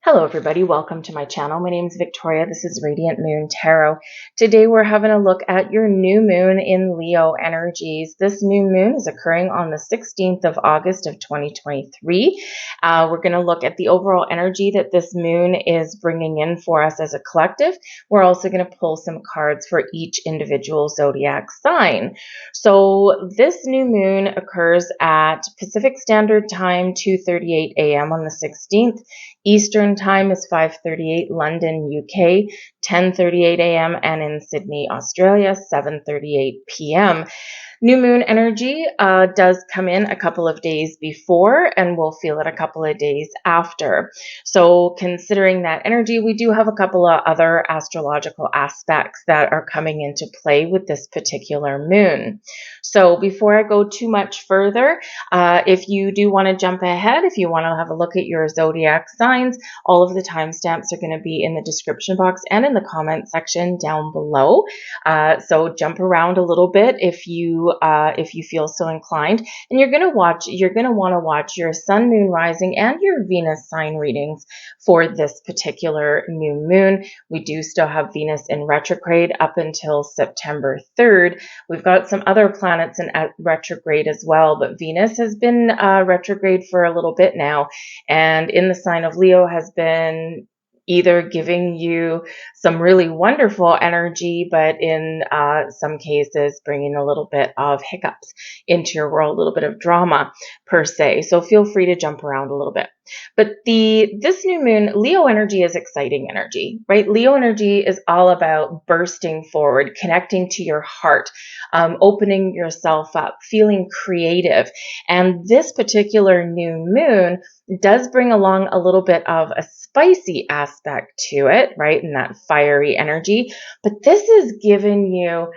Hello everybody, welcome to my channel. My name is Victoria. This is Radiant Moon Tarot. Today we're having a look at your new moon in Leo energies. This new moon is occurring on the 16th of August of 2023. We're going to look at the overall energy that this moon is bringing in for us as a collective. We're also going to pull some cards for each individual zodiac sign. So this new moon occurs at Pacific Standard Time, 2:38 a.m. on the 16th. Eastern Time is 5:38, London, UK, 10:38 a.m., and in Sydney, Australia, 7:38 p.m. New moon energy does come in a couple of days before, and we'll feel it a couple of days after. So considering that energy, we do have a couple of other astrological aspects that are coming into play with this particular moon. So before I go too much further, if you do want to jump ahead, if you want to have a look at your zodiac signs, all of the timestamps are going to be in the description box and in the comment section down below. So jump around a little bit if you feel so inclined, and you're going to want to watch your sun, moon, rising, and your Venus sign readings for this particular new moon. We do still have Venus in retrograde up until September 3rd. We've got some other planets in retrograde as well, but Venus has been retrograde for a little bit now, and in the sign of Leo has been either giving you some really wonderful energy, but in some cases bringing a little bit of hiccups into your world, a little bit of drama per se. So feel free to jump around a little bit. But this new moon, Leo energy is exciting energy, right? Leo energy is all about bursting forward, connecting to your heart, opening yourself up, feeling creative. And this particular new moon does bring along a little bit of a spicy aspect to it, right? And that fiery energy. But this is giving you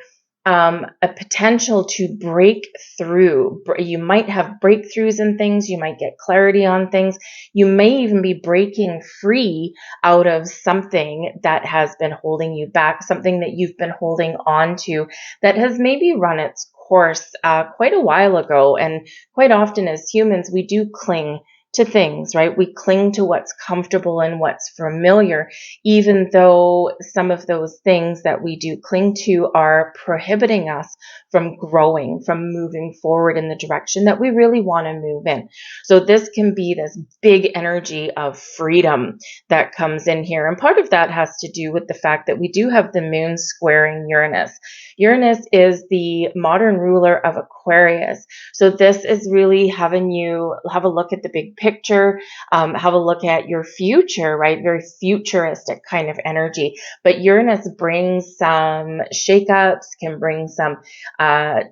a potential to break through. You might have breakthroughs in things. You might get clarity on things. You may even be breaking free out of something that has been holding you back, something that you've been holding on to that has maybe run its course quite a while ago. And quite often as humans, we do cling to things, right? We cling to what's comfortable and what's familiar, even though some of those things that we do cling to are prohibiting us from growing, from moving forward in the direction that we really want to move in. So this can be this big energy of freedom that comes in here. And part of that has to do with the fact that we do have the moon squaring Uranus. Uranus is the modern ruler of Aquarius. So this is really having you have a look at the big picture, have a look at your future, right? Very futuristic kind of energy. But Uranus brings some shakeups, can bring some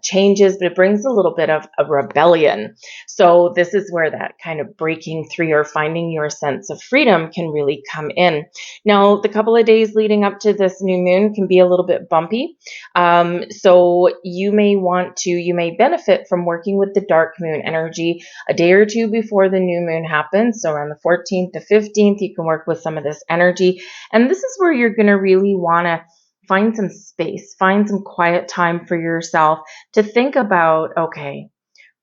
changes, but it brings a little bit of a rebellion. So this is where that kind of breaking through or finding your sense of freedom can really come in. Now, the couple of days leading up to this new moon can be a little bit bumpy. So you may benefit from working with the dark moon energy a day or two before the new moon happens. So around the 14th to 15th, you can work with some of this energy. And this is where you're going to really want to find some space, find some quiet time for yourself to think about, okay,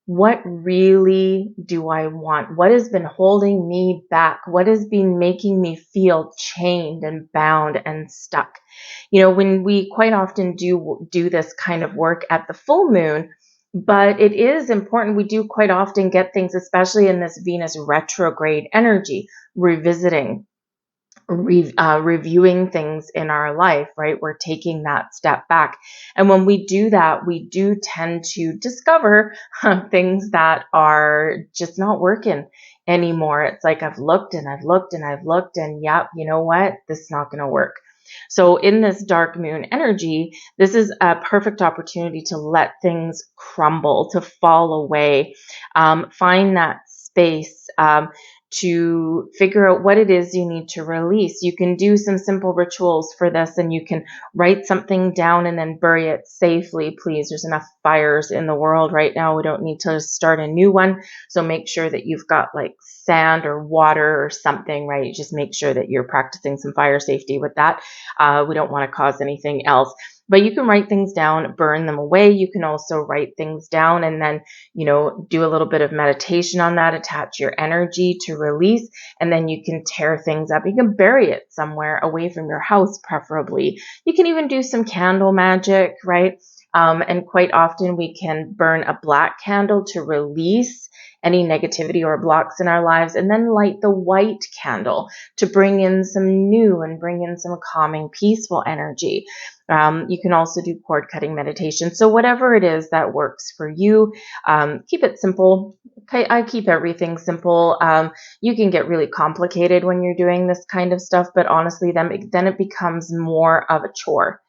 what really do I want? What has been holding me back? What has been making me feel chained and bound and stuck? You know, when we quite often do this kind of work at the full moon, but it is important. We do quite often get things, especially in this Venus retrograde energy, revisiting, reviewing things in our life, right? We're taking that step back. And when we do that, we do tend to discover things that are just not working anymore. It's like I've looked and I've looked and I've looked and yep, you know what? This is not going to work. So in this dark moon energy, this is a perfect opportunity to let things crumble, to fall away, find that space, to figure out what it is you need to release. You can do some simple rituals for this, and you can write something down and then bury it safely, please. There's enough fires in the world right now. We don't need to start a new one. So make sure that you've got like sand or water or something, right? Just make sure that you're practicing some fire safety with that. We don't want to cause anything else. But you can write things down, burn them away. You can also write things down and then, do a little bit of meditation on that, attach your energy to release, and then you can tear things up. You can bury it somewhere away from your house, preferably. You can even do some candle magic, right? And quite often we can burn a black candle to release any negativity or blocks in our lives, and then light the white candle to bring in some new and bring in some calming, peaceful energy. You can also do cord cutting meditation. So whatever it is that works for you, keep it simple. Okay, I keep everything simple. You can get really complicated when you're doing this kind of stuff, but honestly, then it becomes more of a chore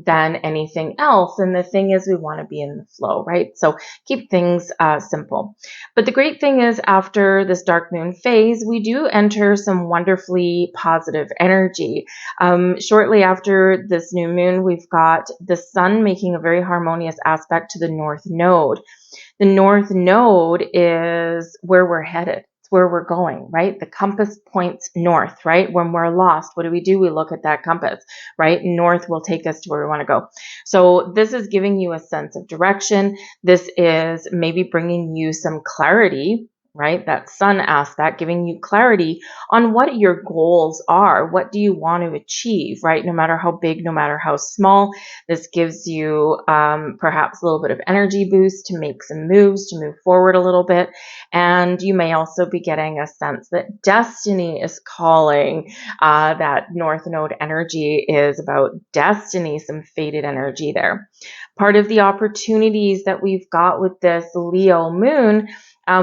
than anything else. And the thing is, we want to be in the flow, right? So keep things simple. But the great thing is, after this dark moon phase, we do enter some wonderfully positive energy. Shortly after this new moon, we've got the sun making a very harmonious aspect to the north node. The north node is where we're headed. It's where we're going, right? The compass points north, right? When we're lost, what do? We look at that compass, right? North will take us to where we want to go. So this is giving you a sense of direction. This is maybe bringing you some clarity, right? That sun aspect, giving you clarity on what your goals are. What do you want to achieve, right? No matter how big, no matter how small, this gives you perhaps a little bit of energy boost to make some moves, to move forward a little bit. And you may also be getting a sense that destiny is calling. That North Node energy is about destiny, some fated energy there. Part of the opportunities that we've got with this Leo moon,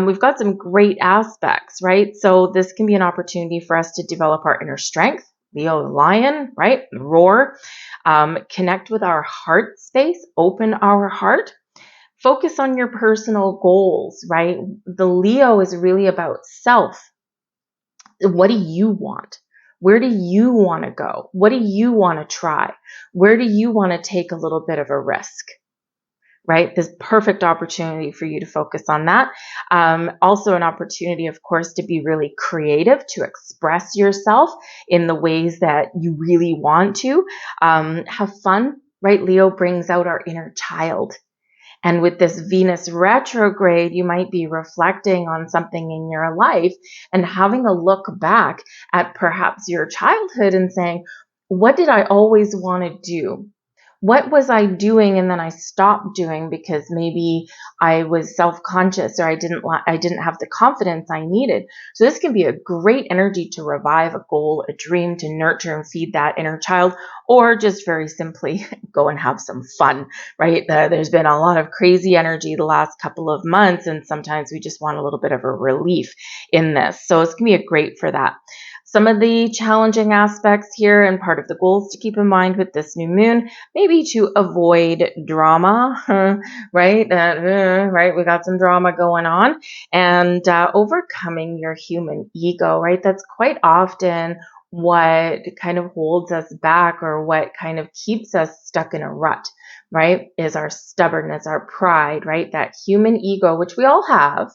we've got some great aspects, right? So this can be an opportunity for us to develop our inner strength. Leo lion, right? Roar. Connect with our heart space, open our heart. Focus on your personal goals, right? The Leo is really about self. What do you want? Where do you want to go? What do you want to try? Where do you want to take a little bit of a risk? Right? This perfect opportunity for you to focus on that. Also an opportunity, of course, to be really creative, to express yourself in the ways that you really want to. Have fun, right? Leo brings out our inner child. And with this Venus retrograde, you might be reflecting on something in your life and having a look back at perhaps your childhood and saying, what did I always want to do? What was I doing and then I stopped doing because maybe I was self-conscious or I didn't have the confidence I needed. So this can be a great energy to revive a goal, a dream, to nurture and feed that inner child, or just very simply go and have some fun, right? There's been a lot of crazy energy the last couple of months, and sometimes we just want a little bit of a relief in this. So it's going to be great for that. Some of the challenging aspects here and part of the goals to keep in mind with this new moon, maybe to avoid drama, right? Right, we got some drama going on, and overcoming your human ego, right? That's quite often what kind of holds us back or what kind of keeps us stuck in a rut, right? Is our stubbornness, our pride, right? That human ego, which we all have.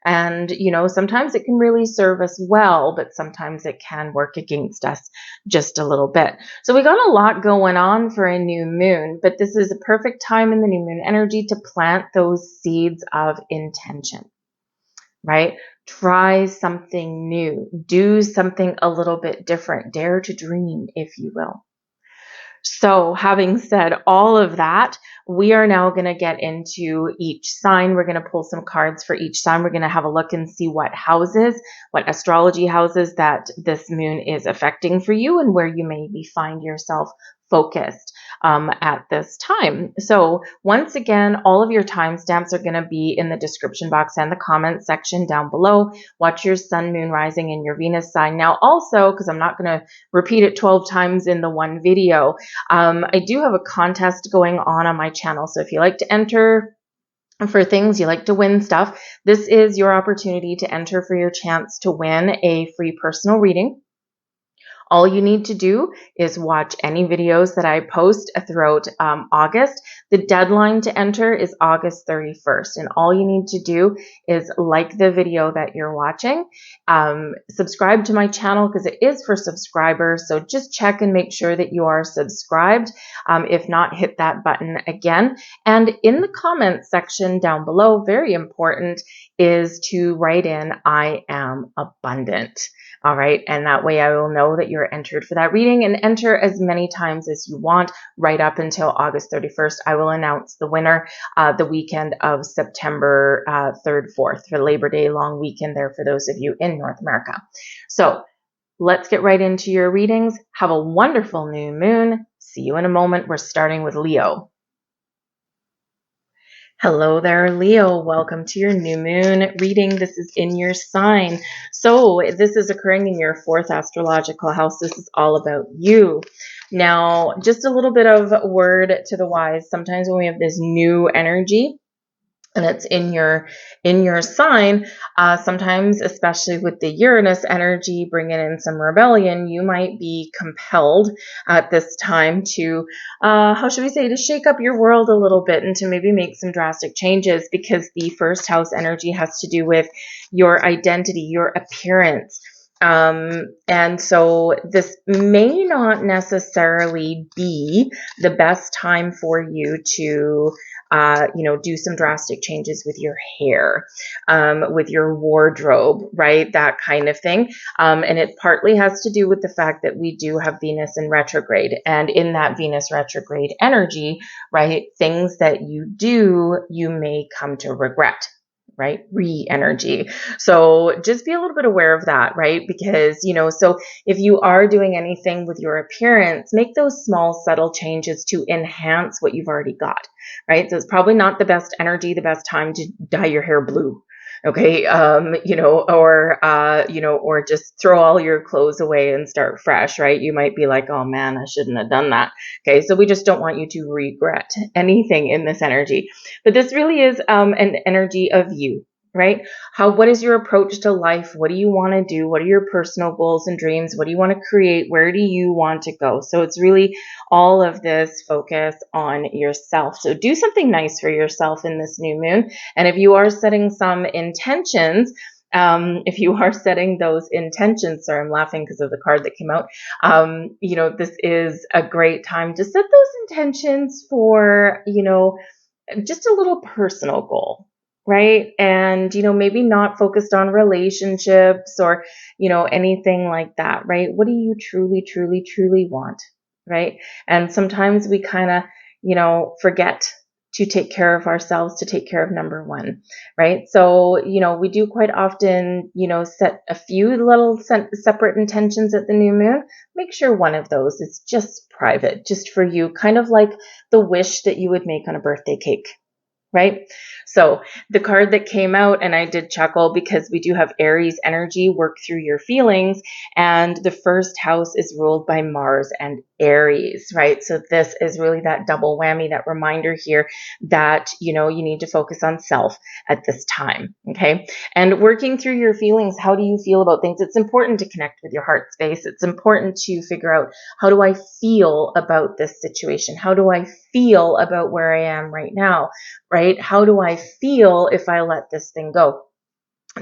And, sometimes it can really serve us well, but sometimes it can work against us just a little bit. So we got a lot going on for a new moon, but this is a perfect time in the new moon energy to plant those seeds of intention, right? Try something new, do something a little bit different, dare to dream, if you will. So having said all of that, we are now going to get into each sign. We're going to pull some cards for each sign. We're going to have a look and see what astrology houses that this moon is affecting for you and where you maybe find yourself focused at this time. So once again, all of your timestamps are going to be in the description box and the comment section down below. Watch your sun, moon, rising, and your Venus sign. Now also, because I'm not going to repeat it 12 times in the one video, I do have a contest going on my channel. So if you like to enter for things, you like to win stuff, this is your opportunity to enter for your chance to win a free personal reading All you need to do is watch any videos that I post throughout August. The deadline to enter is August 31st. And all you need to do is like the video that you're watching. Subscribe to my channel because it is for subscribers. So just check and make sure that you are subscribed. If not, hit that button again. And in the comments section down below, very important, is to write in, I am abundant. All right. And that way I will know that you're entered for that reading, and enter as many times as you want right up until August 31st. I will announce the winner the weekend of September 3rd, 4th, for Labor Day long weekend there for those of you in North America. So let's get right into your readings. Have a wonderful new moon. See you in a moment. We're starting with Leo. Hello there, Leo. Welcome to your new moon reading. This is in your sign. So this is occurring in your 4th astrological house. This is all about you. Now, just a little bit of word to the wise. Sometimes when we have this new energy, and it's in your sign, sometimes, especially with the Uranus energy bringing in some rebellion, you might be compelled at this time to, how should we say, to shake up your world a little bit and to maybe make some drastic changes, because the 1st house energy has to do with your identity, your appearance. And so this may not necessarily be the best time for you to do some drastic changes with your hair, with your wardrobe, right? That kind of thing. And it partly has to do with the fact that we do have Venus in retrograde, and in that Venus retrograde energy, right? Things that you do, you may come to regret. Right? Re-energy. So just be a little bit aware of that, right? Because, so if you are doing anything with your appearance, make those small, subtle changes to enhance what you've already got, right? So it's probably not the best energy, the best time to dye your hair blue. Okay. Or just throw all your clothes away and start fresh, right? You might be like, oh man, I shouldn't have done that. Okay. So we just don't want you to regret anything in this energy, but this really is an energy of you, right? What is your approach to life? What do you want to do? What are your personal goals and dreams? What do you want to create? Where do you want to go? So it's really all of this focus on yourself. So do something nice for yourself in this new moon. And if you are setting some intentions, sorry, I'm laughing because of the card that came out. This is a great time to set those intentions for, just a little personal goal. Right. And, maybe not focused on relationships or, anything like that. Right. What do you truly, truly, truly want? Right. And sometimes we kind of, forget to take care of ourselves, to take care of number one. Right. So, we do quite often, set a few little separate intentions at the new moon. Make sure one of those is just private, just for you, kind of like the wish that you would make on a birthday cake. Right? So the card that came out, and I did chuckle because we do have Aries energy work through your feelings, and the 1st house is ruled by Mars and Aries, right? So this is really that double whammy, that reminder here that, you need to focus on self at this time. Okay. And working through your feelings, how do you feel about things? It's important to connect with your heart space. It's important to figure out, how do I feel about this situation? How do I feel about where I am right now? Right? How do I feel if I let this thing go?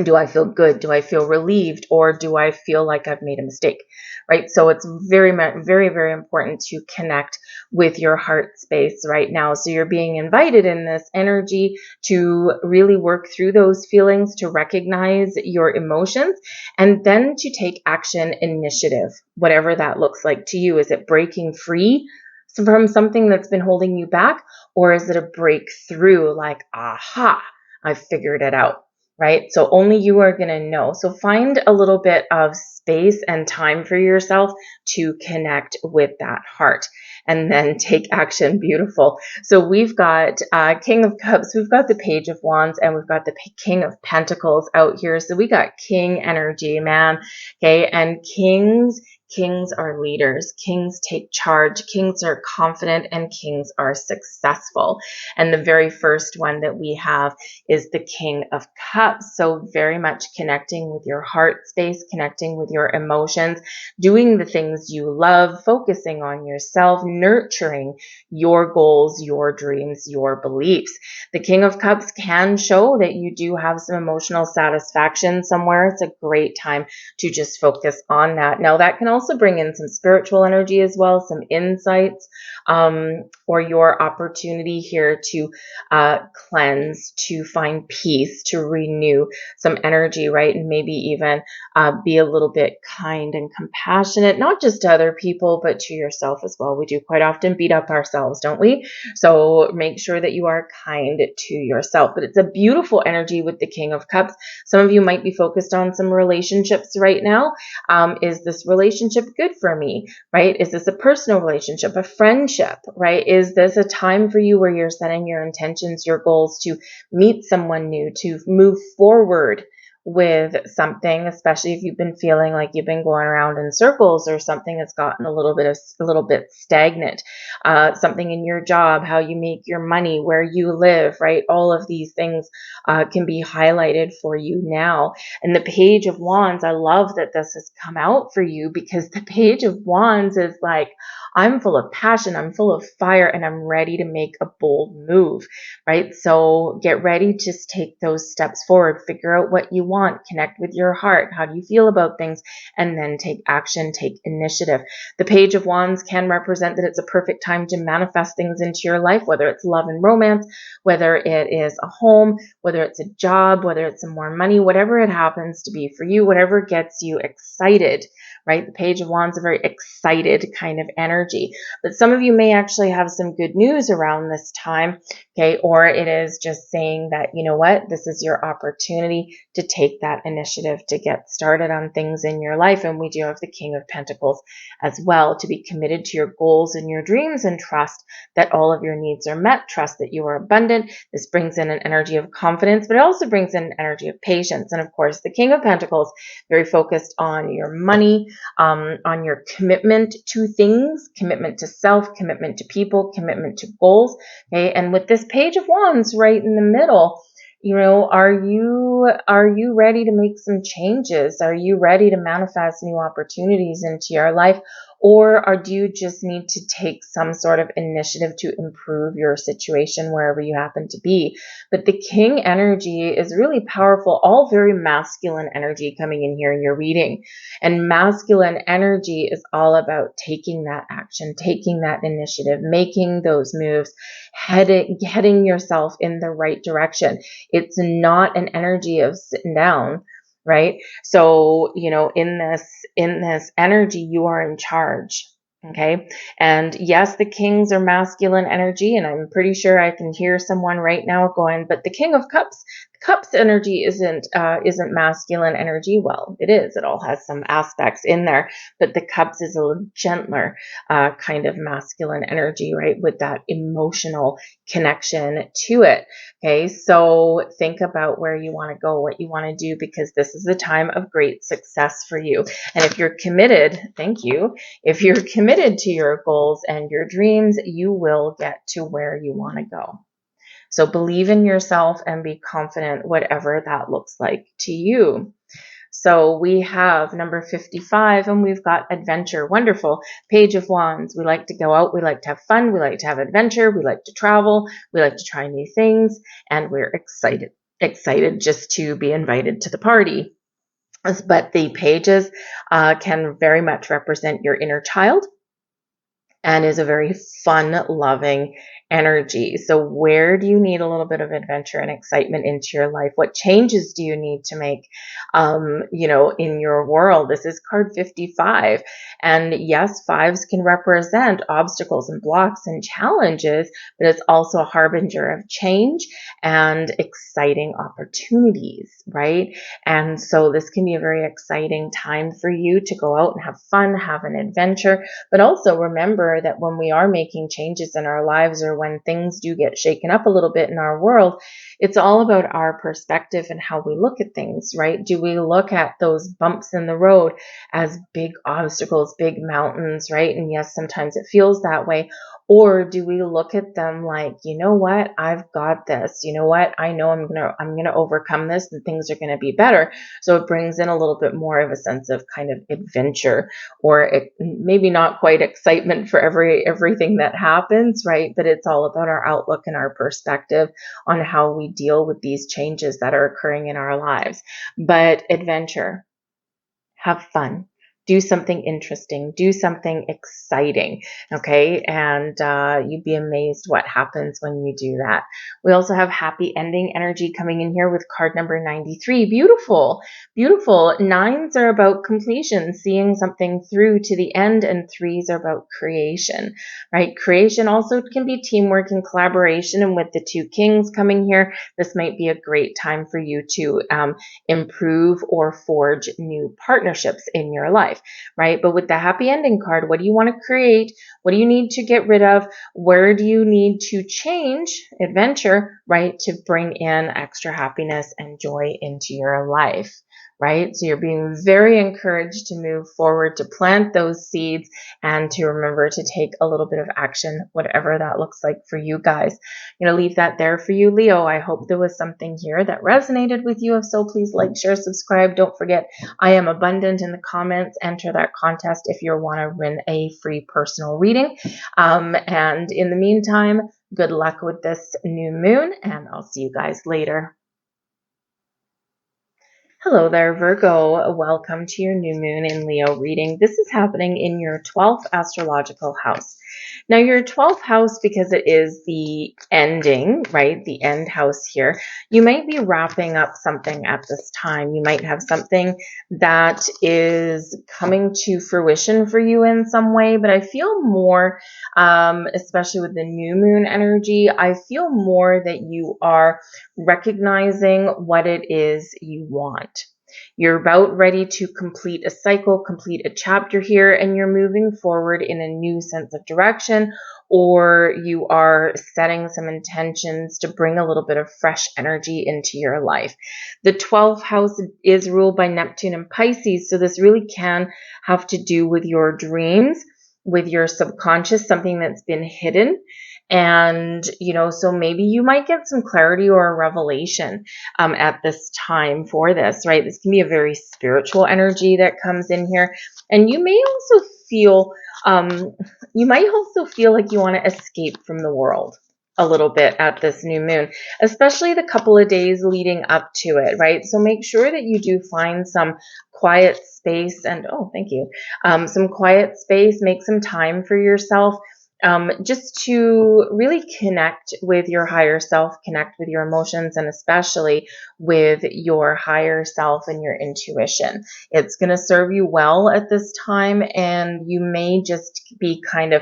Do I feel good? Do I feel relieved? Or do I feel like I've made a mistake? Right? So it's very, very, very important to connect with your heart space right now. So you're being invited in this energy to really work through those feelings, to recognize your emotions, and then to take action, initiative, whatever that looks like to you. Is it breaking free from something that's been holding you back? Or is it a breakthrough, like, aha, I figured it out? Right? So only you are going to know. So find a little bit of space and time for yourself to connect with that heart, and then take action. Beautiful. So we've got King of Cups, we've got the Page of Wands, and we've got the King of Pentacles out here. So we got King energy, man. Okay. And kings Kings are leaders. Kings take charge. Kings are confident, and kings are successful. And the very first one that we have is the King of Cups. So very much connecting with your heart space, connecting with your emotions, doing the things you love, focusing on yourself, nurturing your goals, your dreams, your beliefs. The King of Cups can show that you do have some emotional satisfaction somewhere. It's a great time to just focus on that. Now, that can also bring in some spiritual energy as well, some insights, or your opportunity here to cleanse, to find peace, to renew some energy, right? And maybe even be a little bit kind and compassionate, not just to other people, but to yourself as well. We do quite often beat up ourselves, don't we? So make sure that you are kind to yourself. But it's a beautiful energy with the King of Cups. Some of you might be focused on some relationships right now. Is this relationship good for me, right? Is this a personal relationship, a friendship, right? Is this a time for you where you're setting your intentions, your goals to meet someone new, to move forward with something, especially if you've been feeling like you've been going around in circles, or something that's gotten a little bit stagnant, something in your job, how you make your money, where you live, right? All of these things can be highlighted for you now. And the Page of Wands, I love that this has come out for you, because the Page of Wands is like, I'm full of passion, I'm full of fire, and I'm ready to make a bold move, right? So get ready to just take those steps forward, figure out what you want, connect with your heart. How do you feel about things? And then take action, take initiative. The Page of Wands can represent that it's a perfect time to manifest things into your life, whether it's love and romance, whether it is a home, whether it's a job, whether it's some more money, whatever it happens to be for you, whatever gets you excited, right? The Page of Wands is a very excited kind of energy. But some of you may actually have some good news around this time, okay? Or it is just saying that, you know what, this is your opportunity to take that initiative to get started on things in your life. And we do have the King of Pentacles as well, to be committed to your goals and your dreams, and trust that all of your needs are met, trust that you are abundant. This brings in an energy of confidence, but it also brings in an energy of patience. And of course, the King of Pentacles, very focused on your money, on your commitment to things, commitment to self, commitment to people, commitment to goals. Okay, and with this Page of Wands right in the middle, you know, are you ready to make some changes? Are you ready to manifest new opportunities into your life? Or do you just need to take some sort of initiative to improve your situation wherever you happen to be? But the King energy is really powerful, all very masculine energy coming in here in your reading. And masculine energy is all about taking that action, taking that initiative, making those moves, heading yourself in the right direction. It's not an energy of sitting down, right? So, you know, in this energy, you are in charge. Okay. And yes, the kings are masculine energy, and I'm pretty sure I can hear someone right now going, but the King of Cups energy isn't masculine energy. Well, it is. It all has some aspects in there, but the Cups is a little gentler kind of masculine energy, right? With that emotional connection to it. Okay, so think about where you want to go, what you want to do, because this is a time of great success for you. And if you're committed, thank you. If you're committed to your goals and your dreams, you will get to where you want to go. So believe in yourself and be confident, whatever that looks like to you. So we have number 55, and we've got adventure. Wonderful. Page of Wands. We like to go out. We like to have fun. We like to have adventure. We like to travel. We like to try new things. And we're excited just to be invited to the party. But the pages can very much represent your inner child, and is a very fun, loving energy. So where do you need a little bit of adventure and excitement into your life? What changes do you need to make, you know, in your world? This is card 55. And yes, fives can represent obstacles and blocks and challenges, but it's also a harbinger of change and exciting opportunities, right? And so this can be a very exciting time for you to go out and have fun, have an adventure, but also remember that when we are making changes in our lives, or when things do get shaken up a little bit in our world, it's all about our perspective and how we look at things, right? Do we look at those bumps in the road as big obstacles, big mountains, right? And yes, sometimes it feels that way. Or do we look at them like, you know what, I've got this. You know what, I know I'm gonna overcome this, and things are gonna be better. So it brings in a little bit more of a sense of kind of adventure, or maybe not quite excitement for everything that happens, right? But it's all about our outlook and our perspective on how we deal with these changes that are occurring in our lives. But adventure, have fun, do something interesting, do something exciting, okay? And you'd be amazed what happens when you do that. We also have happy ending energy coming in here with card number 93. Beautiful, beautiful. Nines are about completion, seeing something through to the end, and threes are about creation, right? Creation also can be teamwork and collaboration. And with the two kings coming here, this might be a great time for you to improve or forge new partnerships in your life, right? But with the happy ending card, what do you want to create? What do you need to get rid of? Where do you need to change? Adventure, right? To bring in extra happiness and joy into your life, right? So you're being very encouraged to move forward, to plant those seeds, and to remember to take a little bit of action, whatever that looks like for you guys. I'm going to leave that there for you, Leo. I hope there was something here that resonated with you. If so, please like, share, subscribe. Don't forget, I am abundant in the comments. Enter that contest if you want to win a free personal reading. And in the meantime, good luck with this new moon, and I'll see you guys later. Hello there, Virgo. Welcome to your new moon in Leo reading. This is happening in your 12th astrological house. Now, your 12th house, because it is the ending, right? The end house here. You might be wrapping up something at this time. You might have something that is coming to fruition for you in some way, but I feel more, especially with the new moon energy, I feel more that you are recognizing what it is you want. You're about ready to complete a cycle, complete a chapter here, and you're moving forward in a new sense of direction, or you are setting some intentions to bring a little bit of fresh energy into your life. The 12th house is ruled by Neptune and Pisces, so this really can have to do with your dreams, with your subconscious, something that's been hidden. And, so maybe you might get some clarity or a revelation at this time for this, right? This can be a very spiritual energy that comes in here. And you may also feel, like you want to escape from the world a little bit at this new moon, especially the couple of days leading up to it, right? So make sure that you do find some quiet space and, thank you, some quiet space, make some time for yourself. Just to really connect with your higher self, connect with your emotions, and especially with your higher self and your intuition. It's going to serve you well at this time, and you may just be kind of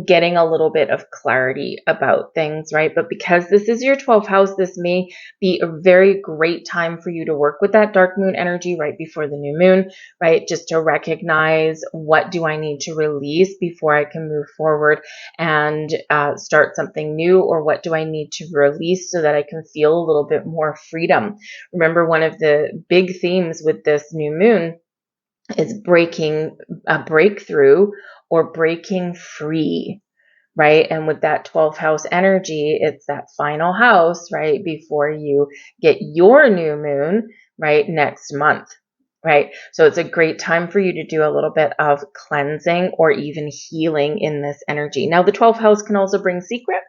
getting a little bit of clarity about things, right? But because this is your 12th house, this may be a very great time for you to work with that dark moon energy right before the new moon, right? Just to recognize, what do I need to release before I can move forward and start something new, or what do I need to release so that I can feel a little bit more freedom? Remember, one of the big themes with this new moon is breaking a breakthrough or breaking free, right? And with that 12th house energy, it's that final house, right? Before you get your new moon, right? Next month, right? So it's a great time for you to do a little bit of cleansing or even healing in this energy. Now, the 12th house can also bring secrets.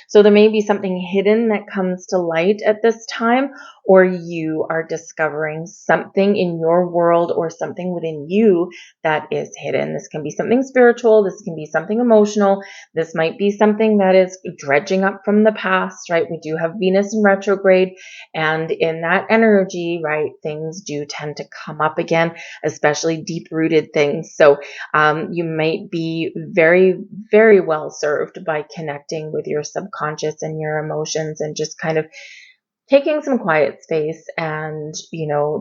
So there may be something hidden that comes to light at this time, or you are discovering something in your world or something within you that is hidden. This can be something spiritual. This can be something emotional. This might be something that is dredging up from the past, right? We do have Venus in retrograde, and in that energy, right, things do tend to come up again, especially deep-rooted things. So you might be very, very well served by connecting with your subconscious and your emotions, and just kind of taking some quiet space and,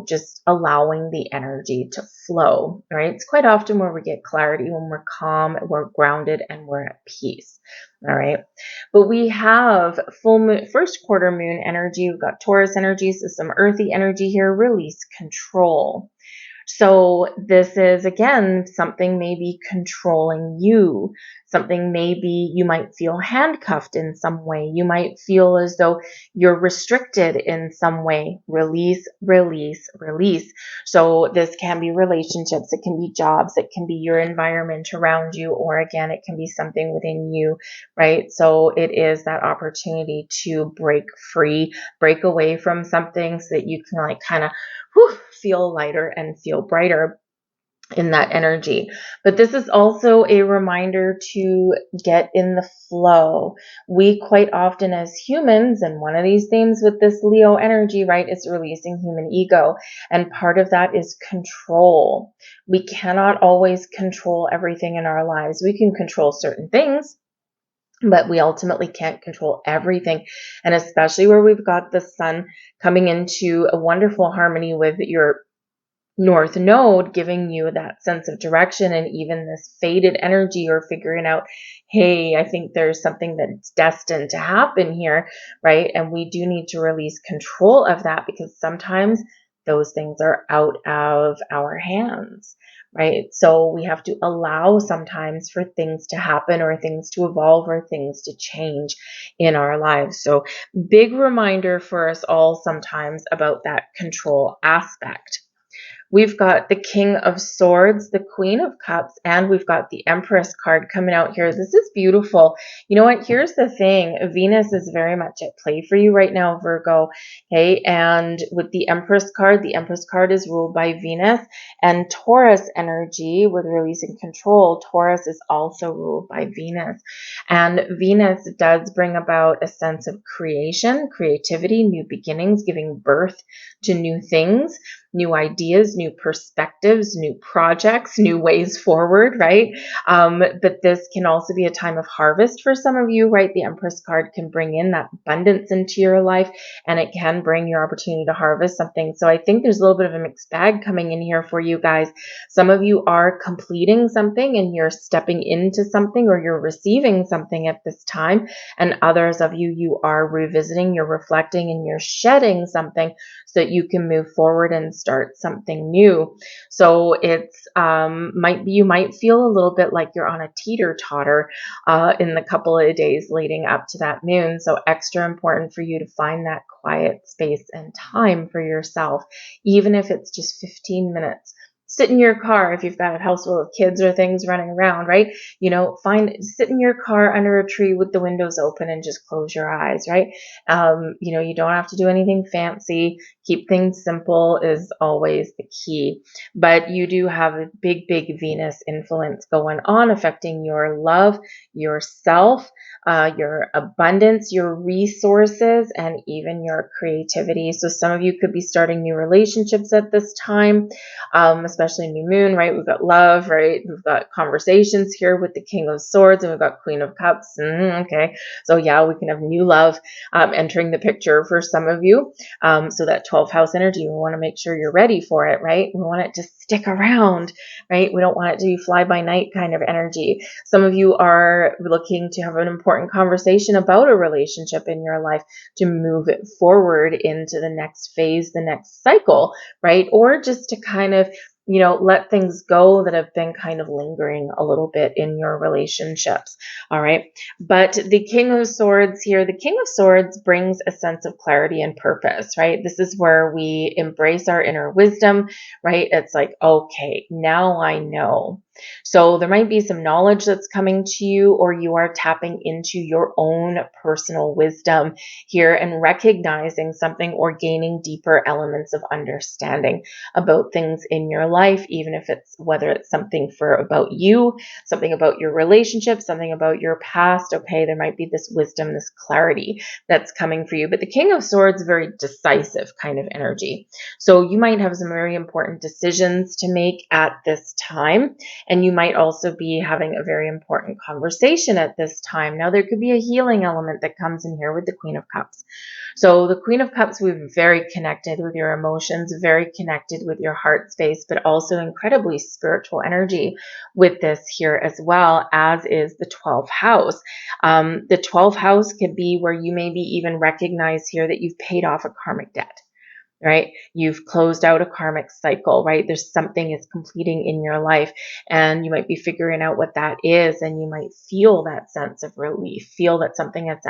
just allowing the energy to flow, right? It's quite often where we get clarity when we're calm, we're grounded, and we're at peace. All right. But we have full moon, first quarter moon energy. We've got Taurus energy, so some earthy energy here, release control. So this is, again, something maybe controlling you. Something maybe you might feel handcuffed in some way. You might feel as though you're restricted in some way. Release, release, release. So this can be relationships. It can be jobs. It can be your environment around you. Or again, it can be something within you, right? So it is that opportunity to break free, break away from something so that you can kind of feel lighter and feel brighter in that energy. But this is also a reminder to get in the flow. We quite often as humans, and one of these themes with this Leo energy, right, is releasing human ego. And part of that is control. We cannot always control everything in our lives. We can control certain things, but we ultimately can't control everything. And especially where we've got the sun coming into a wonderful harmony with your North Node, giving you that sense of direction, and even this faded energy or figuring out, hey, I think there's something that's destined to happen here, right? And we do need to release control of that because sometimes those things are out of our hands, right? So we have to allow sometimes for things to happen or things to evolve or things to change in our lives. So big reminder for us all sometimes about that control aspect. We've got the King of Swords, the Queen of Cups, and we've got the Empress card coming out here. This is beautiful. You know what? Here's the thing. Venus is very much at play for you right now, Virgo. Okay. And with the Empress card is ruled by Venus, and Taurus energy with releasing control. Taurus is also ruled by Venus. And Venus does bring about a sense of creation, creativity, new beginnings, giving birth to new things, new ideas, new perspectives, new projects, new ways forward, right? But this can also be a time of harvest for some of you, right? The Empress card can bring in that abundance into your life, and it can bring your opportunity to harvest something. So I think there's a little bit of a mixed bag coming in here for you guys. Some of you are completing something and you're stepping into something, or you're receiving something at this time. And others of you, you are revisiting, you're reflecting, and you're shedding something so that you can move forward and start something new. So it's you might feel a little bit like you're on a teeter-totter in the couple of days leading up to that moon. So extra important for you to find that quiet space and time for yourself, even if it's just 15 minutes. Sit in your car if you've got a house full of kids or things running around, right? Sit in your car under a tree with the windows open and just close your eyes, right? You don't have to do anything fancy. Keep things simple is always the key. But you do have a big, big Venus influence going on, affecting your love, yourself, your abundance, your resources, and even your creativity. So some of you could be starting new relationships at this time, especially new moon, right? We've got love, right? We've got conversations here with the King of Swords, and we've got Queen of Cups. Okay. So yeah, we can have new love entering the picture for some of you. So that 12th house energy, we want to make sure you're ready for it, right? We want it to stick around, right? We don't want it to be fly by night kind of energy. Some of you are looking to have an important conversation about a relationship in your life to move it forward into the next phase, the next cycle, right? Or just to kind of let things go that have been kind of lingering a little bit in your relationships. All right. But the King of Swords here, the King of Swords brings a sense of clarity and purpose, right? This is where we embrace our inner wisdom, right? It's like, okay, now I know. So there might be some knowledge that's coming to you, or you are tapping into your own personal wisdom here and recognizing something or gaining deeper elements of understanding about things in your life, even if whether it's something about you, something about your relationship, something about your past. Okay, there might be this wisdom, this clarity that's coming for you. But the King of Swords is very decisive kind of energy. So you might have some very important decisions to make at this time. And you might also be having a very important conversation at this time. Now, there could be a healing element that comes in here with the Queen of Cups. So the Queen of Cups, we're very connected with your emotions, very connected with your heart space, but also incredibly spiritual energy with this here as well, as is the 12th house. The 12th house could be where you maybe even recognize here that you've paid off a karmic debt. Right? You've closed out a karmic cycle, right? There's something is completing in your life, and you might be figuring out what that is, and you might feel that sense of relief, feel that something that's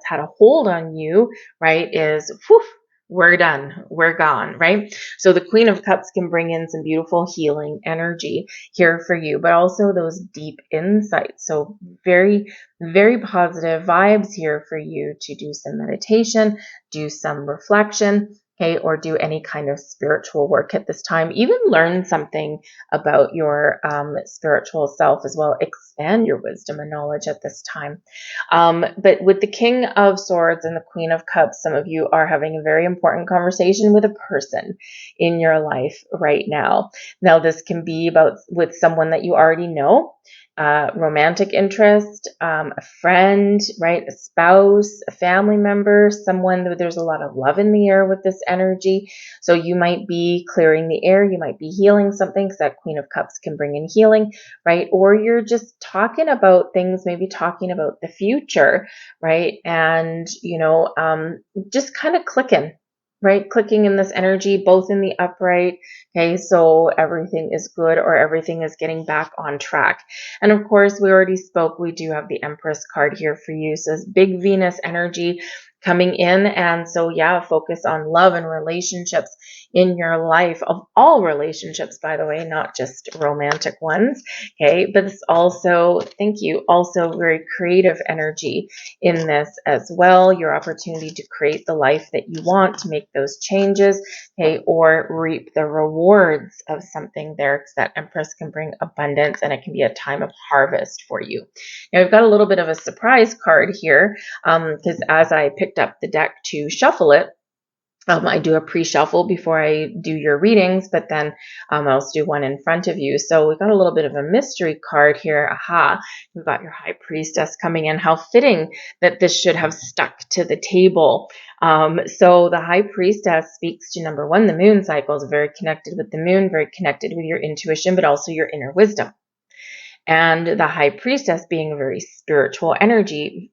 had a hold on you, right? Is whew, we're done, we're gone, right? So the Queen of Cups can bring in some beautiful healing energy here for you, but also those deep insights. So very, very positive vibes here for you to do some meditation, do some reflection, okay, or do any kind of spiritual work at this time. Even learn something about your spiritual self as well. Expand your wisdom and knowledge at this time. But with the King of Swords and the Queen of Cups, some of you are having a very important conversation with a person in your life right now. Now, this can be about with someone that you already know. Romantic interest, a friend, right? A spouse, a family member, someone that there's a lot of love in the air with this energy. So you might be clearing the air. You might be healing something, because that Queen of Cups can bring in healing, right? Or you're just talking about things, maybe talking about the future, right? And, just kind of clicking. Right? Clicking in this energy, both in the upright. Okay. So everything is good, or everything is getting back on track. And of course, we already spoke. We do have the Empress card here for you. So it's big Venus energy coming in. And so, yeah, focus on love and relationships in your life, of all relationships, by the way, not just romantic ones. Okay. But it's also, thank you, also very creative energy in this as well. Your opportunity to create the life that you want, to make those changes, okay, or reap the rewards of something there, because that Empress can bring abundance, and it can be a time of harvest for you. Now, I've got a little bit of a surprise card here, because as I picked up the deck to shuffle it, I do a pre-shuffle before I do your readings, but then I also do one in front of you. So we've got a little bit of a mystery card here. Aha, we've got your High Priestess coming in. How fitting that this should have stuck to the table. So the High Priestess speaks to, number one, the moon cycles, very connected with the moon, very connected with your intuition, but also your inner wisdom. And the High Priestess, being a very spiritual energy,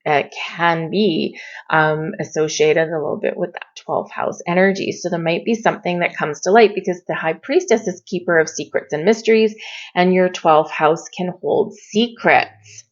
can be associated a little bit with that 12th house energy. So there might be something that comes to light, because the High Priestess is keeper of secrets and mysteries, and your 12th house can hold secrets.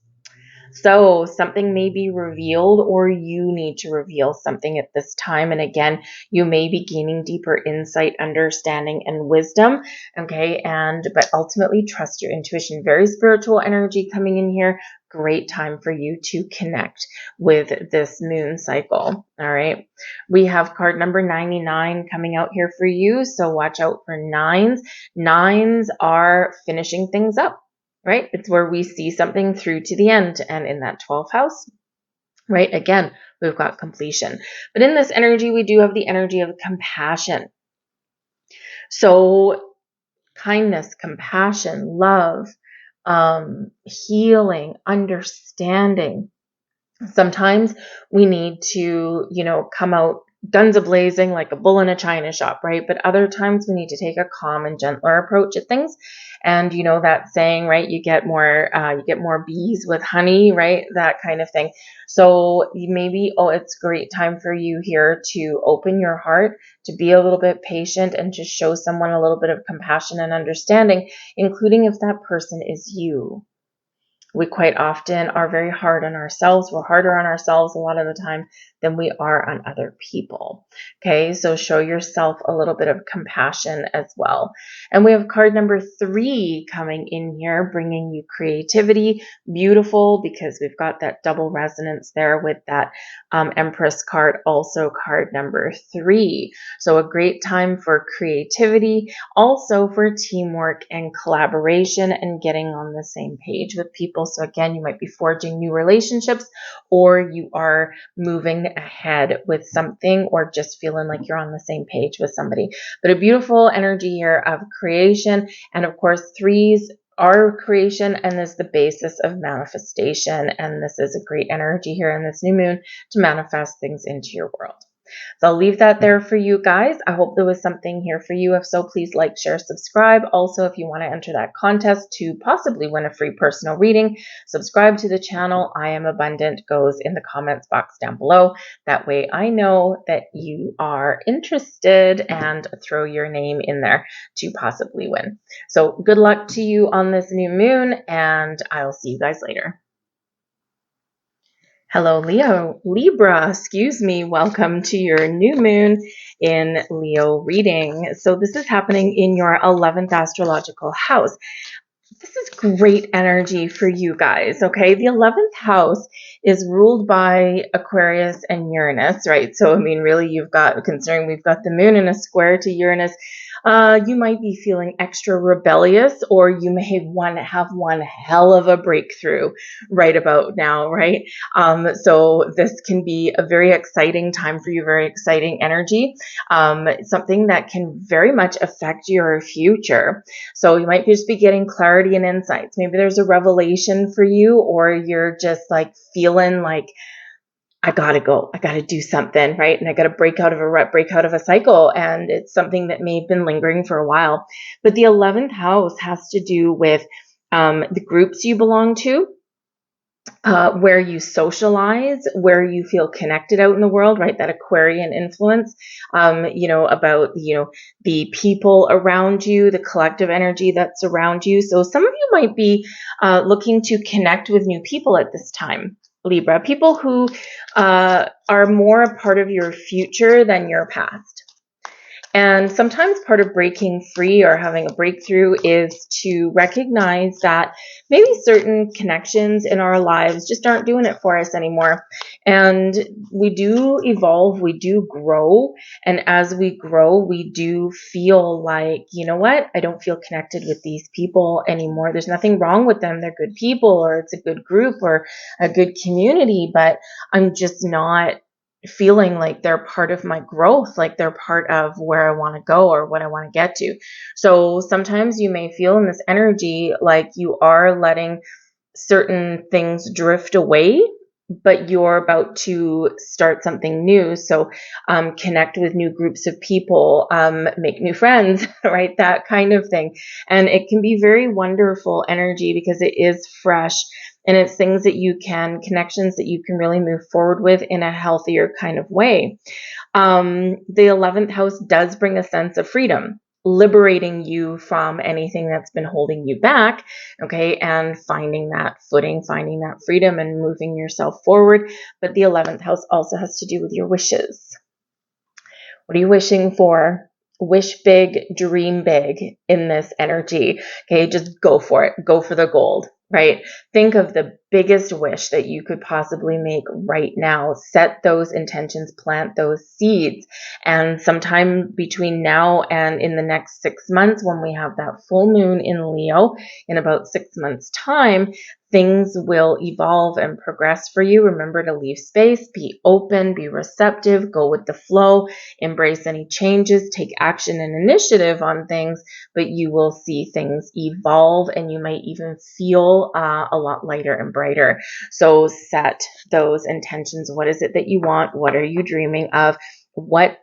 So something may be revealed, or you need to reveal something at this time. And again, you may be gaining deeper insight, understanding, and wisdom. Okay. But ultimately trust your intuition. Very spiritual energy coming in here. Great time for you to connect with this moon cycle. All right. We have card number 99 coming out here for you. So watch out for nines. Nines are finishing things up. Right? It's where we see something through to the end. And in that 12th house, right? Again, we've got completion. But in this energy, we do have the energy of compassion. So kindness, compassion, love, healing, understanding. Sometimes we need to, come out guns a-blazing like a bull in a china shop, right? But other times we need to take a calm and gentler approach at things. And that saying, right? You get more bees with honey, right? That kind of thing. So maybe, it's a great time for you here to open your heart, to be a little bit patient, and just show someone a little bit of compassion and understanding, including if that person is you. We quite often are very hard on ourselves. We're harder on ourselves a lot of the time than we are on other people. Okay, so show yourself a little bit of compassion as well. And we have card number 3 coming in here, bringing you creativity. Beautiful, because we've got that double resonance there with that Empress card, also card number 3. So a great time for creativity, also for teamwork and collaboration, and getting on the same page with people. So again, you might be forging new relationships, or you are moving ahead with something, or just feeling like you're on the same page with somebody. But a beautiful energy here of creation. And of course, 3s our creation and is the basis of manifestation. And this is a great energy here in this new moon to manifest things into your world. So I'll leave that there for you guys. I hope there was something here for you. If so, please like, share, subscribe. Also, if you want to enter that contest to possibly win a free personal reading, subscribe to the channel. I Am Abundant goes in the comments box down below. That way I know that you are interested and throw your name in there to possibly win. So good luck to you on this new moon, and I'll see you guys later. Hello, Libra, excuse me. Welcome to your new moon in Leo reading. So this is happening in your 11th astrological house. This is great energy for you guys, okay? The 11th house is ruled by Aquarius and Uranus, right? So, I mean, really, you've got, considering we've got the moon in a square to Uranus, you might be feeling extra rebellious, or you may have one hell of a breakthrough right about now, right? So this can be a very exciting time for you, very exciting energy, something that can very much affect your future. So you might just be getting clarity and insights. Maybe there's a revelation for you, or you're just like feeling like, I gotta go, I gotta do something, right? And I gotta break out of a rut, break out of a cycle. And it's something that may have been lingering for a while. But the 11th house has to do with the groups you belong to, where you socialize, where you feel connected out in the world, right? That Aquarian influence, about, the people around you, the collective energy that's around you. So some of you might be looking to connect with new people at this time, Libra, people who are more a part of your future than your past. And sometimes part of breaking free or having a breakthrough is to recognize that maybe certain connections in our lives just aren't doing it for us anymore. And we do evolve, we do grow. And as we grow, we do feel like, you know what? I don't feel connected with these people anymore. There's nothing wrong with them. They're good people, or it's a good group or a good community, but I'm just not feeling like they're part of my growth, like they're part of where I want to go or what I want to get to. So sometimes you may feel in this energy like you are letting certain things drift away, but you're about to start something new. So connect with new groups of people, make new friends, right? That kind of thing. And it can be very wonderful energy because it is fresh. And it's things that connections that you can really move forward with in a healthier kind of way. The 11th house does bring a sense of freedom, liberating you from anything that's been holding you back, okay, and finding that footing, finding that freedom and moving yourself forward. But the 11th house also has to do with your wishes. What are you wishing for? Wish big, dream big in this energy, okay? Just go for it. Go for the gold, right? Think of the biggest wish that you could possibly make right now. Set those intentions, plant those seeds. And sometime between now and in the next 6 months, when we have that full moon in Leo in about 6 months' time, things will evolve and progress for you. Remember to leave space, be open, be receptive, go with the flow, embrace any changes, take action and initiative on things, but you will see things evolve, and you might even feel a lot lighter and brighter. So set those intentions. What is it that you want? What are you dreaming of? What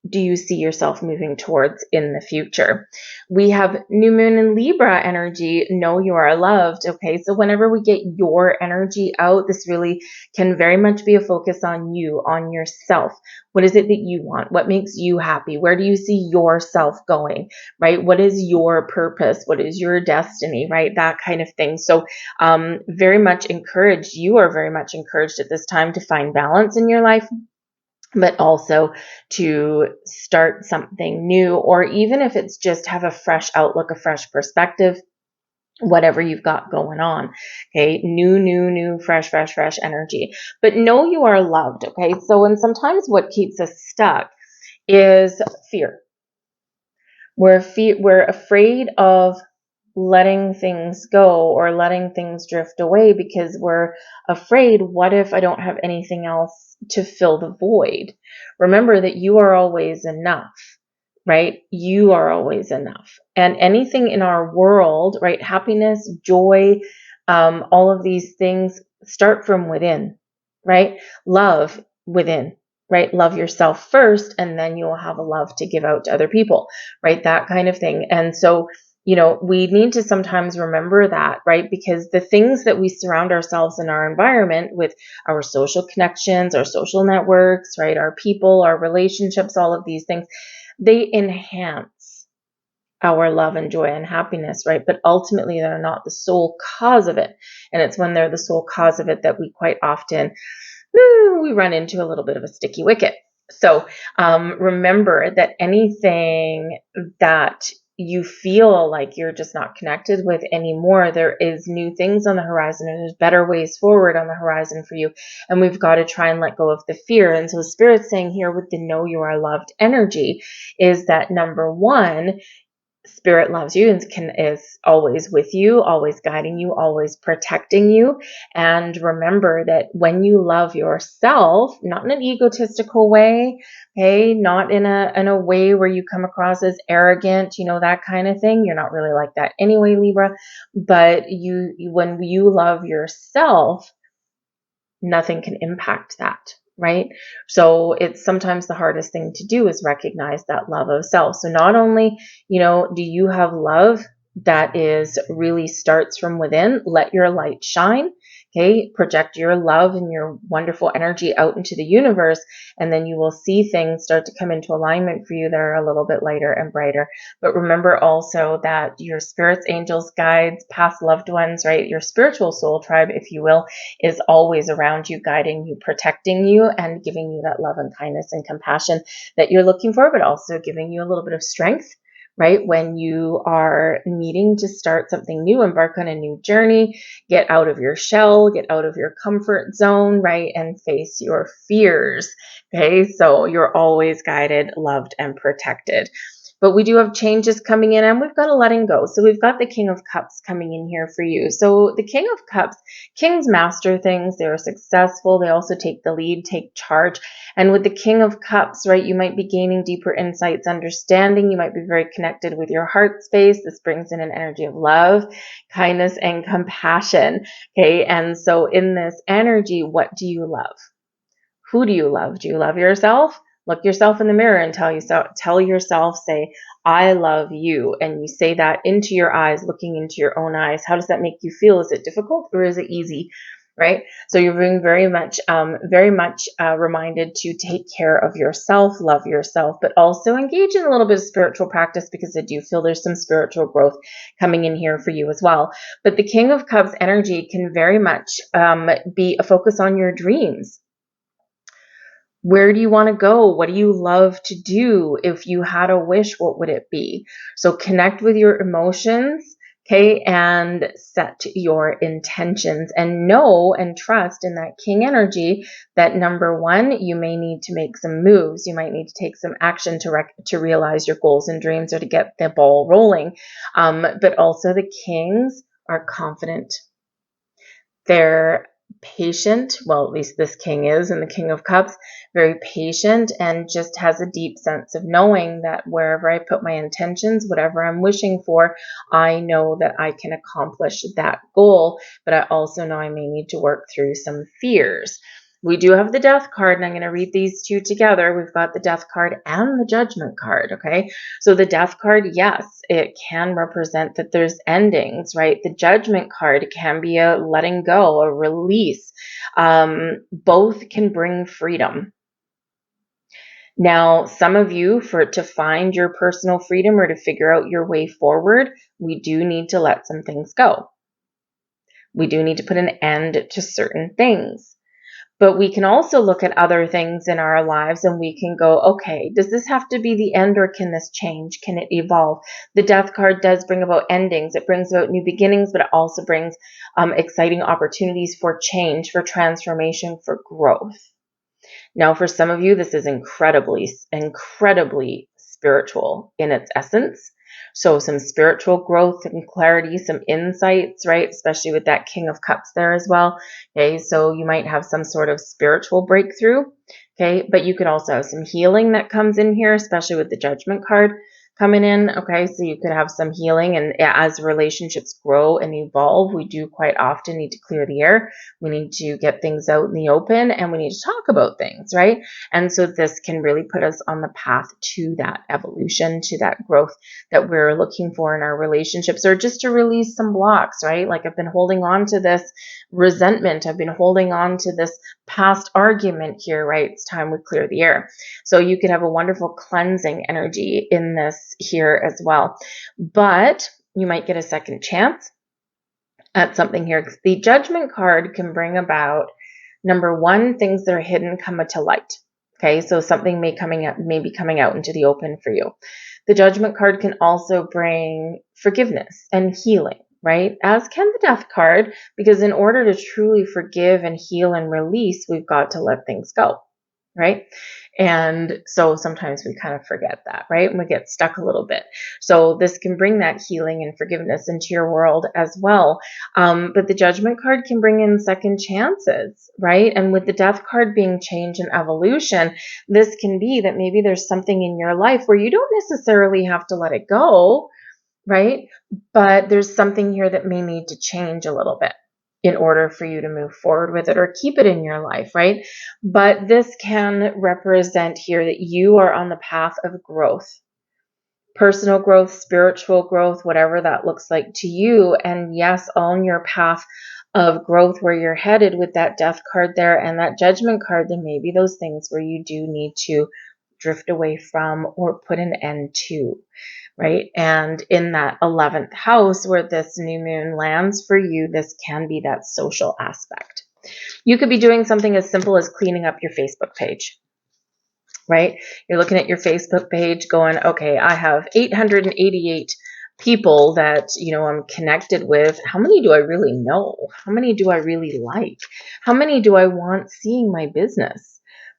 do you see yourself moving towards in the future? We have new moon in Libra energy. Know you are loved. Okay. So whenever we get your energy out, this really can very much be a focus on you, on yourself. What is it that you want? What makes you happy? Where do you see yourself going, right? What is your purpose? What is your destiny, right? That kind of thing. So, very much encouraged. You are very much encouraged at this time to find balance in your life, but also to start something new, or even if it's just have a fresh outlook, a fresh perspective, whatever you've got going on. Okay. New, fresh energy, but know you are loved. Okay. So, and sometimes what keeps us stuck is fear. We're afraid of letting things go or letting things drift away because we're afraid, what if I don't have anything else to fill the void? Remember that you are always enough. right? You are always enough. And anything in our world, right? Happiness, joy, all of these things start from within, right? Love within, right? Love yourself first, and then you'll have a love to give out to other people, right? That kind of thing. And so, we need to sometimes remember that, right? Because the things that we surround ourselves in our environment with, our social connections, our social networks, right? Our people, our relationships, all of these things, they enhance our love and joy and happiness, right? But ultimately, they're not the sole cause of it. And it's when they're the sole cause of it that we quite often, we run into a little bit of a sticky wicket. So remember that anything that you feel like you're just not connected with anymore, there is new things on the horizon, and there's better ways forward on the horizon for you. And we've got to try and let go of the fear. And so Spirit's saying here with the know you are loved energy is that, number one, Spirit loves you and is always with you, always guiding you, always protecting you. And remember that when you love yourself, not in an egotistical way, okay, not in a way where you come across as arrogant, that kind of thing. You're not really like that anyway, Libra. But when you love yourself, nothing can impact that, right? So it's sometimes the hardest thing to do is recognize that love of self. So not only, do you have love that is really starts from within, let your light shine, okay? Project your love and your wonderful energy out into the universe, and then you will see things start to come into alignment for you that are a little bit lighter and brighter. But remember also that your spirits, angels, guides, past loved ones, right? Your spiritual soul tribe, if you will, is always around you, guiding you, protecting you, and giving you that love and kindness and compassion that you're looking for, but also giving you a little bit of strength, right? When you are needing to start something new, embark on a new journey, get out of your shell, get out of your comfort zone, right? And face your fears. Okay. So you're always guided, loved, and protected. But we do have changes coming in, and we've got a letting go. So we've got the King of Cups coming in here for you. So the King of Cups, kings master things. They are successful. They also take the lead, take charge. And with the King of Cups, right, you might be gaining deeper insights, understanding. You might be very connected with your heart space. This brings in an energy of love, kindness, and compassion. Okay. And so in this energy, what do you love? Who do you love? Do you love yourself? Look yourself in the mirror and tell yourself, say, I love you. And you say that into your eyes, looking into your own eyes. How does that make you feel? Is it difficult or is it easy? Right? So you're being very much reminded to take care of yourself, love yourself, but also engage in a little bit of spiritual practice, because I do feel there's some spiritual growth coming in here for you as well. But the King of Cups energy can very much be a focus on your dreams. Where do you want to go? What do you love to do? If you had a wish, what would it be? So connect with your emotions, okay, and set your intentions, and know and trust in that King energy that, number one, you may need to make some moves. You might need to take some action to realize your goals and dreams, or to get the ball rolling. But also the Kings are confident. They're patient. Well, at least this king is, and the King of Cups, very patient, and just has a deep sense of knowing that wherever I put my intentions, whatever I'm wishing for, I know that I can accomplish that goal. But I also know I may need to work through some fears. We do have the Death card, and I'm going to read these two together. We've got the Death card and the Judgment card, okay? So the Death card, yes, it can represent that there's endings, right? The Judgment card can be a letting go, a release. Both can bring freedom. Now, some of you, to find your personal freedom or to figure out your way forward, we do need to let some things go. We do need to put an end to certain things. But we can also look at other things in our lives, and we can go, okay, does this have to be the end, or can this change? Can it evolve? The Death card does bring about endings. It brings about new beginnings, but it also brings exciting opportunities for change, for transformation, for growth. Now, for some of you, this is incredibly, incredibly spiritual in its essence. So some spiritual growth and clarity, some insights, right? Especially with that King of Cups there as well. Okay, so you might have some sort of spiritual breakthrough. Okay, but you could also have some healing that comes in here, especially with the Judgment card coming in. Okay, so you could have some healing, and as relationships grow and evolve, we do quite often need to clear the air. We need to get things out in the open, and we need to talk about things, right? And so this can really put us on the path to that evolution, to that growth that we're looking for in our relationships, or just to release some blocks, right? Like, I've been holding on to this resentment, I've been holding on to this past argument here, right? It's time we clear the air. So you could have a wonderful cleansing energy in this here as well. But you might get a second chance at something here. The Judgment card can bring about, number one, things that are hidden come to light. Okay, so something may be coming out into the open for you. The Judgment card can also bring forgiveness and healing, right? As can the Death card, because in order to truly forgive and heal and release, we've got to let things go, right? And so sometimes we kind of forget that, right? And we get stuck a little bit. So this can bring that healing and forgiveness into your world as well. But the Judgment card can bring in second chances, right? And with the Death card being change and evolution, this can be that maybe there's something in your life where you don't necessarily have to let it go, right? But there's something here that may need to change a little bit in order for you to move forward with it or keep it in your life, right? But this can represent here that you are on the path of growth, personal growth, spiritual growth, whatever that looks like to you. And yes, on your path of growth where you're headed with that Death card there and that Judgment card, there may be those things where you do need to drift away from or put an end to, right? And in that 11th house where this new moon lands for you, this can be that social aspect. You could be doing something as simple as cleaning up your Facebook page, right? You're looking at your Facebook page going, okay, I have 888 people that, I'm connected with. How many do I really know? How many do I really like? How many do I want seeing my business?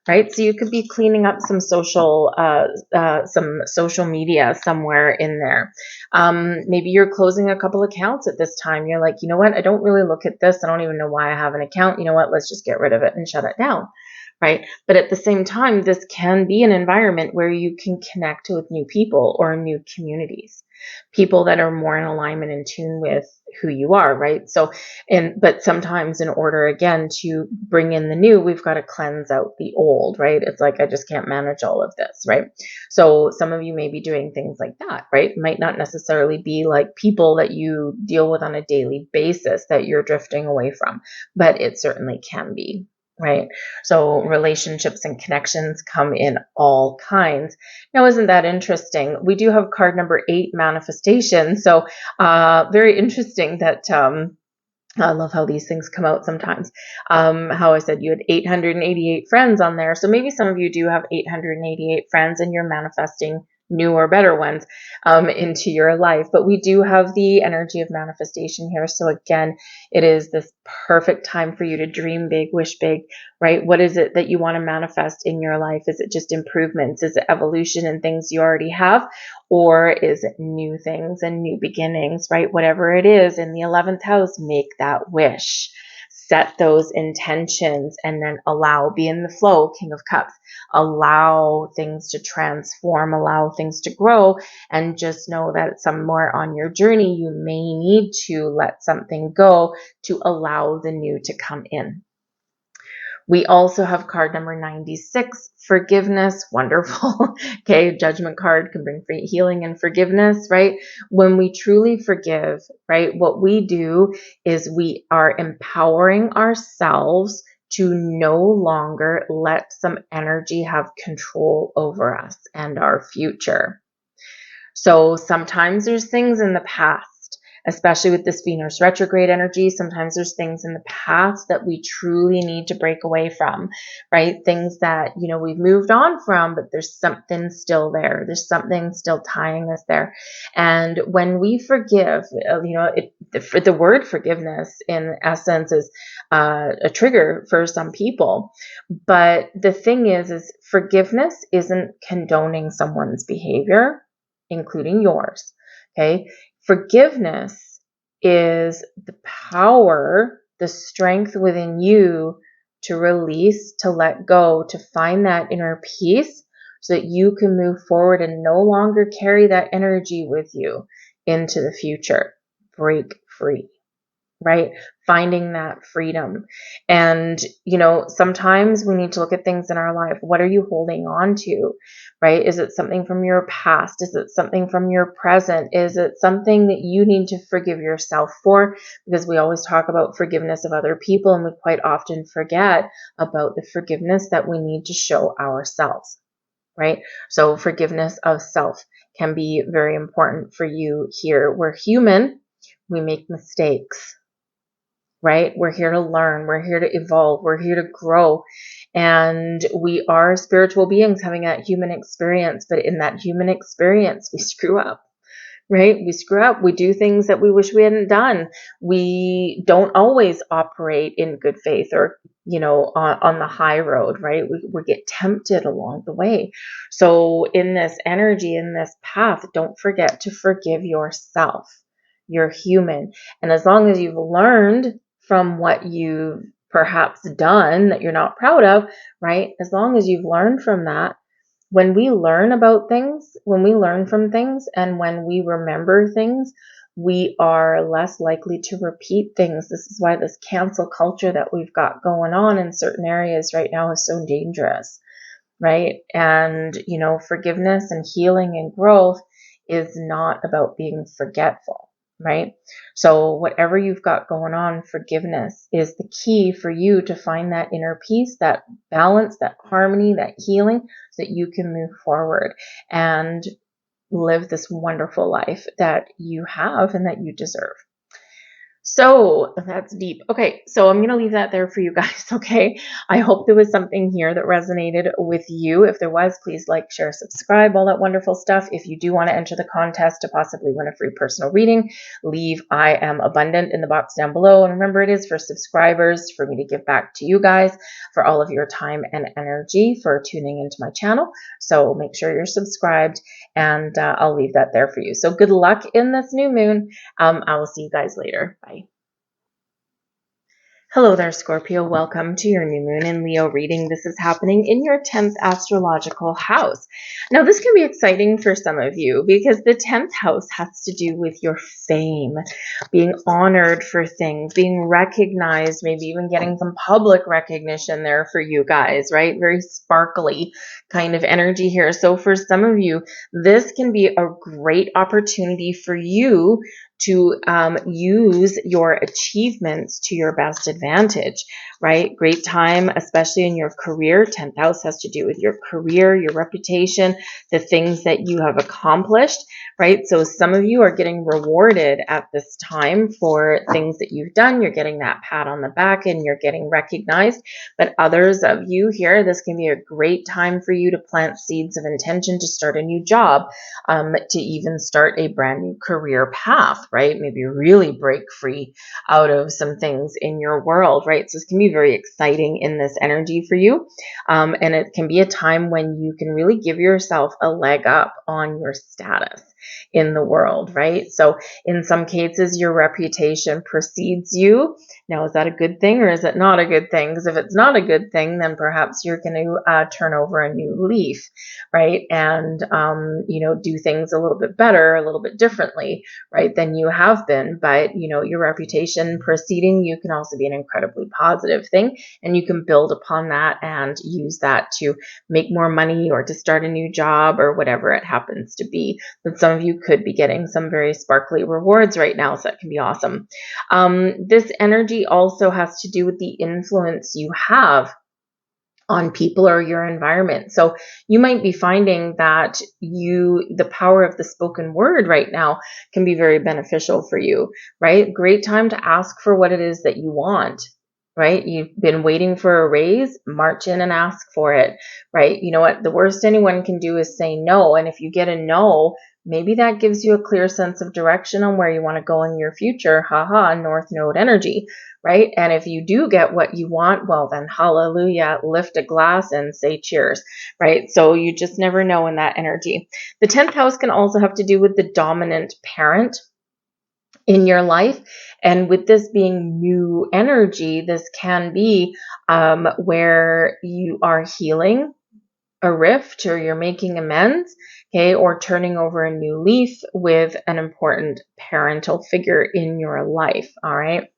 Right? So you could be cleaning up some social media somewhere in there. Maybe you're closing a couple accounts at this time. You're like, you know what? I don't really look at this. I don't even know why I have an account. You know what? Let's just get rid of it and shut it down. Right? But at the same time, this can be an environment where you can connect with new people or new communities, people that are more in alignment and tune with who you are, right? So, but sometimes in order, again, to bring in the new, we've got to cleanse out the old, right? It's like, I just can't manage all of this, right? So some of you may be doing things like that, right? It might not necessarily be like people that you deal with on a daily basis that you're drifting away from, but it certainly can be. Right? So relationships and connections come in all kinds. Now, isn't that interesting? We do have card number 8, manifestation. So very interesting that I love how these things come out sometimes. How I said you had 888 friends on there. So maybe some of you do have 888 friends and you're manifesting new or better ones into your life. But we do have the energy of manifestation here. So again, it is this perfect time for you to dream big, wish big, right? What is it that you want to manifest in your life? Is it just improvements? Is it evolution and things you already have? Or is it new things and new beginnings, right? Whatever it is in the 11th house, make that wish. Set those intentions and then be in the flow, King of Cups. Allow things to transform, allow things to grow, and just know that somewhere on your journey, you may need to let something go to allow the new to come in. We also have card number 96, forgiveness. Wonderful. Okay, Judgment card can bring free healing and forgiveness, right? When we truly forgive, right, what we do is we are empowering ourselves to no longer let some energy have control over us and our future. So sometimes there's things in the past, especially with this Venus retrograde energy. Sometimes there's things in the past that we truly need to break away from, right? Things that, we've moved on from, but there's something still there. There's something still tying us there. And when we forgive, the word forgiveness in essence is a trigger for some people. But the thing is forgiveness isn't condoning someone's behavior, including yours. Okay. Forgiveness is the power, the strength within you to release, to let go, to find that inner peace so that you can move forward and no longer carry that energy with you into the future. Break free, right? Finding that freedom. And, sometimes we need to look at things in our life. What are you holding on to, right? Is it something from your past? Is it something from your present? Is it something that you need to forgive yourself for? Because we always talk about forgiveness of other people, and we quite often forget about the forgiveness that we need to show ourselves, right? So forgiveness of self can be very important for you here. We're human. We make mistakes, right? We're here to learn. We're here to evolve. We're here to grow. And we are spiritual beings having that human experience. But in that human experience, we screw up, right? We screw up. We do things that we wish we hadn't done. We don't always operate in good faith or, on the high road, right? We get tempted along the way. So in this energy, in this path, don't forget to forgive yourself. You're human. And as long as you've learned from what you've perhaps done that you're not proud of, right? As long as you've learned from that, when we learn about things, when we learn from things, and when we remember things, we are less likely to repeat things. This is why this cancel culture that we've got going on in certain areas right now is so dangerous, right? And, forgiveness and healing and growth is not about being forgetful, right? So whatever you've got going on, forgiveness is the key for you to find that inner peace, that balance, that harmony, that healing, so that you can move forward and live this wonderful life that you have and that you deserve. So that's deep. Okay, so I'm going to leave that there for you guys, okay? I hope there was something here that resonated with you. If there was, please like, share, subscribe, all that wonderful stuff. If you do want to enter the contest to possibly win a free personal reading, leave I am abundant in the box down below. And remember, it is for subscribers, for me to give back to you guys for all of your time and energy for tuning into my channel. So make sure you're subscribed, and I'll leave that there for you. So good luck in this new moon. I will see you guys later. Bye. Hello there, Scorpio. Welcome to your new moon in Leo reading. This is happening in your 10th astrological house. Now, this can be exciting for some of you because the 10th house has to do with your fame, being honored for things, being recognized, maybe even getting some public recognition there for you guys, right? Very sparkly kind of energy here. So for some of you, this can be a great opportunity for you to use your achievements to your best advantage, right? Great time, especially in your career. 10th house has to do with your career, your reputation, the things that you have accomplished, right? So some of you are getting rewarded at this time for things that you've done. You're getting that pat on the back and you're getting recognized. But others of you here, this can be a great time for you to plant seeds of intention to start a new job, to even start a brand new career path, right? Maybe really break free out of some things in your world, right? So this can be very exciting in this energy for you. And it can be a time when you can really give yourself a leg up on your status in the world, right? So in some cases, your reputation precedes you. Now, is that a good thing or is it not a good thing? Because if it's not a good thing, then perhaps you're going to turn over a new leaf, right? And, do things a little bit better, a little bit differently, right, than you have been. But, your reputation preceding you can also be an incredibly positive thing. And you can build upon that and use that to make more money or to start a new job or whatever it happens to be. But some of you could be getting some very sparkly rewards right now, so that can be awesome. This energy also has to do with the influence you have on people or your environment. So you might be finding that the power of the spoken word right now can be very beneficial for you, right? Great time to ask for what it is that you want, right? You've been waiting for a raise, march in and ask for it, right? You know what? The worst anyone can do is say no. And if you get a no, maybe that gives you a clear sense of direction on where you want to go in your future. Haha, North Node energy, right? And if you do get what you want, well, then hallelujah, lift a glass and say cheers, right? So you just never know in that energy. The 10th house can also have to do with the dominant parent in your life. And with this being new energy, this can be where you are healing a rift, or you're making amends, okay, or turning over a new leaf with an important parental figure in your life. All right.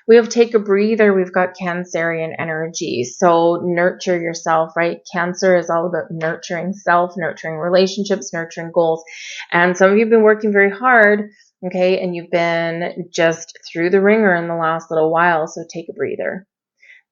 We have take a breather. We've got Cancerian energy. So nurture yourself, right? Cancer is all about nurturing self, nurturing relationships, nurturing goals. And some of you have been working very hard, okay, and you've been just through the ringer in the last little while. So take a breather.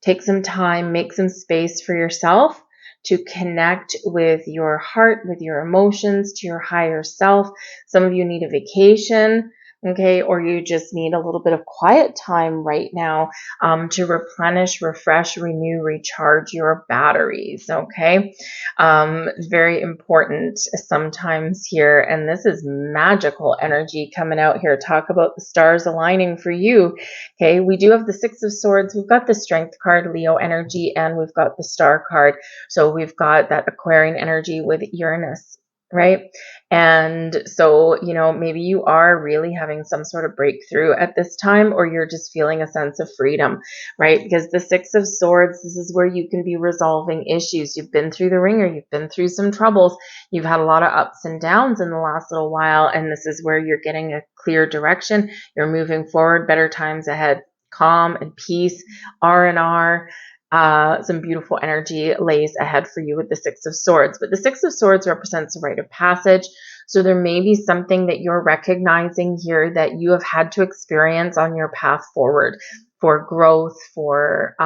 Take some time, make some space for yourself to connect with your heart, with your emotions, to your higher self. Some of you need a vacation, okay, or you just need a little bit of quiet time right now to replenish, refresh, renew, recharge your batteries, okay? Very important sometimes here, and this is magical energy coming out here. Talk about the stars aligning for you, okay? We do have the Six of Swords. We've got the Strength card, Leo energy, and we've got the Star card. So we've got that Aquarian energy with Uranus, right? And so, maybe you are really having some sort of breakthrough at this time, or you're just feeling a sense of freedom, right? Because the Six of Swords, this is where you can be resolving issues. You've been through the ringer, you've been through some troubles, you've had a lot of ups and downs in the last little while, and this is where you're getting a clear direction. You're moving forward, better times ahead, calm and peace, R&R. Some beautiful energy lays ahead for you with the Six of Swords. But the Six of Swords represents a rite of passage. So there may be something that you're recognizing here that you have had to experience on your path forward for growth, for,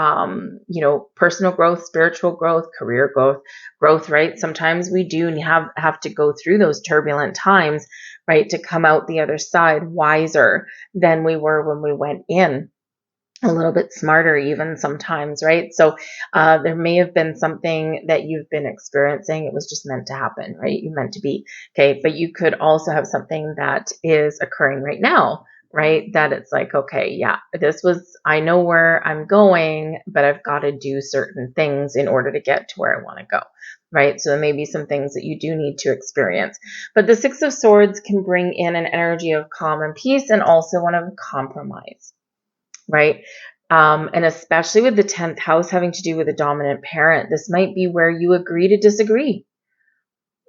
personal growth, spiritual growth, career growth, right? Sometimes we do have to go through those turbulent times, right, to come out the other side wiser than we were when we went in. A little bit smarter even sometimes, right? So there may have been something that you've been experiencing. It was just meant to happen, right? You meant to be, okay? But you could also have something that is occurring right now, right? That it's like, okay, yeah, I know where I'm going, but I've got to do certain things in order to get to where I want to go, right? So there may be some things that you do need to experience. But the Six of Swords can bring in an energy of calm and peace, and also one of compromise, right? And especially with the 10th house having to do with a dominant parent, this might be where you agree to disagree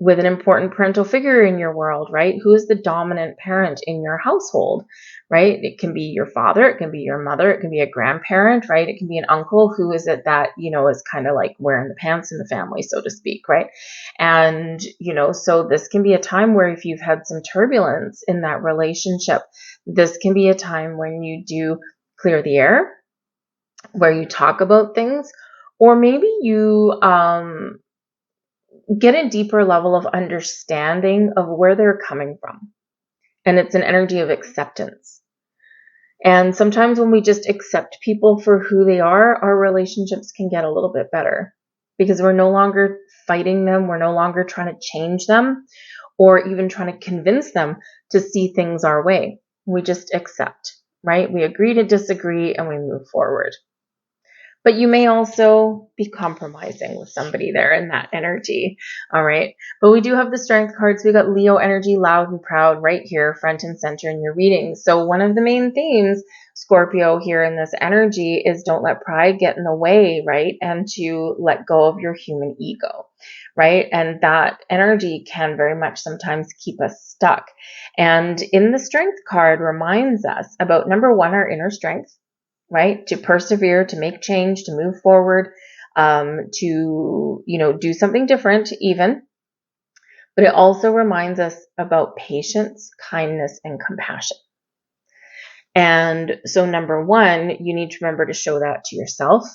with an important parental figure in your world, right? Who is the dominant parent in your household, right? It can be your father, it can be your mother, it can be a grandparent, right? It can be an uncle. Who is it that, is kind of like wearing the pants in the family, so to speak, right? And, so this can be a time where if you've had some turbulence in that relationship, this can be a time when you do clear the air, where you talk about things, or maybe you get a deeper level of understanding of where they're coming from. And it's an energy of acceptance. And sometimes when we just accept people for who they are, our relationships can get a little bit better, because we're no longer fighting them. We're no longer trying to change them, or even trying to convince them to see things our way. We just accept, right? We agree to disagree and we move forward. But you may also be compromising with somebody there in that energy. All right. But we do have the Strength cards. We got Leo energy, loud and proud, right here, front and center in your reading. So one of the main themes, Scorpio, here in this energy is don't let pride get in the way, right? And to let go of your human ego, right? And that energy can very much sometimes keep us stuck. And in the Strength card reminds us about, number one, our inner strength, right? To persevere, to make change, to move forward, to, do something different even. But it also reminds us about patience, kindness, and compassion. And so number one, you need to remember to show that to yourself.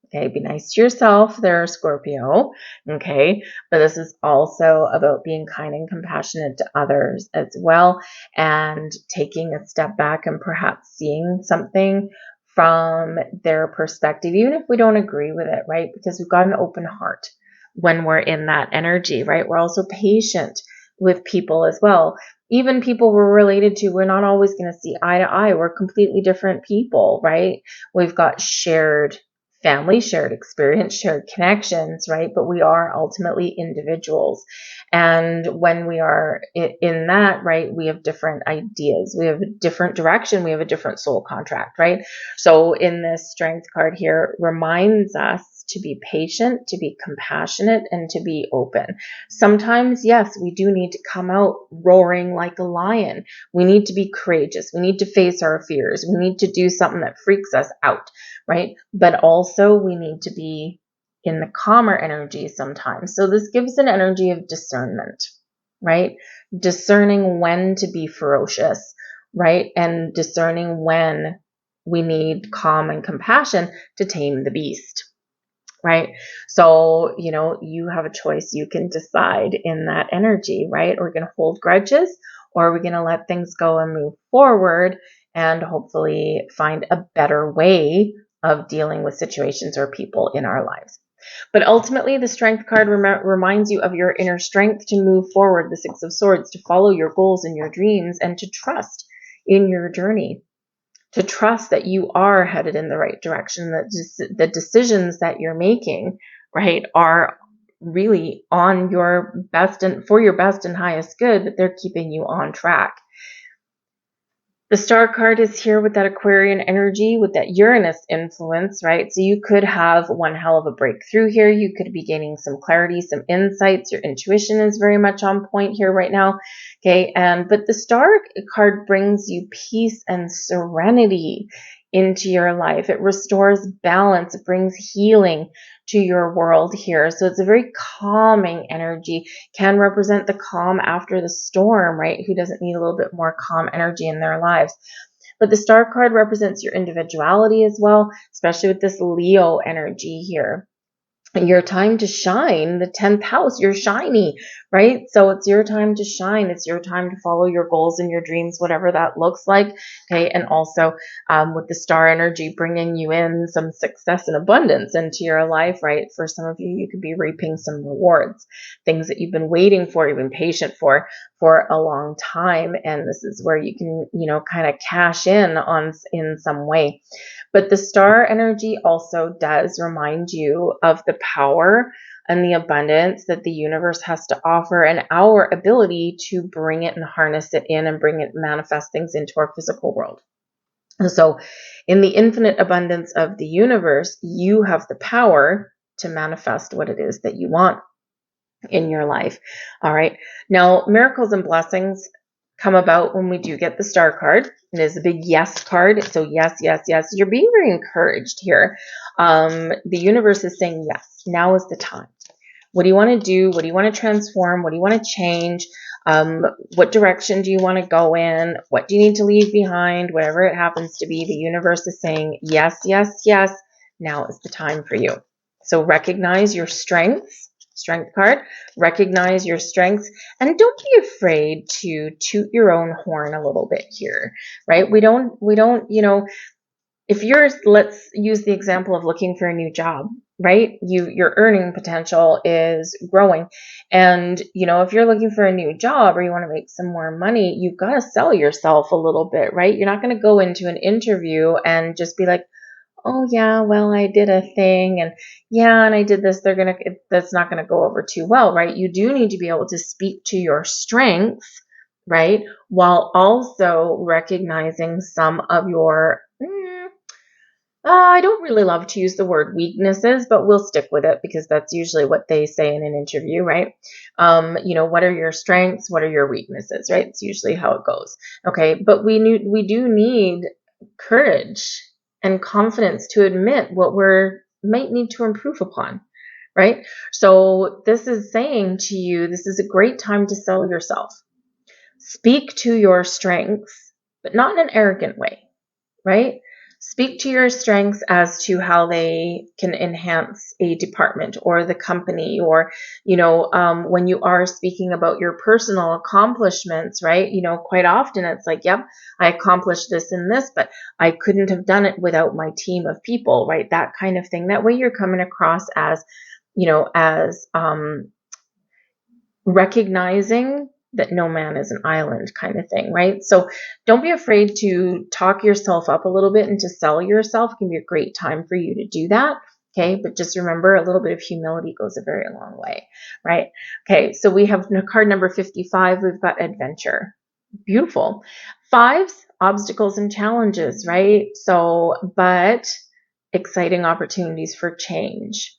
Okay, be nice to yourself there, Scorpio. Okay, but this is also about being kind and compassionate to others as well, and taking a step back and perhaps seeing something from their perspective, even if we don't agree with it, right? Because we've got an open heart when we're in that energy, right? We're also patient with people as well. Even people we're related to, we're not always going to see eye to eye. We're completely different people, right? We've got shared family, shared experience, shared connections, right? But we are ultimately individuals. And when we are in that, right, we have different ideas, we have a different direction, we have a different soul contract, right? So in this strength card here, reminds us to be patient, to be compassionate, and to be open. Sometimes, yes, we do need to come out roaring like a lion. We need to be courageous. We need to face our fears. We need to do something that freaks us out, right? But also we need to be in the calmer energy sometimes. So this gives an energy of discernment, right? Discerning when to be ferocious, right? And discerning when we need calm and compassion to tame the beast, right? So, you have a choice. You can decide in that energy, right? Are we going to hold grudges, or are we going to let things go and move forward and hopefully find a better way of dealing with situations or people in our lives? But ultimately, the Strength card reminds you of your inner strength to move forward, the Six of Swords, to follow your goals and your dreams, and to trust in your journey, to trust that you are headed in the right direction, that the decisions that you're making, right, are really on your best and for your best and highest good, that they're keeping you on track. The Star card is here with that Aquarian energy, with that Uranus influence, right? So you could have one hell of a breakthrough here. You could be gaining some clarity, some insights. Your intuition is very much on point here right now. Okay. But the Star card brings you peace and serenity into your life. It restores balance. It brings healing to your world here. So it's a very calming energy, can represent the calm after the storm, right? Who doesn't need a little bit more calm energy in their lives? But the Star card represents your individuality as well, especially with this Leo energy here. Your time to shine, the 10th house, you're shiny, right? So it's your time to shine. It's your time to follow your goals and your dreams, whatever that looks like. Okay. And also with the Star energy bringing you in some success and abundance into your life, right? For some of you, you could be reaping some rewards, things that you've been waiting for, you've been patient for a long time. And this is where you can, kind of cash in some way. But the Star energy also does remind you of the power and the abundance that the universe has to offer, and our ability to bring it and harness it in and bring it, manifest things into our physical world. So in the infinite abundance of the universe, you have the power to manifest what it is that you want in your life. All right. Now, miracles and blessings come about when we do get the Star card. It is a big yes card. So yes, yes, yes. You're being very encouraged here. The universe is saying yes. Now is the time. What do you want to do? What do you want to transform? What do you want to change? What direction do you want to go in? What do you need to leave behind? Whatever it happens to be, the universe is saying yes, yes, yes. Now is the time for you. So recognize your strengths. Strength card, recognize your strengths, and don't be afraid to toot your own horn a little bit here, right? We don't, if let's use the example of looking for a new job, right? Your earning potential is growing. And, if you're looking for a new job or you want to make some more money, you've got to sell yourself a little bit, right? You're not going to go into an interview and just be like, oh yeah, well, I did a thing, and yeah, and I did this. That's not going to go over too well, right? You do need to be able to speak to your strengths, right? While also recognizing some of your, I don't really love to use the word weaknesses, but we'll stick with it because that's usually what they say in an interview, right? What are your strengths? What are your weaknesses, right? It's usually how it goes. Okay. But we do need courage and confidence to admit what might need to improve upon, right? So this is saying to you, this is a great time to sell yourself. Speak to your strengths, but not in an arrogant way, right? Speak to your strengths as to how they can enhance a department or the company, or, when you are speaking about your personal accomplishments, right? Quite often it's like, yep, I accomplished this and this, but I couldn't have done it without my team of people, right? That kind of thing. That way you're coming across as, recognizing that no man is an island kind of thing, right? So don't be afraid to talk yourself up a little bit and to sell yourself. It can be a great time for you to do that. Okay, but just remember, a little bit of humility goes a very long way, right? Okay, so we have card number 55. We've got adventure. Beautiful. Fives, obstacles and challenges, right? So, but exciting opportunities for change.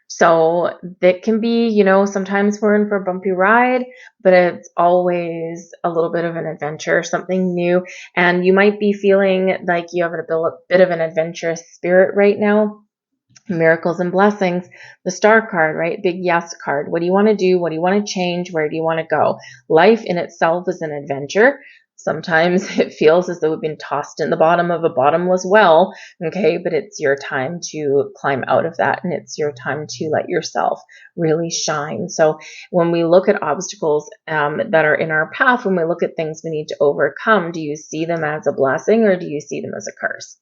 So that can be, sometimes we're in for a bumpy ride, but it's always a little bit of an adventure, something new. And you might be feeling like you have a bit of an adventurous spirit right now. Miracles and blessings, the star card, right? Big yes card. What do you want to do? What do you want to change? Where do you want to go? Life in itself is an adventure. Sometimes it feels as though we've been tossed in the bottom of a bottomless well, okay? But it's your time to climb out of that, and it's your time to let yourself really shine. So when we look at obstacles that are in our path, when we look at things we need to overcome, do you see them as a blessing or do you see them as a curse?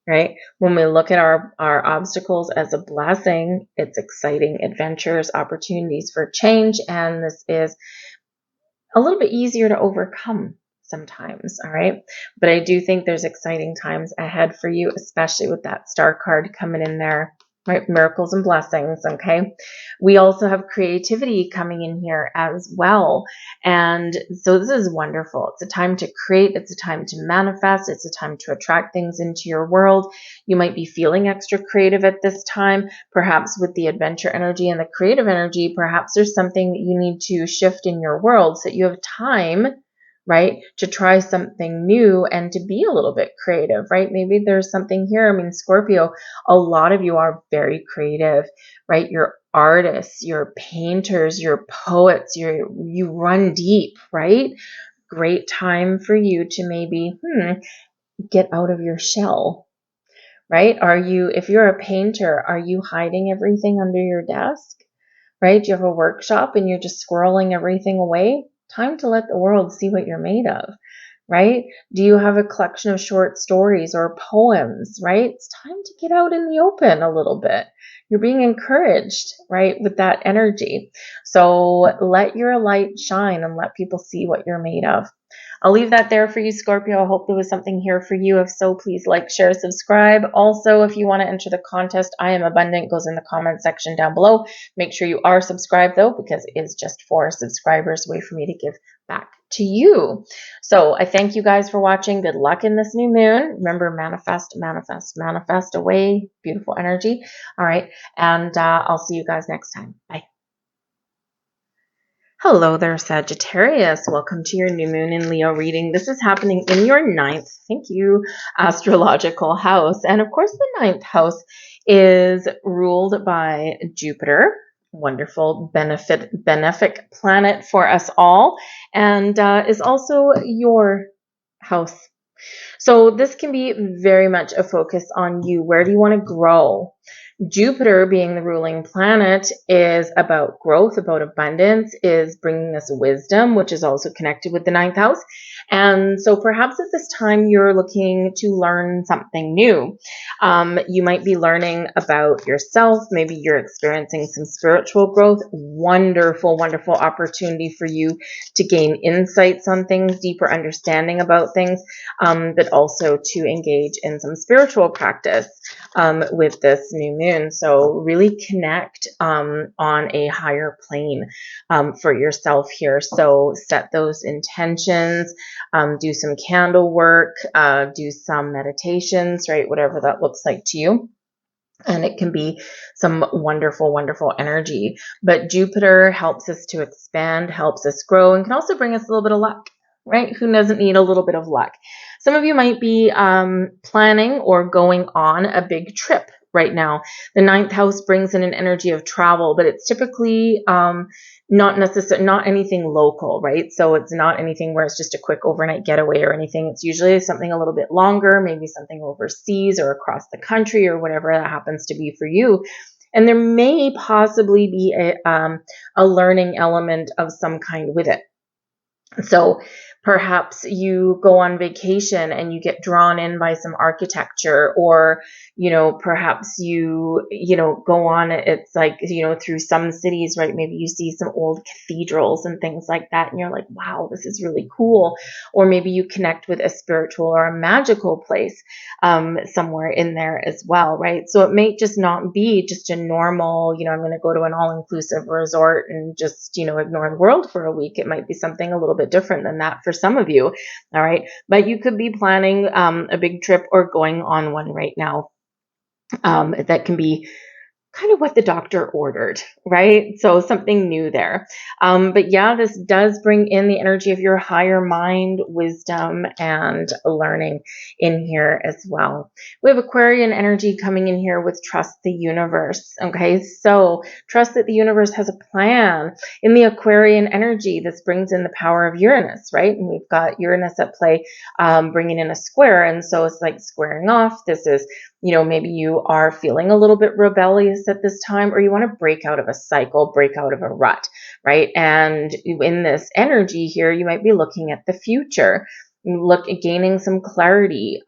Right? When we look at our obstacles as a blessing, it's exciting adventures, opportunities for change, and this is a little bit easier to overcome sometimes, all right? But I do think there's exciting times ahead for you, especially with that star card coming in there, right? Miracles and blessings, okay? We also have creativity coming in here as well. And so this is wonderful. It's a time to create. It's a time to manifest. It's a time to attract things into your world. You might be feeling extra creative at this time, perhaps with the adventure energy and the creative energy. Perhaps there's something that you need to shift in your world so that you have time, right, to try something new and to be a little bit creative, right? Maybe there's something here. I mean, Scorpio, a lot of you are very creative, right? You're artists, you're painters, you're poets, you run deep, right? Great time for you to maybe get out of your shell, right? If you're a painter, are you hiding everything under your desk, right? Do you have a workshop and you're just squirreling everything away? Time to let the world see what you're made of, right? Do you have a collection of short stories or poems, right? It's time to get out in the open a little bit. You're being encouraged, right, with that energy. So let your light shine and let people see what you're made of. I'll leave that there for you, Scorpio. I hope there was something here for you. If so, please like, share, subscribe. Also, if you want to enter the contest, I Am Abundant goes in the comment section down below. Make sure you are subscribed, though, because it is just for subscribers, a way for me to give back to you. So I thank you guys for watching. Good luck in this new moon. Remember, manifest, manifest, manifest away. Beautiful energy. All right. And I'll see you guys next time. Bye. Hello there, Sagittarius. Welcome to your new moon in Leo reading. This is happening in your ninth, thank you, astrological house. And of course, the ninth house is ruled by Jupiter, wonderful benefic planet for us all, and is also your house. So this can be very much a focus on you. Where do you want to grow? Jupiter, being the ruling planet, is about growth, about abundance, is bringing us wisdom, which is also connected with the ninth house. And so perhaps at this time you're looking to learn something new. You might be learning about yourself. Maybe you're experiencing some spiritual growth. Wonderful, wonderful opportunity for you to gain insights on things, deeper understanding about things, but also to engage in some spiritual practice with this new moon. So really connect on a higher plane for yourself here. So set those intentions, do some candle work, do some meditations, right? Whatever that looks like to you. And it can be some wonderful, wonderful energy. But Jupiter helps us to expand, helps us grow, and can also bring us a little bit of luck, right? Who doesn't need a little bit of luck? Some of you might be planning or going on a big trip right now. The ninth house brings in an energy of travel, but it's typically not anything local, right? So it's not anything where it's just a quick overnight getaway or anything. It's usually something a little bit longer, maybe something overseas or across the country or whatever that happens to be for you. And there may possibly be a learning element of some kind with it. So Perhaps you go on vacation and you get drawn in by some architecture, or, perhaps you go on, it's like, through some cities, right? Maybe you see some old cathedrals and things like that, and you're like, wow, this is really cool. Or maybe you connect with a spiritual or a magical place somewhere in there as well, right? So it may just not be just a normal, I'm going to go to an all-inclusive resort and just, ignore the world for a week. It might be something a little bit different than that for some of you. All right. But you could be planning a big trip or going on one right now. That can be kind of what the doctor ordered, right? So something new there. But yeah, this does bring in the energy of your higher mind, wisdom, and learning in here as well. We have Aquarian energy coming in here with trust the universe. Okay, so trust that the universe has a plan. In the Aquarian energy, this brings in the power of Uranus, right? And we've got Uranus at play, bringing in a square. And so it's like squaring off. This is, maybe you are feeling a little bit rebellious at this time, or you want to break out of a cycle, break out of a rut, right? And in this energy here, you might be looking at the future, gaining some clarity,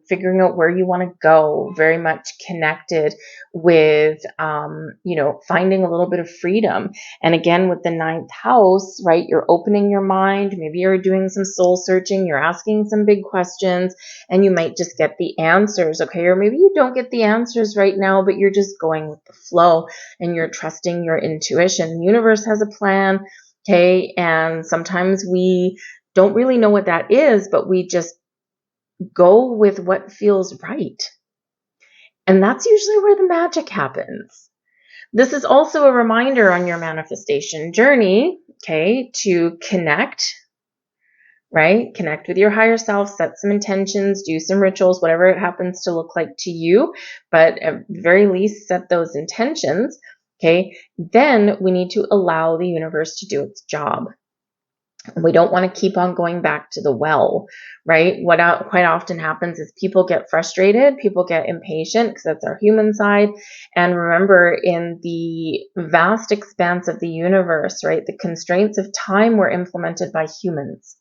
figuring out where you want to go, very much connected with, finding a little bit of freedom. And again, with the 9th house, right, you're opening your mind. Maybe you're doing some soul searching. You're asking some big questions, and you might just get the answers. Okay. Or maybe you don't get the answers right now, but you're just going with the flow and you're trusting your intuition. The universe has a plan. Okay. And sometimes we don't really know what that is, but we just go with what feels right. And that's usually where the magic happens. This is also a reminder on your manifestation journey, okay, to connect, right? Connect with your higher self, set some intentions, do some rituals, whatever it happens to look like to you, but at the very least, set those intentions, okay? Then we need to allow the universe to do its job. We don't want to keep on going back to the well, right? What quite often happens is people get frustrated, people get impatient, because that's our human side. And remember, in the vast expanse of the universe, right, the constraints of time were implemented by humans.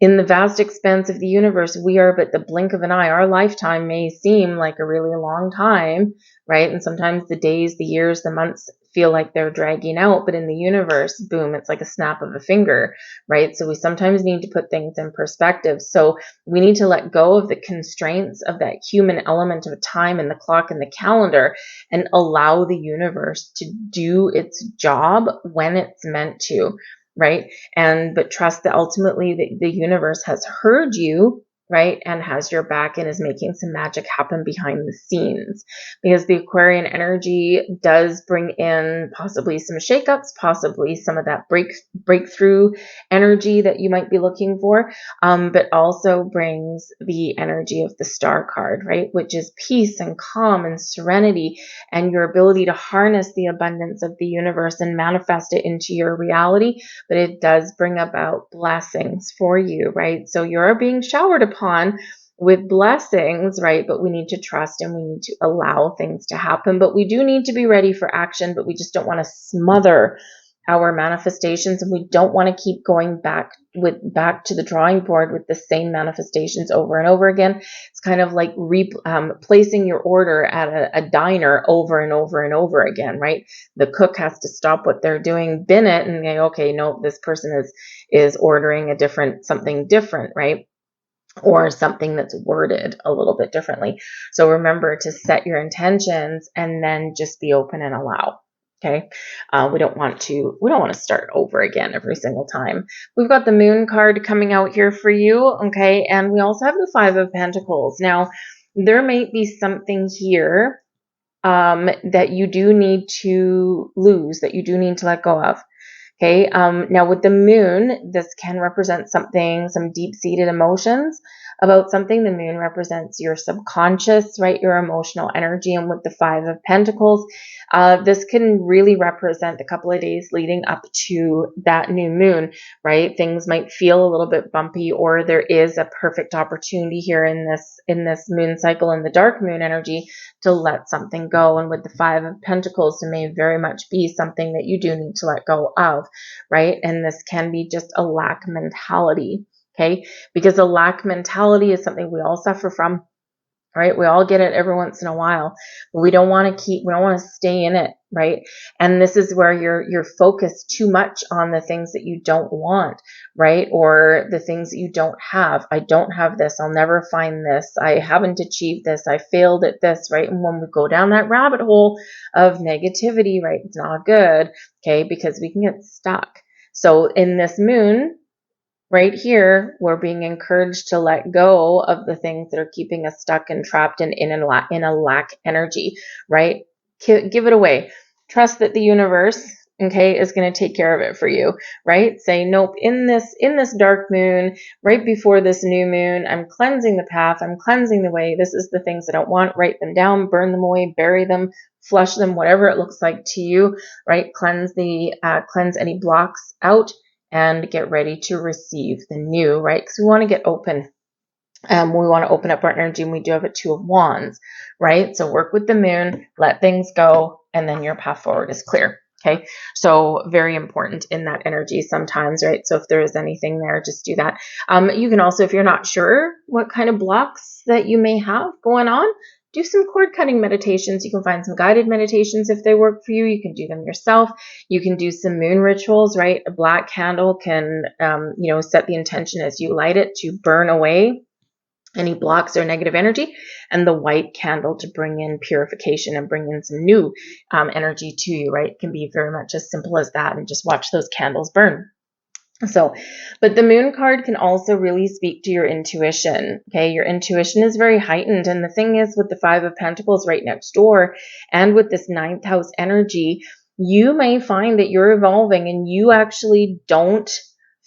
In the vast expanse of the universe, we are but the blink of an eye. Our lifetime may seem like a really long time, right? And sometimes the days, the years, the months feel like they're dragging out, but in the universe, boom, it's like a snap of a finger, right? So we sometimes need to put things in perspective. So we need to let go of the constraints of that human element of time and the clock and the calendar, and allow the universe to do its job when it's meant to, right? But trust that ultimately the universe has heard you, right? And has your back and is making some magic happen behind the scenes, because the Aquarian energy does bring in possibly some shakeups, possibly some of that breakthrough energy that you might be looking for, but also brings the energy of the Star card, right? Which is peace and calm and serenity, and your ability to harness the abundance of the universe and manifest it into your reality. But it does bring about blessings for you, right? So you're being showered upon with blessings, right? But we need to trust and we need to allow things to happen. But we do need to be ready for action, but we just don't want to smother our manifestations, and we don't want to keep going back to the drawing board with the same manifestations over and over again. It's kind of like placing your order at a diner over and over and over again, right? The cook has to stop what they're doing, bin it, and say, okay, no, this person is ordering something different, right? Or something that's worded a little bit differently. So remember to set your intentions and then just be open and allow. Okay. We don't want to start over again every single time. We've got the Moon card coming out here for you. Okay. And we also have the 5 of Pentacles. Now, there may be something here that you do need to lose, that you do need to let go of. Okay. Now with the Moon, this can represent some deep-seated emotions, about something. The moon represents your subconscious, right? Your emotional energy. And with the 5 of Pentacles, this can really represent a couple of days leading up to that new moon, right? Things might feel a little bit bumpy, or there is a perfect opportunity here in this moon cycle, in the dark moon energy, to let something go. And with the 5 of Pentacles, there may very much be something that you do need to let go of, right? And this can be just a lack mentality, okay? Because a lack mentality is something we all suffer from, right? We all get it every once in a while, but we don't want to stay in it, right? And this is where you're focused too much on the things that you don't want, right? Or the things that you don't have. I don't have this. I'll never find this. I haven't achieved this. I failed at this, right? And when we go down that rabbit hole of negativity, right, it's not good, okay? Because we can get stuck. So in this moon, right here, we're being encouraged to let go of the things that are keeping us stuck and trapped in a lack energy, right? Give it away. Trust that the universe, okay, is going to take care of it for you, right? Say, nope, in this dark moon, right before this new moon, I'm cleansing the path, I'm cleansing the way. This is the things I don't want. Write them down, burn them away, bury them, flush them, whatever it looks like to you, right? Cleanse any blocks out, and get ready to receive the new, right? Because we want to get open. We want to open up our energy, and we do have a 2 of Wands, right? So work with the moon, let things go, and then your path forward is clear. Okay, so very important in that energy sometimes, right? So if there is anything there, just do that. You can also, if you're not sure what kind of blocks that you may have going on, do some cord cutting meditations. You can find some guided meditations if they work for you. You can do them yourself. You can do some moon rituals, right? A black candle can, set the intention as you light it to burn away any blocks or negative energy, and the white candle to bring in purification and bring in some new energy to you, right? It can be very much as simple as that, and just watch those candles burn. So, but the moon card can also really speak to your intuition. Okay. Your intuition is very heightened. And the thing is, with the 5 of Pentacles right next door, and with this 9th house energy, you may find that you're evolving and you actually don't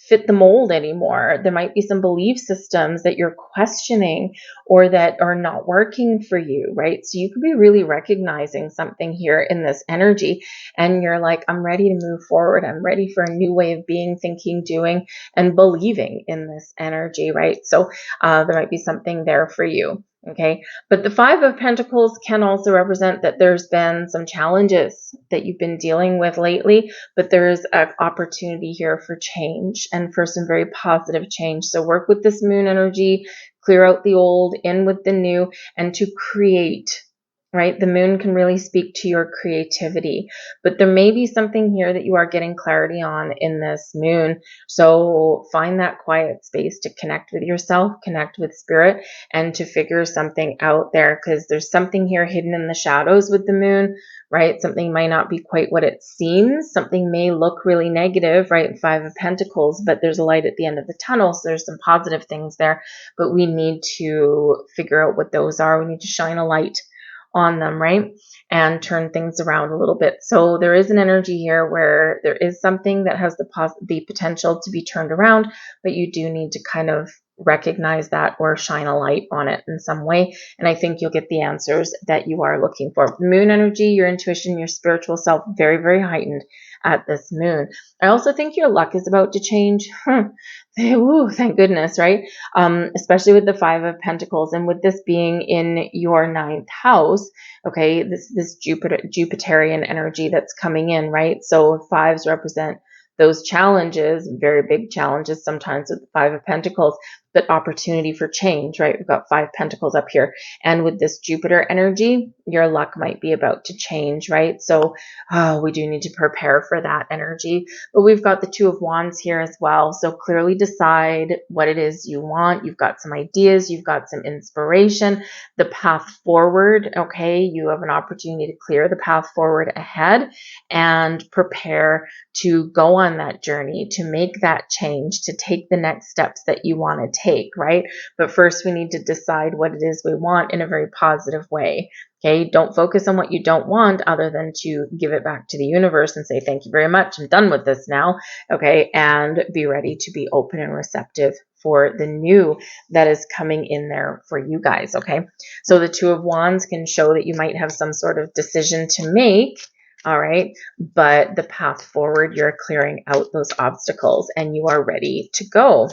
fit the mold anymore. There might be some belief systems that you're questioning or that are not working for you, right? So you could be really recognizing something here in this energy, and you're like, I'm ready to move forward. I'm ready for a new way of being, thinking, doing, and believing in this energy, right? So there might be something there for you. Okay, but the 5 of Pentacles can also represent that there's been some challenges that you've been dealing with lately, but there's an opportunity here for change and for some very positive change. So work with this moon energy, clear out the old, in with the new, and to create. Right? The moon can really speak to your creativity, but there may be something here that you are getting clarity on in this moon. So find that quiet space to connect with yourself, connect with spirit, and to figure something out there, because there's something here hidden in the shadows with the moon, right? Something might not be quite what it seems. Something may look really negative, right? 5 of Pentacles, but there's a light at the end of the tunnel. So there's some positive things there, but we need to figure out what those are. We need to shine a light on them, right? And turn things around a little bit. So there is an energy here where there is something that has the potential to be turned around, but you do need to kind of recognize that or shine a light on it in some way. And I think you'll get the answers that you are looking for. Moon energy, your intuition, your spiritual self, very, very heightened at this moon. I also think your luck is about to change. Ooh, thank goodness, right? Especially with the 5 of Pentacles, and with this being in your 9th house, okay, this Jupiterian energy that's coming in, right? So 5s represent those challenges, very big challenges sometimes with the 5 of Pentacles, but opportunity for change, right? We've got 5 Pentacles up here. And with this Jupiter energy, your luck might be about to change, right? So we do need to prepare for that energy. But we've got the 2 of Wands here as well. So clearly decide what it is you want. You've got some ideas. You've got some inspiration. The path forward, okay? You have an opportunity to clear the path forward ahead and prepare to go on that journey, to make that change, to take the next steps that you want to take, right? But first we need to decide what it is we want in a very positive way. Okay, don't focus on what you don't want other than to give it back to the universe and say, thank you very much, I'm done with this now. Okay, and be ready to be open and receptive for the new that is coming in there for you guys, okay? So the Two of Wands can show that you might have some sort of decision to make, all right? But the path forward, you're clearing out those obstacles and you are ready to go.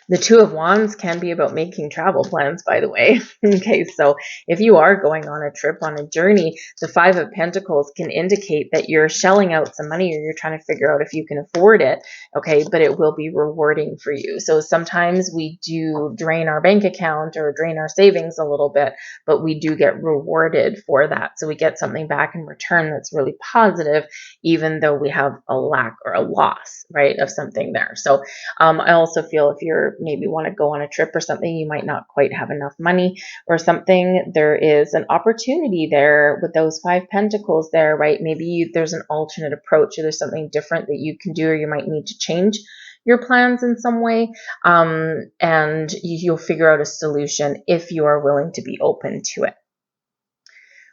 The Two of Wands can be about making travel plans, by the way. Okay, so if you are going on a trip, on a journey, the Five of Pentacles can indicate that you're shelling out some money or you're trying to figure out if you can afford it, okay, but it will be rewarding for you. So sometimes we do drain our bank account or drain our savings a little bit, but we do get rewarded for that. So we get something back in return that's really positive, even though we have a lack or a loss, right, of something there. So I also feel if you're maybe want to go on a trip or something, you might not quite have enough money or something. There is an opportunity there with those Five Pentacles there, right? Maybe there's an alternate approach or there's something different that you can do, or you might need to change your plans in some way. And you'll figure out a solution if you are willing to be open to it.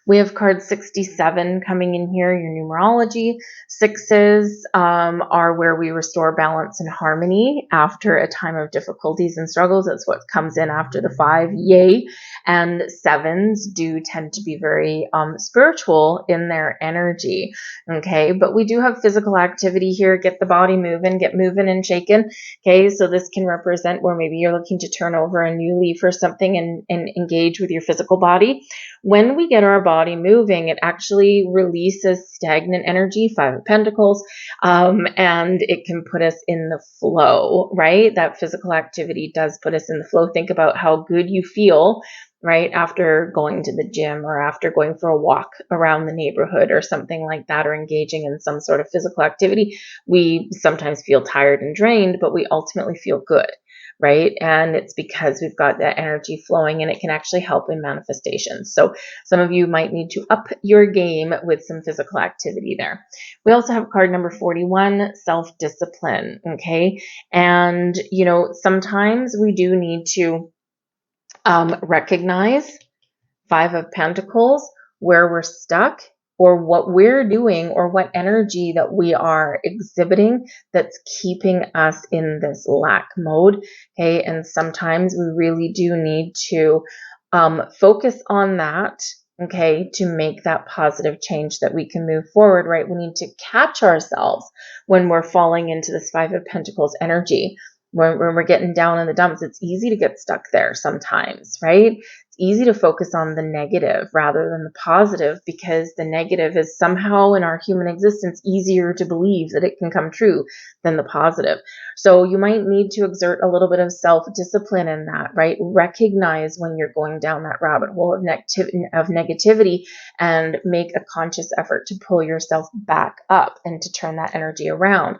We have card 67 coming in here, your numerology. Sixes are where we restore balance and harmony after a time of difficulties and struggles. That's what comes in after the 5, yay. And sevens do tend to be very spiritual in their energy, okay? But we do have physical activity here. Get the body moving, get moving and shaking, okay? So this can represent where maybe you're looking to turn over a new leaf or something and engage with your physical body. When we get our body moving, it actually releases stagnant energy, Five of Pentacles, and it can put us in the flow, right? That physical activity does put us in the flow. Think about how good you feel, right, after going to the gym or after going for a walk around the neighborhood or something like that, or engaging in some sort of physical activity. We sometimes feel tired and drained, but we ultimately feel good, right? And it's because we've got that energy flowing, and it can actually help in manifestations. So some of you might need to up your game with some physical activity there. We also have card number 41, self-discipline, okay? And, you know, sometimes we do need to recognize Five of Pentacles, where we're stuck, or what we're doing, or what energy that we are exhibiting that's keeping us in this lack mode, okay? And sometimes we really do need to focus on that, okay, to make that positive change that we can move forward, right? We need to catch ourselves when we're falling into this Five of Pentacles energy. When we're getting down in the dumps, it's easy to get stuck there sometimes, right? It's easy to focus on the negative rather than the positive, because the negative is somehow in our human existence easier to believe that it can come true than the positive. So you might need to exert a little bit of self-discipline in that, right? Recognize when you're going down that rabbit hole of negativity and make a conscious effort to pull yourself back up and to turn that energy around.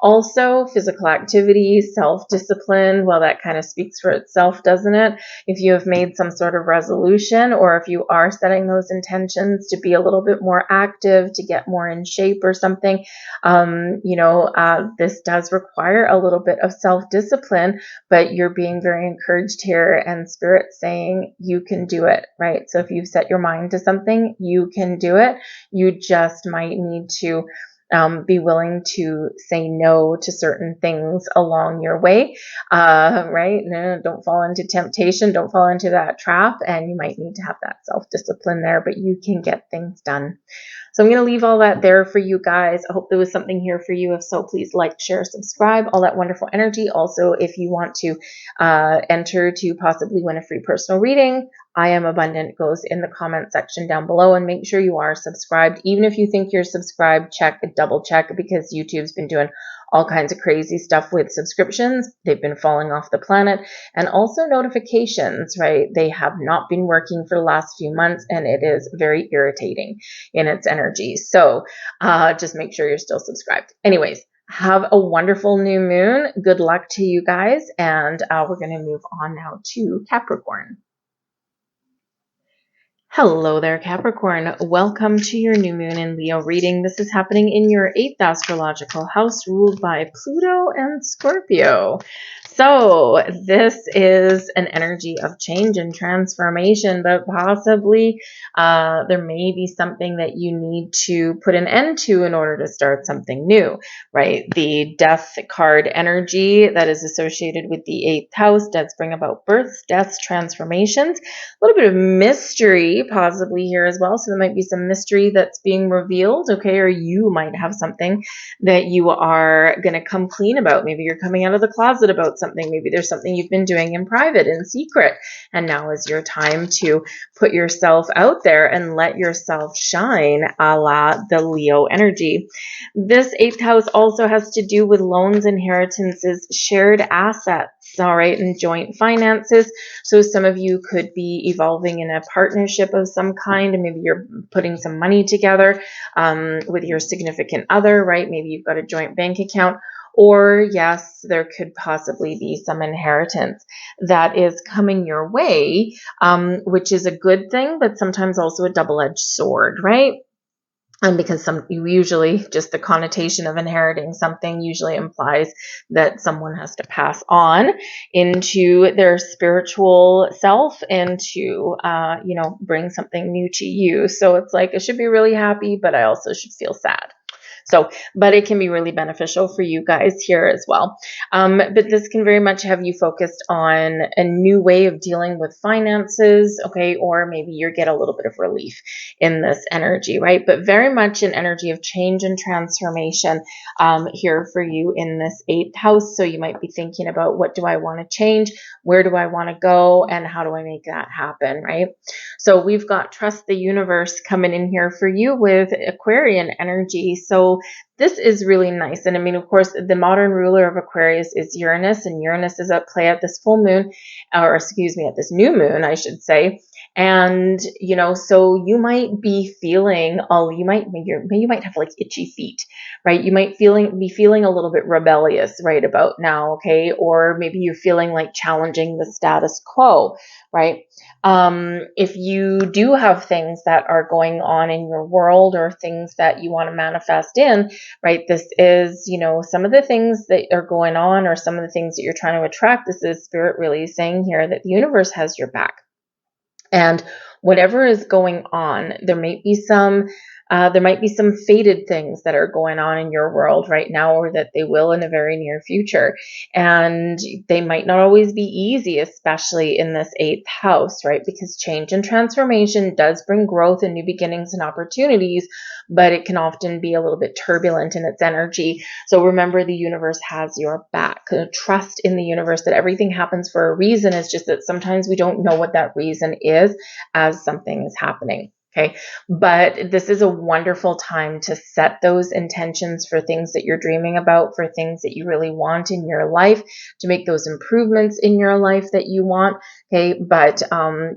Also, physical activity, self-discipline, well, that kind of speaks for itself, doesn't it? If you have made some sort of resolution, or if you are setting those intentions to be a little bit more active, to get more in shape or something, this does require a little bit of self-discipline, but you're being very encouraged here, and Spirit saying you can do it, right? So if you've set your mind to something, you can do it. You just might need to be willing to say no to certain things along your way, right? No, don't fall into temptation. Don't fall into that trap. And you might need to have that self-discipline there, but you can get things done. So I'm going to leave all that there for you guys. I hope there was something here for you. If so, please like, share, subscribe, all that wonderful energy. Also, if you want to enter to possibly win a free personal reading, I Am Abundant goes in the comment section down below, and make sure you are subscribed. Even if you think you're subscribed, double check, because YouTube's been doing all kinds of crazy stuff with subscriptions. They've been falling off the planet. And also notifications, right? They have not been working for the last few months, and it is very irritating in its energy. So just make sure you're still subscribed. Anyways, have a wonderful new moon. Good luck to you guys. And we're going to move on now to Capricorn. Hello there, Capricorn. Welcome to your new moon in Leo reading. This is happening in your 8th astrological house, ruled by Pluto and Scorpio. So this is an energy of change and transformation, but possibly there may be something that you need to put an end to in order to start something new, right? The death card energy that is associated with the 8th house does bring about births, deaths, transformations, a little bit of mystery possibly here as well. So there might be some mystery that's being revealed, okay? Or you might have something that you are going to come clean about. Maybe you're coming out of the closet about something. Maybe there's something you've been doing in private, in secret. And now is your time to put yourself out there and let yourself shine, a la the Leo energy. This 8th house also has to do with loans, inheritances, shared assets, all right, and joint finances. So some of you could be evolving in a partnership of some kind, and maybe you're putting some money together with your significant other, right? Maybe you've got a joint bank account. Or yes, there could possibly be some inheritance that is coming your way, which is a good thing, but sometimes also a double-edged sword, right? And because usually just the connotation of inheriting something usually implies that someone has to pass on into their spiritual self and to, bring something new to you. So it's like, I should be really happy, but I also should feel sad. So, but it can be really beneficial for you guys here as well. But this can very much have you focused on a new way of dealing with finances, okay? Or maybe you get a little bit of relief in this energy, right? But very much an energy of change and transformation here for you in this 8th house. So you might be thinking about, what do I want to change? Where do I want to go? And how do I make that happen, right? So we've got Trust the Universe coming in here for you with Aquarian energy. So this is really nice. And I mean, of course, the modern ruler of Aquarius is Uranus, and Uranus is at play at this full moon, or excuse me, at this new moon, I should say. And, so you might be feeling, you might have like itchy feet, right? You might be feeling a little bit rebellious right about now, okay? Or maybe you're feeling like challenging the status quo, right? If you do have things that are going on in your world or things that you want to manifest in, right? This is, some of the things that are going on or some of the things that you're trying to attract. This is Spirit really saying here that the universe has your back. And whatever is going on, there might be some fated things that are going on in your world right now, or that they will in the very near future. And they might not always be easy, especially in this 8th house, right? Because change and transformation does bring growth and new beginnings and opportunities, but it can often be a little bit turbulent in its energy. So remember, the universe has your back. Trust in the universe that everything happens for a reason. It's just that sometimes we don't know what that reason is as something is happening. Okay. But this is a wonderful time to set those intentions for things that you're dreaming about, for things that you really want in your life, to make those improvements in your life that you want. Okay. But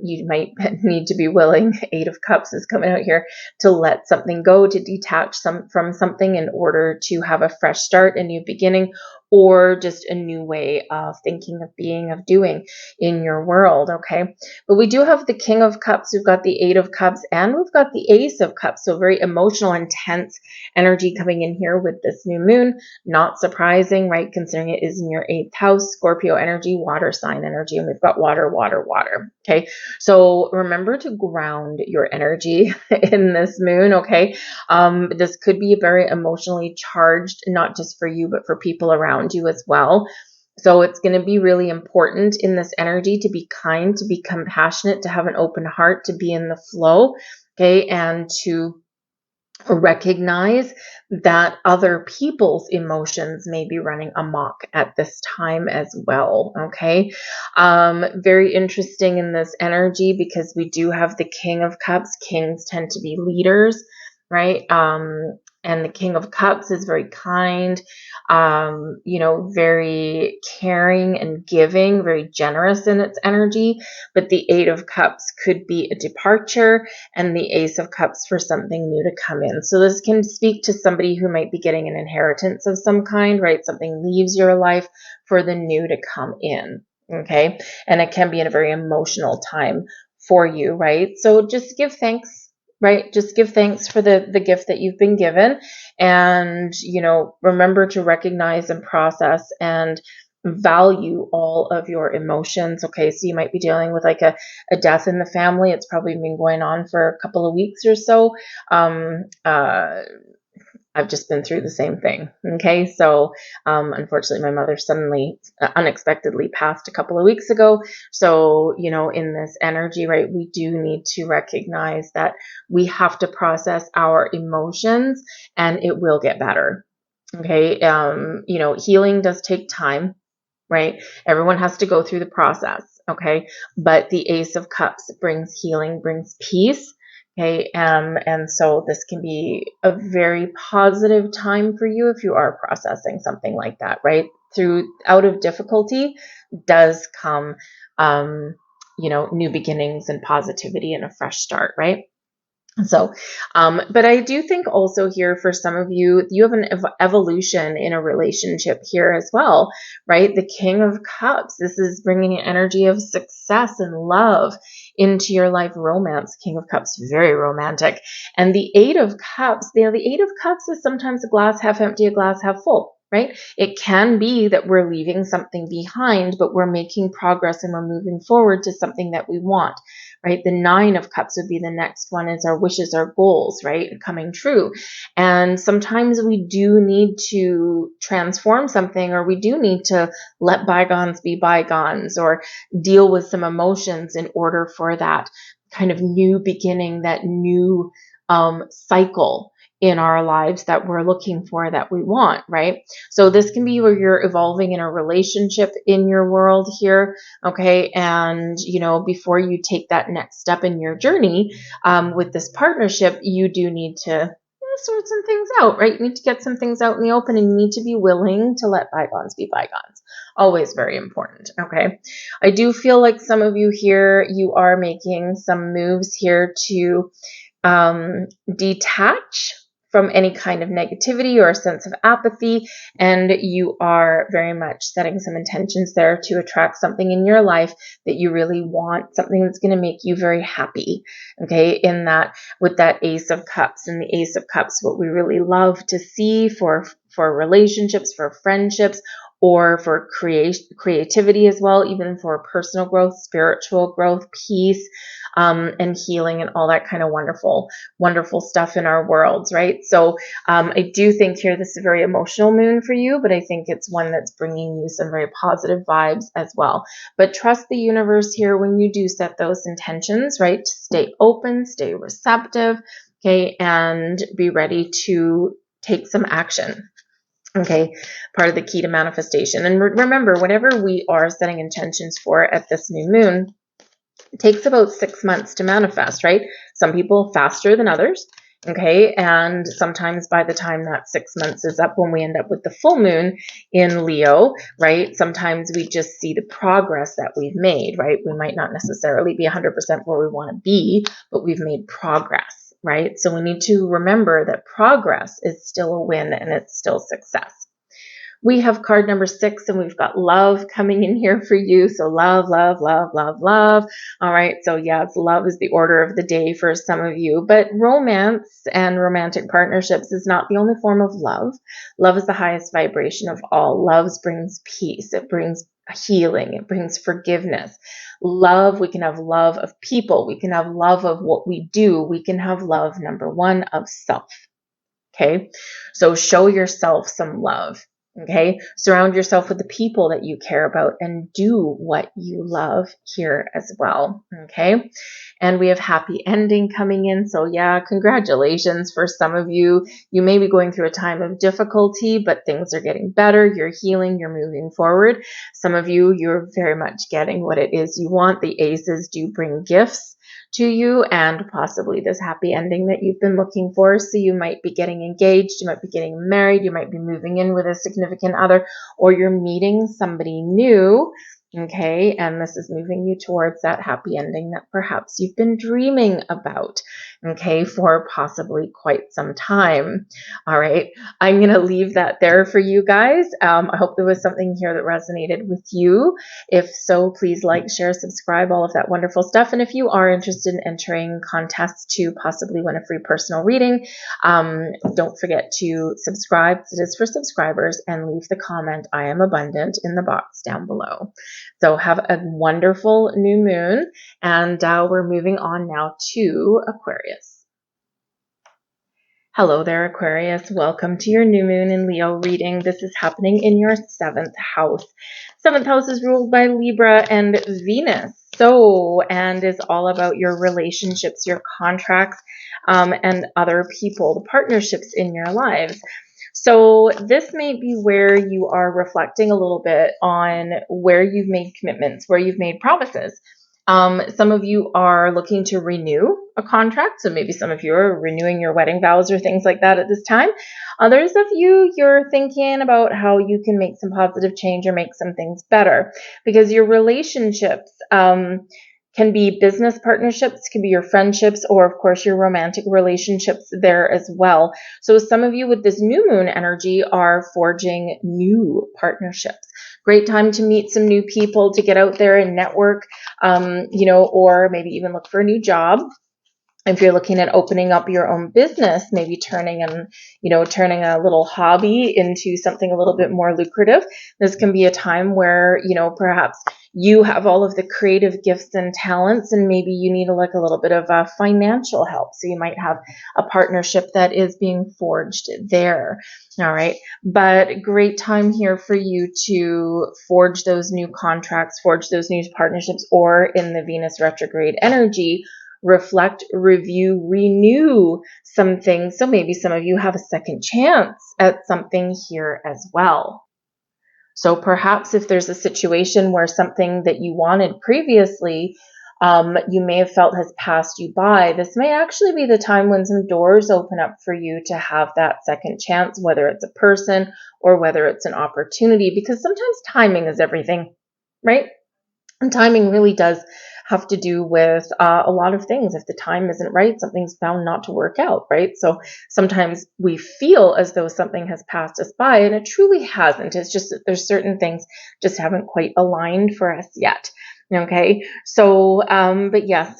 you might need to be willing, 8 of Cups is coming out here, to let something go, to detach from something in order to have a fresh start, a new beginning, or just a new way of thinking, of being, of doing in your world, okay? But we do have the King of Cups, we've got the 8 of Cups, and we've got the Ace of Cups, so very emotional, intense energy coming in here with this new moon. Not surprising, right, considering it is in your 8th house, Scorpio energy, water sign energy, and we've got water, water, water, okay? So remember to ground your energy in this moon, okay? This could be very emotionally charged, not just for you, but for people around you as well. So it's going to be really important in this energy to be kind, to be compassionate, to have an open heart, to be in the flow, okay, and to recognize that other people's emotions may be running amok at this time as well, okay? Very interesting in this energy because we do have the King of Cups. Kings tend to be leaders, right? And the King of Cups is very kind, very caring and giving, very generous in its energy. But the 8 of Cups could be a departure, and the Ace of Cups for something new to come in. So this can speak to somebody who might be getting an inheritance of some kind, right? Something leaves your life for the new to come in, okay? And it can be a very emotional time for you, right? So just give thanks, right? Just give thanks for the gift that you've been given, and, remember to recognize and process and value all of your emotions. Okay, so you might be dealing with like a death in the family. It's probably been going on for a couple of weeks or so. I've just been through the same thing. Okay, so unfortunately, my mother suddenly, unexpectedly passed a couple of weeks ago. So, you know, in this energy, right, we do need to recognize that we have to process our emotions, and it will get better. Okay, you know, healing does take time, right? Everyone has to go through the process. Okay, but the Ace of Cups brings healing, brings peace. Okay, and so this can be a very positive time for you if you are processing something like that, right? Through out of difficulty does come, you know, new beginnings and positivity and a fresh start, right? So, but I do think also here for some of you, you have an evolution in a relationship here as well, right? The King of Cups, this is bringing an energy of success and love into your life. Romance, King of Cups, very romantic. And the Eight of Cups, you know, the Eight of Cups is sometimes a glass half empty, a glass half full. Right? It can be that we're leaving something behind, but we're making progress and we're moving forward to something that we want. Right? The Nine of Cups would be the next one, is our wishes, our goals, right? Coming true. And sometimes we do need to transform something, or we do need to let bygones be bygones, or deal with some emotions in order for that kind of new beginning, that new cycle in our lives that we're looking for, that we want, right? So this can be where you're evolving in a relationship in your world here, okay? And, you know, before you take that next step in your journey with this partnership, you do need to sort some things out, right? You need to get some things out in the open, and you need to be willing to let bygones be bygones. Always very important, okay? I do feel like some of you here, you are making some moves here to detach from any kind of negativity or a sense of apathy, and you are very much setting some intentions there to attract something in your life that you really want, something that's going to make you very happy. Okay, in that, with that Ace of Cups, and the Ace of Cups, what we really love to see for relationships, for friendships, or for creativity as well, even for personal growth, spiritual growth, peace, and healing, and all that kind of wonderful stuff in our worlds, right? So I do think here this is a very emotional moon for you, but I think it's one that's bringing you some very positive vibes as well. But trust the universe here when you do set those intentions, right? Stay open, stay receptive, okay, and be ready to take some action. Okay, part of the key to manifestation. And remember, whatever we are setting intentions for at this new moon, it takes about 6 months to manifest, right? Some people faster than others, okay? And sometimes by the time that 6 months is up, when we end up with the full moon in Leo, right? Sometimes we just see the progress that we've made, right? We might not necessarily be 100% where we want to be, but we've made progress, right? So we need to remember that progress is still a win, and it's still success. We have card number 6, and we've got love coming in here for you. So love, love, love, love, love. All right. So yes, love is the order of the day for some of you, but romance and romantic partnerships is not the only form of love. Love is the highest vibration of all. Love brings peace. It brings healing. It brings forgiveness. Love, we can have love of people. We can have love of what we do. We can have love, number 1, of self. Okay. So show yourself some love. Okay, surround yourself with the people that you care about, and do what you love here as well. Okay, and we have happy ending coming in. So yeah, congratulations for some of you. You may be going through a time of difficulty, but things are getting better. You're healing, you're moving forward. Some of you, you're very much getting what it is you want. The aces do bring gifts to you, and possibly this happy ending that you've been looking for. So you might be getting engaged, you might be getting married, you might be moving in with a significant other, or you're meeting somebody new, Okay, and this is moving you towards that happy ending that perhaps you've been dreaming about, okay, for possibly quite some time. All right, I'm going to leave that there for you guys. I hope there was something here that resonated with you. If so, please like, share, subscribe, all of that wonderful stuff. And if you are interested in entering contests to possibly win a free personal reading, don't forget to subscribe. It is for subscribers, and leave the comment, "I am abundant," in the box down below. So have a wonderful new moon, and we're moving on now to Aquarius. Hello there, Aquarius. Welcome to your new moon in Leo reading. This is happening in your 7th house. 7th house is ruled by Libra and Venus. And is all about your relationships, your contracts, and other people, the partnerships in your lives. So this may be where you are reflecting a little bit on where you've made commitments, where you've made promises. Some of you are looking to renew a contract. So maybe some of you are renewing your wedding vows or things like that at this time. Others of you, you're thinking about how you can make some positive change or make some things better, because your relationships, can be business partnerships, can be your friendships, or of course your romantic relationships there as well. So some of you with this new moon energy are forging new partnerships. Great time to meet some new people, to get out there and network, or maybe even look for a new job. If you're looking at opening up your own business, maybe turning a little hobby into something a little bit more lucrative. This can be a time where, perhaps you have all of the creative gifts and talents, and maybe you need a little bit of financial help. So you might have a partnership that is being forged there. All right. But great time here for you to forge those new contracts, forge those new partnerships, or in the Venus retrograde energy, reflect, review, renew some things. So maybe some of you have a second chance at something here as well. So perhaps if there's a situation where something that you wanted previously, you may have felt has passed you by, this may actually be the time when some doors open up for you to have that second chance, whether it's a person or whether it's an opportunity, because sometimes timing is everything, right? And timing really does have to do with a lot of things. If the time isn't right, something's bound not to work out, right? So sometimes we feel as though something has passed us by, and it truly hasn't. It's just that there's certain things just haven't quite aligned for us yet. Okay, so but yes,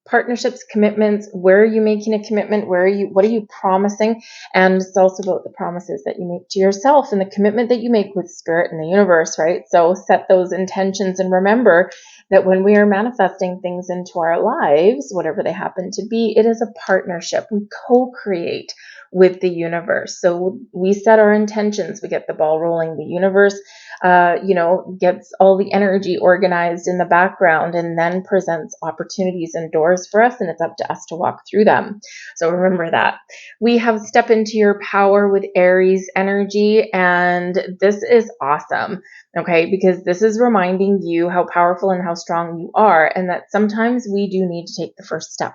partnerships, commitments. Where are you making a commitment? What are you promising? And it's also about the promises that you make to yourself and the commitment that you make with spirit and the universe, right? So set those intentions, and remember that when we are manifesting things into our lives, whatever they happen to be, it is a partnership. We co-create with the universe. So we set our intentions, we get the ball rolling, the universe gets all the energy organized in the background, and then presents opportunities and doors for us, and it's up to us to walk through them. So remember that. We have step into your power with Aries energy, and this is awesome, okay, because this is reminding you how powerful and how strong you are, and that sometimes we do need to take the first step.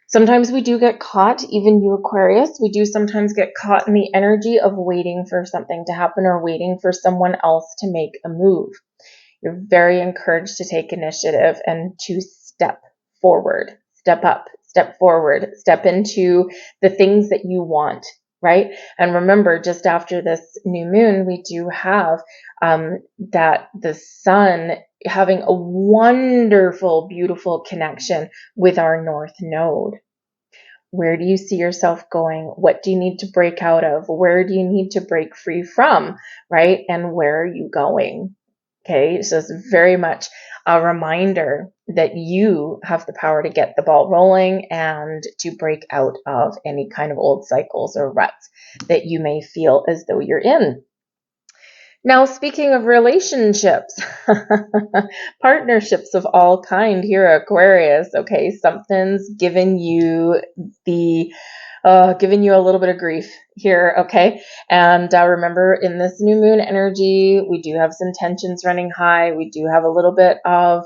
Sometimes we do get caught, even you Aquarius, we do sometimes get caught in the energy of waiting for something to happen or waiting for someone else to make a move. You're very encouraged to take initiative and to step forward, step up, step forward, step into the things that you want, right? And remember, just after this new moon, we do have that the sun having a wonderful, beautiful connection with our North Node. Where do you see yourself going? What do you need to break out of? Where do you need to break free from, right? And where are you going? Okay, so it's very much a reminder that you have the power to get the ball rolling and to break out of any kind of old cycles or ruts that you may feel as though you're in. Now, speaking of relationships, partnerships of all kind here, Aquarius, okay, something's giving you a little bit of grief here, okay? And remember, in this new moon energy, we do have some tensions running high. We do have a little bit of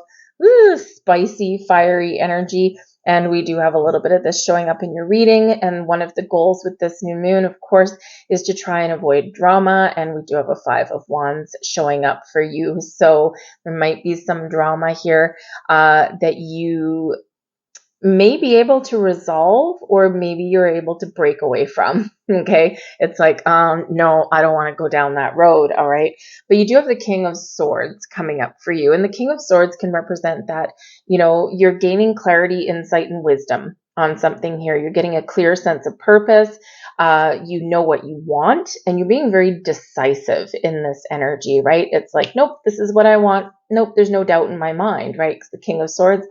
spicy, fiery energy. And we do have a little bit of this showing up in your reading. And one of the goals with this new moon, of course, is to try and avoid drama. And we do have a 5 of Wands showing up for you. So there might be some drama here that you may be able to resolve, or maybe you're able to break away from. Okay. It's like, no, I don't want to go down that road. All right. But you do have the King of Swords coming up for you. And the King of Swords can represent that, you're gaining clarity, insight, and wisdom on something here. You're getting a clear sense of purpose. You know what you want, and you're being very decisive in this energy, right? It's like, nope, this is what I want. Nope, there's no doubt in my mind, right? Because the King of Swords,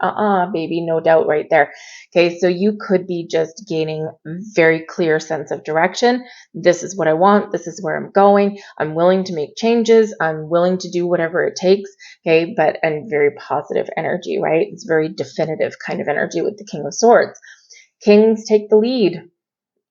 baby, no doubt right there. Okay, so you could be just gaining very clear sense of direction. This is what I want. This is where I'm going. I'm willing to make changes. I'm willing to do whatever it takes. Okay, and very positive energy, right? It's very definitive kind of energy with the King of Swords. Kings take the lead,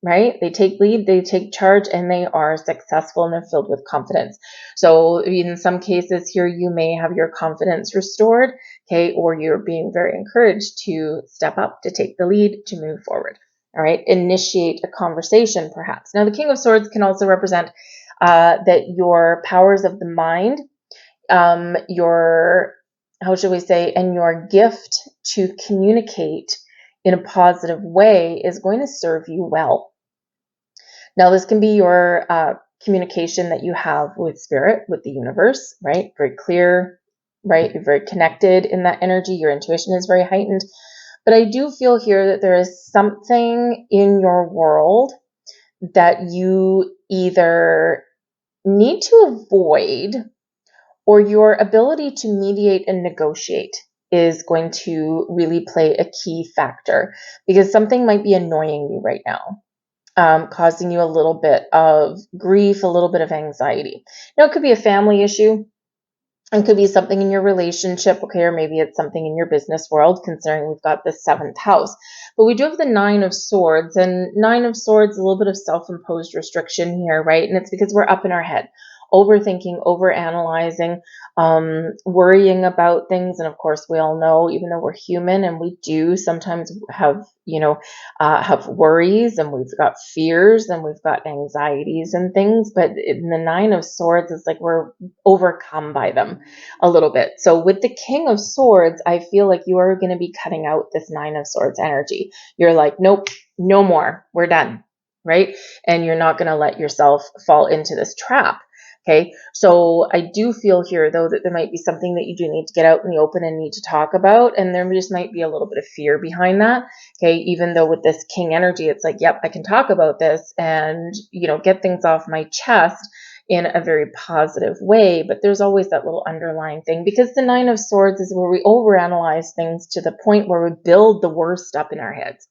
right? They take lead, they take charge, and they are successful, and they're filled with confidence. So in some cases here, you may have your confidence restored, okay, or you're being very encouraged to step up, to take the lead, to move forward. All right, initiate a conversation perhaps. Now, the King of Swords can also represent that your powers of the mind, your, how should we say, and your gift to communicate in a positive way is going to serve you well. Now, this can be your communication that you have with spirit, with the universe, right? Very clear, right? You're very connected in that energy. Your intuition is very heightened. But I do feel here that there is something in your world that you either need to avoid, or your ability to mediate and negotiate is going to really play a key factor, because something might be annoying you right now. Causing you a little bit of grief, a little bit of anxiety. Now, it could be a family issue. It could be something in your relationship, okay, or maybe it's something in your business world, considering we've got the 7th house. But we do have the 9 of Swords, and 9 of Swords, a little bit of self-imposed restriction here, right? And it's because we're up in our head, overthinking, overanalyzing, worrying about things. And of course, we all know, even though we're human and we do sometimes have, have worries, and we've got fears, and we've got anxieties and things. But in the 9 of Swords, it's like we're overcome by them a little bit. So with the King of Swords, I feel like you are going to be cutting out this 9 of Swords energy. You're like, nope, no more. We're done, right? And you're not going to let yourself fall into this trap. Okay, so I do feel here, though, that there might be something that you do need to get out in the open and need to talk about, and there just might be a little bit of fear behind that. Okay, even though with this King energy, it's like, yep, I can talk about this and, get things off my chest in a very positive way, but there's always that little underlying thing, because the 9 of Swords is where we overanalyze things to the point where we build the worst up in our heads.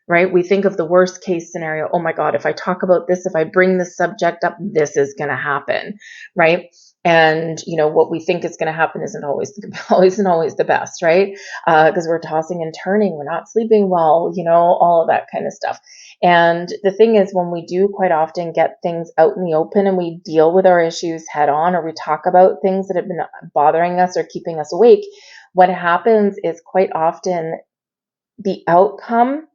Right? We think of the worst case scenario. Oh my God, if I talk about this, if I bring this subject up, this is going to happen. Right? And, what we think is going to happen isn't always the best, right? Because we're tossing and turning, we're not sleeping well, all of that kind of stuff. And the thing is, when we do quite often get things out in the open and we deal with our issues head on, or we talk about things that have been bothering us or keeping us awake, what happens is quite often the outcome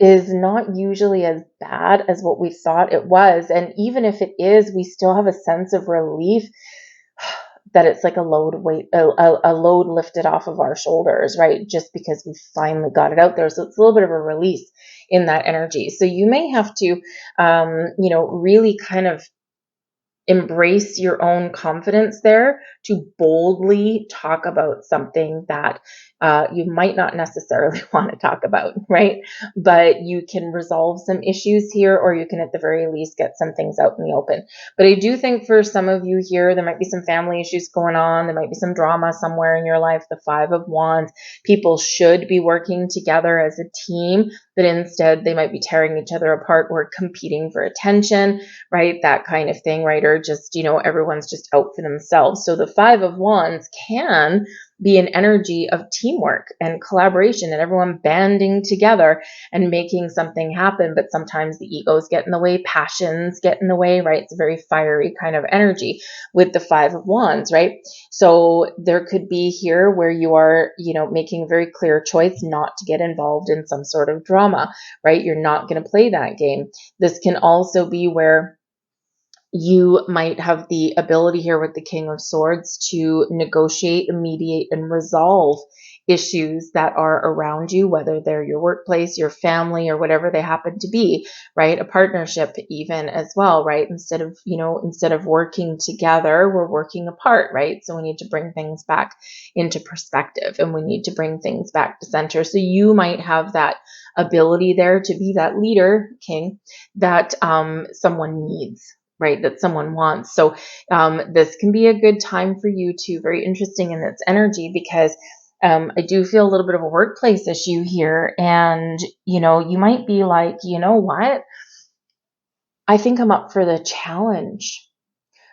is not usually as bad as what we thought it was. And even if it is, we still have a sense of relief that it's like a load lifted off of our shoulders, right? Just because we finally got it out there. So it's a little bit of a release in that energy. So you may have to, really kind of embrace your own confidence there to boldly talk about something that you might not necessarily want to talk about, right? But you can resolve some issues here, or you can at the very least get some things out in the open. But I do think for some of you here, there might be some family issues going on. There might be some drama somewhere in your life. The 5 of Wands, people should be working together as a team, but instead they might be tearing each other apart or competing for attention, right? That kind of thing, right? Or just, everyone's just out for themselves. So the 5 of Wands can be an energy of teamwork and collaboration and everyone banding together and making something happen. But sometimes the egos get in the way, passions get in the way, right? It's a very fiery kind of energy with the Five of Wands, right? So there could be here where you are, making a very clear choice not to get involved in some sort of drama, right? You're not going to play that game. This can also be where you might have the ability here with the King of Swords to negotiate, mediate, and resolve issues that are around you, whether they're your workplace, your family, or whatever they happen to be, right? A partnership even as well, right? Instead of working together, we're working apart, right? So we need to bring things back into perspective and we need to bring things back to center. So you might have that ability there to be that leader, King, that someone needs, right? That someone wants. So this can be a good time for you to, very interesting in its energy, because I do feel a little bit of a workplace issue here. And, you might be like, you know what? I think I'm up for the challenge.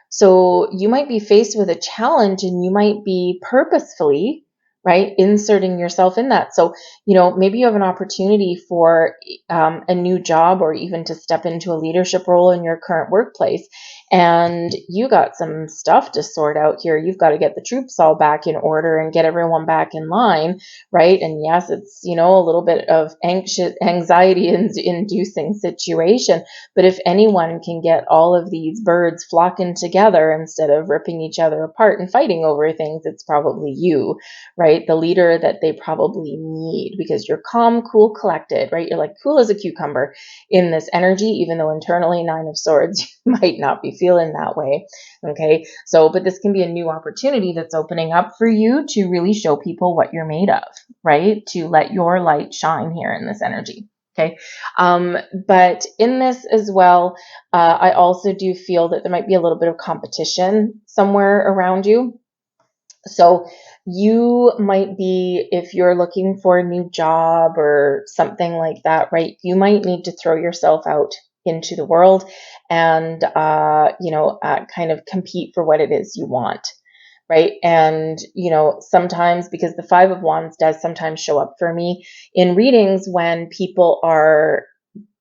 So you might be faced with a challenge and you might be purposefully, right, inserting yourself in that. So, maybe you have an opportunity for a new job or even to step into a leadership role in your current workplace. And you got some stuff to sort out here. You've got to get the troops all back in order and get everyone back in line, right? And yes, it's, a little bit of anxiety inducing situation. But if anyone can get all of these birds flocking together instead of ripping each other apart and fighting over things, it's probably you, right? The leader that they probably need, because you're calm, cool, collected, right? You're like cool as a cucumber in this energy, even though internally, Nine of Swords, you might not be feeling that way. Okay. So, but this can be a new opportunity that's opening up for you to really show people what you're made of, right? To let your light shine here in this energy. Okay. But in this as well, I also do feel that there might be a little bit of competition somewhere around you. So you might be, if you're looking for a new job or something like that, right, you might need to throw yourself out into the world and, kind of compete for what it is you want. Right. And, sometimes, because the Five of Wands does sometimes show up for me in readings when people are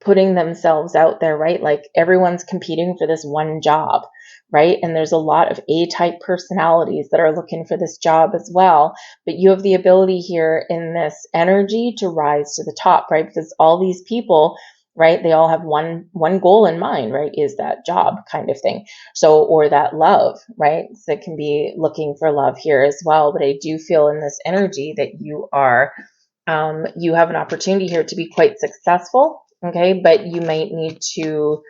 putting themselves out there, right? Like everyone's competing for this one job, right? And there's a lot of A-type personalities that are looking for this job as well. But you have the ability here in this energy to rise to the top, right? Because all these people, right, they all have one goal in mind, right? Is that job kind of thing. So, or that love, right? So it can be looking for love here as well. But I do feel in this energy that you are, you have an opportunity here to be quite successful. Okay. But you might need to,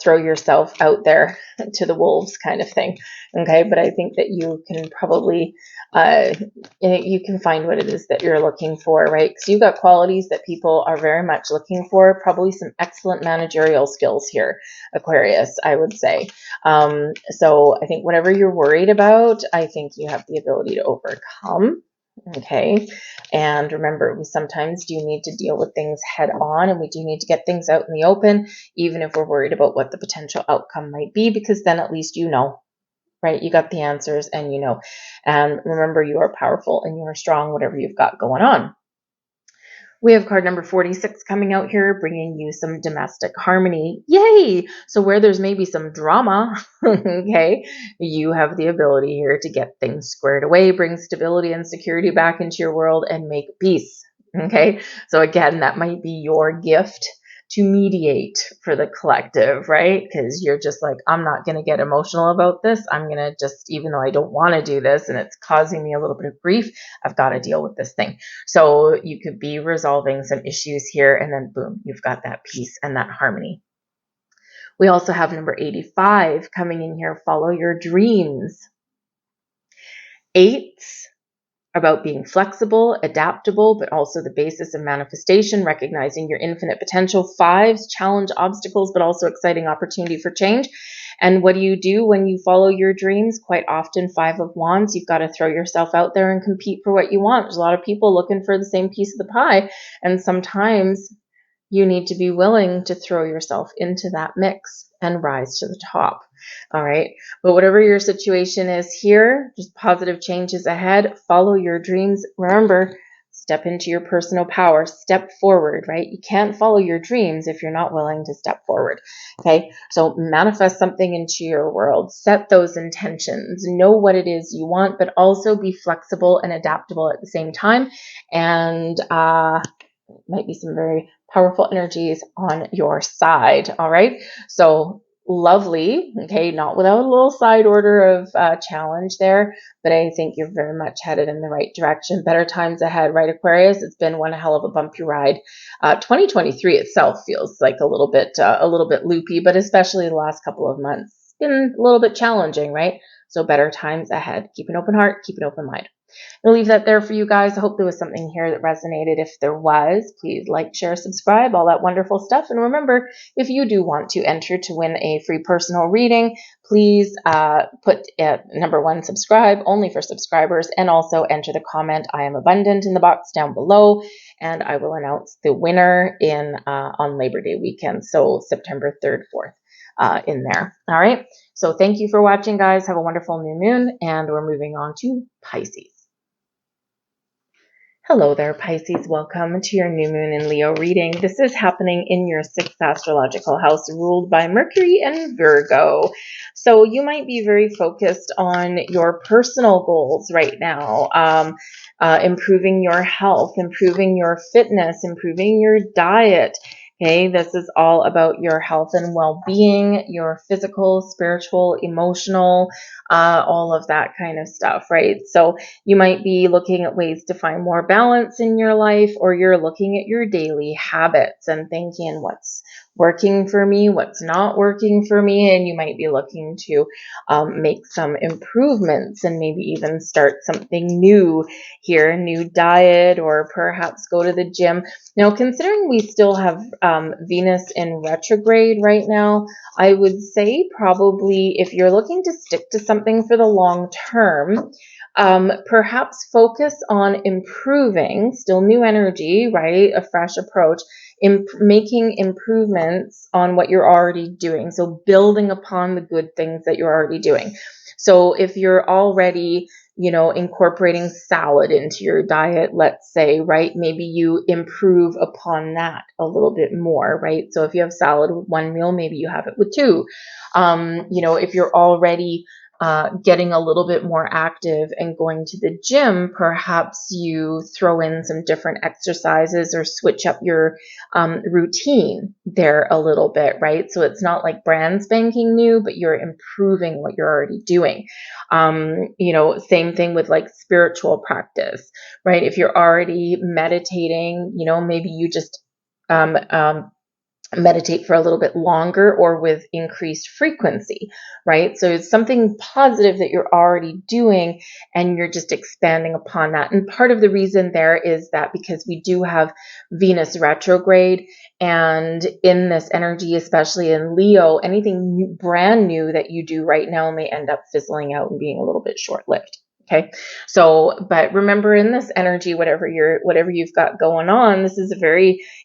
throw yourself out there to the wolves kind of thing. Okay. But I think that you can probably, you can find what it is that you're looking for, right? Because you've got qualities that people are very much looking for, probably some excellent managerial skills here, Aquarius, I would say. So I think whatever you're worried about, I think you have the ability to overcome. Okay. And remember, we sometimes do need to deal with things head on, and we do need to get things out in the open, even if we're worried about what the potential outcome might be, because then at least right? You got the answers and and remember, you are powerful and you are strong, whatever you've got going on. We have card number 46 coming out here, bringing you some domestic harmony. Yay! So where there's maybe some drama, okay, you have the ability here to get things squared away, bring stability and security back into your world, and make peace. Okay, so again, that might be your gift to mediate for the collective, right? Because you're just like, I'm not going to get emotional about this. I'm going to just, even though I don't want to do this and it's causing me a little bit of grief, I've got to deal with this thing. So you could be resolving some issues here, and then boom, you've got that peace and that harmony. We also have number 85 coming in here, follow your dreams. 8s about being flexible, adaptable, but also the basis of manifestation, recognizing your infinite potential. 5s, challenge obstacles, but also exciting opportunity for change. And what do you do when you follow your dreams? Quite often, 5 of Wands, you've got to throw yourself out there and compete for what you want. There's a lot of people looking for the same piece of the pie. And sometimes, you need to be willing to throw yourself into that mix and rise to the top. All right. But whatever your situation is here, just positive changes ahead. Follow your dreams. Remember, step into your personal power. Step forward, right? You can't follow your dreams if you're not willing to step forward. Okay. So manifest something into your world. Set those intentions. Know what it is you want, but also be flexible and adaptable at the same time. And might be some very powerful energies on your side. All right. So lovely. Okay. Not without a little side order of challenge there, but I think you're very much headed in the right direction. Better times ahead, right, Aquarius? It's been one hell of a bumpy ride. 2023 itself feels like a little bit loopy, but especially the last couple of months, it's been a little bit challenging, right? So better times ahead. Keep an open heart, keep an open mind. I'll leave that there for you guys. I hope there was something here that resonated. If there was, please like, share, subscribe, all that wonderful stuff. And remember, if you do want to enter to win a free personal reading, please put number 1, subscribe, only for subscribers, and also enter the comment, I am abundant, in the box down below. And I will announce the winner on Labor Day weekend. So September 3rd, 4th. In there. All right. So thank you for watching, guys. Have a wonderful new moon, and we're moving on to Pisces. Hello there, Pisces. Welcome to your new moon in Leo reading. This is happening in your 6th astrological house, ruled by Mercury and Virgo. So you might be very focused on your personal goals right now, improving your health, improving your fitness, improving your diet. Okay, this is all about your health and well-being, your physical, spiritual, emotional, all of that kind of stuff, right? So you might be looking at ways to find more balance in your life, or you're looking at your daily habits and thinking, what's working for me, what's not working for me, and you might be looking to make some improvements and maybe even start something new here, a new diet, or perhaps go to the gym. Now, considering we still have Venus in retrograde right now, I would say probably if you're looking to stick to something for the long term, perhaps focus on improving, still new energy, right? A fresh approach, making improvements on what you're already doing. So building upon the good things that you're already doing. So if you're already, incorporating salad into your diet, let's say, right? Maybe you improve upon that a little bit more, right? So if you have salad with one meal, maybe you have it with two. If you're already getting a little bit more active and going to the gym, perhaps you throw in some different exercises or switch up your routine there a little bit, right? So it's not like brand spanking new, but you're improving what you're already doing. Same thing with like spiritual practice, right? If you're already meditating, maybe you just meditate for a little bit longer or with increased frequency, right? So it's something positive that you're already doing and you're just expanding upon that. And part of the reason there is that because we do have Venus retrograde, and in this energy, especially in Leo, anything new, brand new that you do right now may end up fizzling out and being a little bit short-lived. Okay. So, but remember, in this energy, whatever you've got going on, this is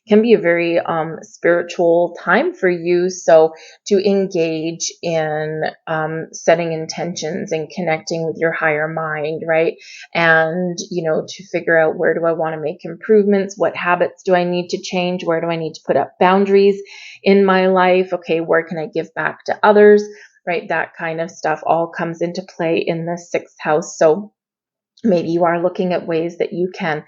can be a very spiritual time for you. So to engage in setting intentions and connecting with your higher mind, right? And, to figure out, where do I want to make improvements? What habits do I need to change? Where do I need to put up boundaries in my life? Okay. Where can I give back to others? Right? That kind of stuff all comes into play in the 6th house. So maybe you are looking at ways that you can,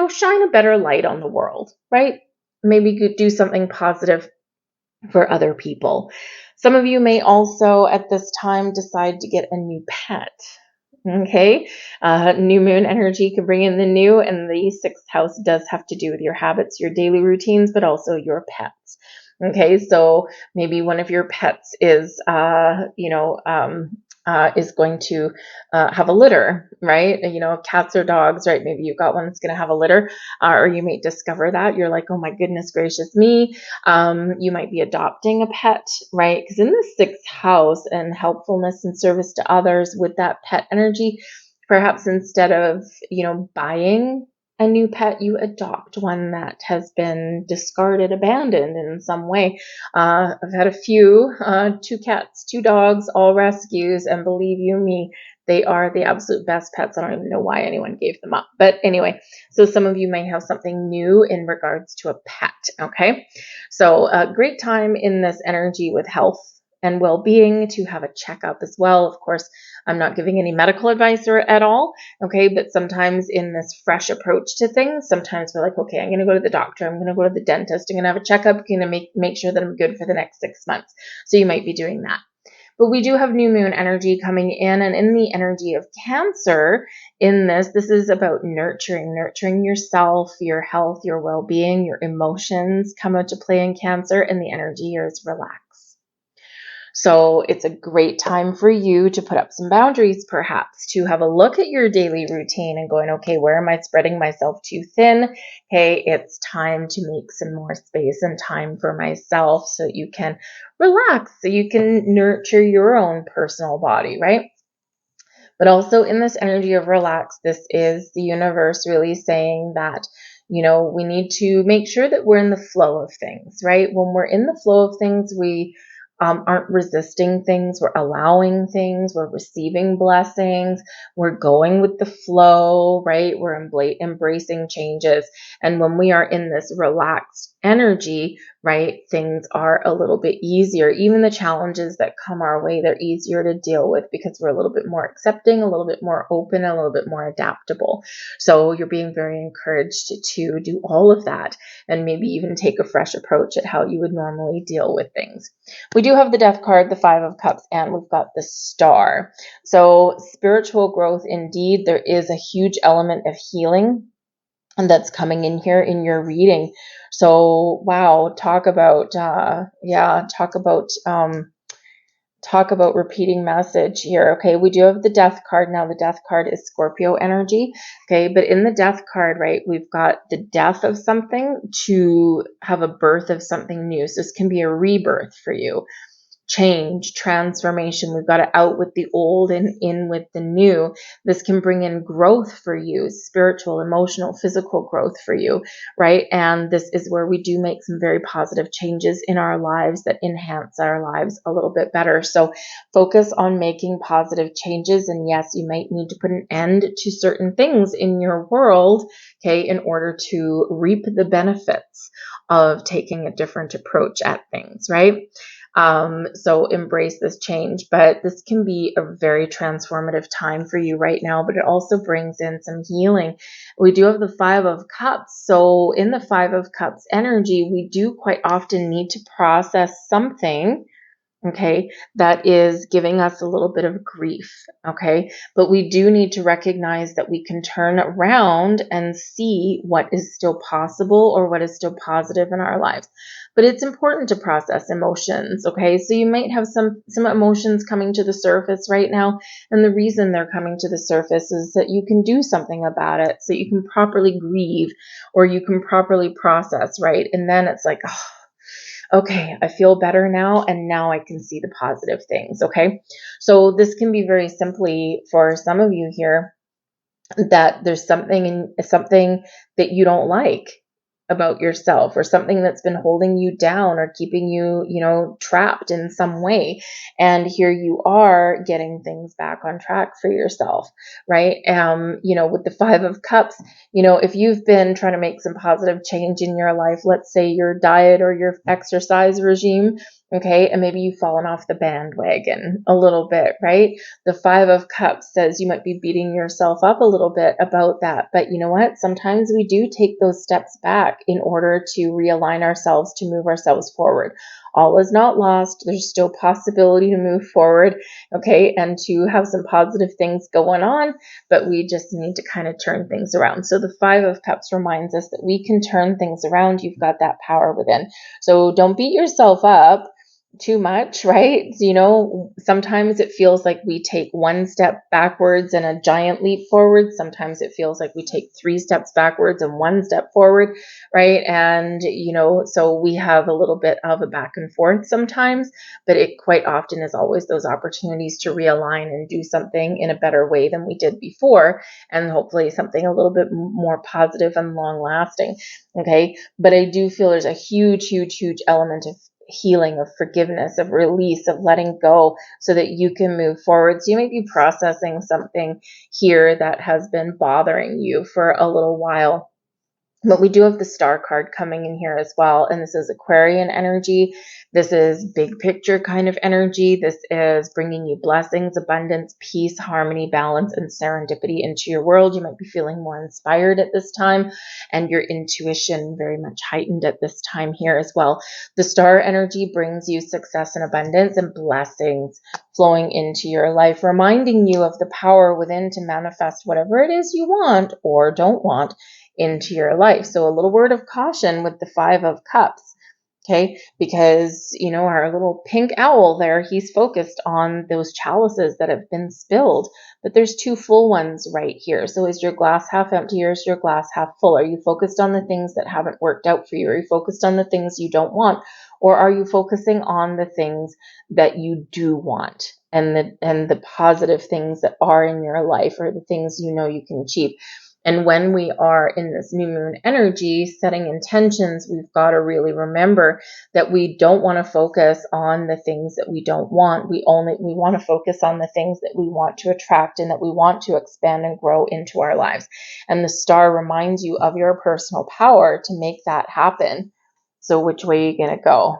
shine a better light on the world, right? Maybe you could do something positive for other people. Some of you may also at this time decide to get a new pet. Okay. New moon energy can bring in the new, and the 6th house does have to do with your habits, your daily routines, but also your pets. Okay, so maybe one of your pets is, is going to have a litter, right? Cats or dogs, right? Maybe you've got one that's going to have a litter, or you may discover that you're like, oh my goodness gracious me. You might be adopting a pet, right? Because in the 6th house and helpfulness and service to others with that pet energy, perhaps instead of, buying a new pet, you adopt one that has been discarded, abandoned in some way. I've had a few, 2 cats, 2 dogs, all rescues, and believe you me, they are the absolute best pets. I don't even know why anyone gave them up. But anyway, so some of you may have something new in regards to a pet, okay? So a great time in this energy with health and well-being to have a checkup as well. Of course, I'm not giving any medical advice at all, okay? But sometimes in this fresh approach to things, sometimes we're like, okay, I'm going to go to the doctor. I'm going to go to the dentist. I'm going to have a checkup. I'm going to make sure that I'm good for the next 6 months. So you might be doing that. But we do have new moon energy coming in, and in the energy of Cancer in this is about nurturing yourself, your health, your well-being, your emotions come out to play in Cancer, and the energy here is relax. So it's a great time for you to put up some boundaries, perhaps to have a look at your daily routine and going, okay, where am I spreading myself too thin? Hey, it's time to make some more space and time for myself so that you can relax, so you can nurture your own personal body, right? But also in this energy of relax, this is the universe really saying that, you know, we need to make sure that we're in the flow of things, right? When we're in the flow of things, we aren't resisting things, we're allowing things, we're receiving blessings, we're going with the flow, right? We're embracing changes. And when we are in this relaxed energy, right, things are a little bit easier. Even the challenges that come our way, they're easier to deal with because we're a little bit more accepting, a little bit more open, a little bit more adaptable. So you're being very encouraged to do all of that and maybe even take a fresh approach at how you would normally deal with things. We do have the Death card, the 5 of Cups, and we've got the Star. So spiritual growth, indeed, there is a huge element of healing and that's coming in here in your reading. So wow, talk about repeating message here. Okay, we do have the Death card. Now the Death card is Scorpio energy. Okay, but in the Death card, right, we've got the death of something to have a birth of something new. So this can be a rebirth for you. Change, transformation. We've got to out with the old and in with the new. This can bring in growth for you, spiritual, emotional, physical growth for you, right? And this is where we do make some very positive changes in our lives that enhance our lives a little bit better. So focus on making positive changes. And yes, you might need to put an end to certain things in your world, okay, in order to reap the benefits of taking a different approach at things, right? So embrace this change, but this can be a very transformative time for you right now, but it also brings in some healing. We do have the 5 of Cups. So in the 5 of Cups energy, we do quite often need to process something, okay, that is giving us a little bit of grief, okay? But we do need to recognize that we can turn around and see what is still possible or what is still positive in our lives. But it's important to process emotions, okay? So you might have some emotions coming to the surface right now, and the reason they're coming to the surface is that you can do something about it, so you can properly grieve or you can properly process, right? And then it's like, oh, okay, I feel better now, and now I can see the positive things, okay? So this can be very simply for some of you here that there's something that you don't like about yourself, or something that's been holding you down or keeping you, trapped in some way. And here you are getting things back on track for yourself, right? With the 5 of Cups, if you've been trying to make some positive change in your life, let's say your diet or your exercise regime, okay, and maybe you've fallen off the bandwagon a little bit, right? The 5 of Cups says you might be beating yourself up a little bit about that. But you know what? Sometimes we do take those steps back in order to realign ourselves, to move ourselves forward. All is not lost. There's still possibility to move forward, okay, and to have some positive things going on, but we just need to kind of turn things around. So the 5 of Cups reminds us that we can turn things around. You've got that power within. So don't beat yourself up. too much, right? You know, sometimes it feels like we take one step backwards and a giant leap forward. Sometimes it feels like we take 3 steps backwards and 1 step forward, right? And, you know, so we have a little bit of a back and forth sometimes, but it quite often is always those opportunities to realign and do something in a better way than we did before, and hopefully something a little bit more positive and long lasting. Okay. But I do feel there's a huge element of healing, of forgiveness, of release, of letting go so that you can move forward. So you might be processing something here that has been bothering you for a little while. But we do have the star card coming in here as well. And this is Aquarian energy. This is big picture kind of energy. This is bringing you blessings, abundance, peace, harmony, balance, and serendipity into your world. You might be feeling more inspired at this time, and your intuition very much heightened at this time here as well. The star energy brings you success and abundance and blessings flowing into your life, reminding you of the power within to manifest whatever it is you want or don't want into your life. So a little word of caution with the 5 of Cups, okay? Because, you know, our little pink owl there, he's focused on those chalices that have been spilled, but there's 2 full ones right here. So is your glass half empty or is your glass half full? Are you focused on the things that haven't worked out for you? Are you focused on the things you don't want? Or are you focusing on the things that you do want, and the positive things that are in your life, or the things you know you can achieve? And when we are in this new moon energy, setting intentions, we've got to really remember that we don't want to focus on the things that we don't want. We want to focus on the things that we want to attract and that we want to expand and grow into our lives. And the star reminds you of your personal power to make that happen. So which way are you going to go?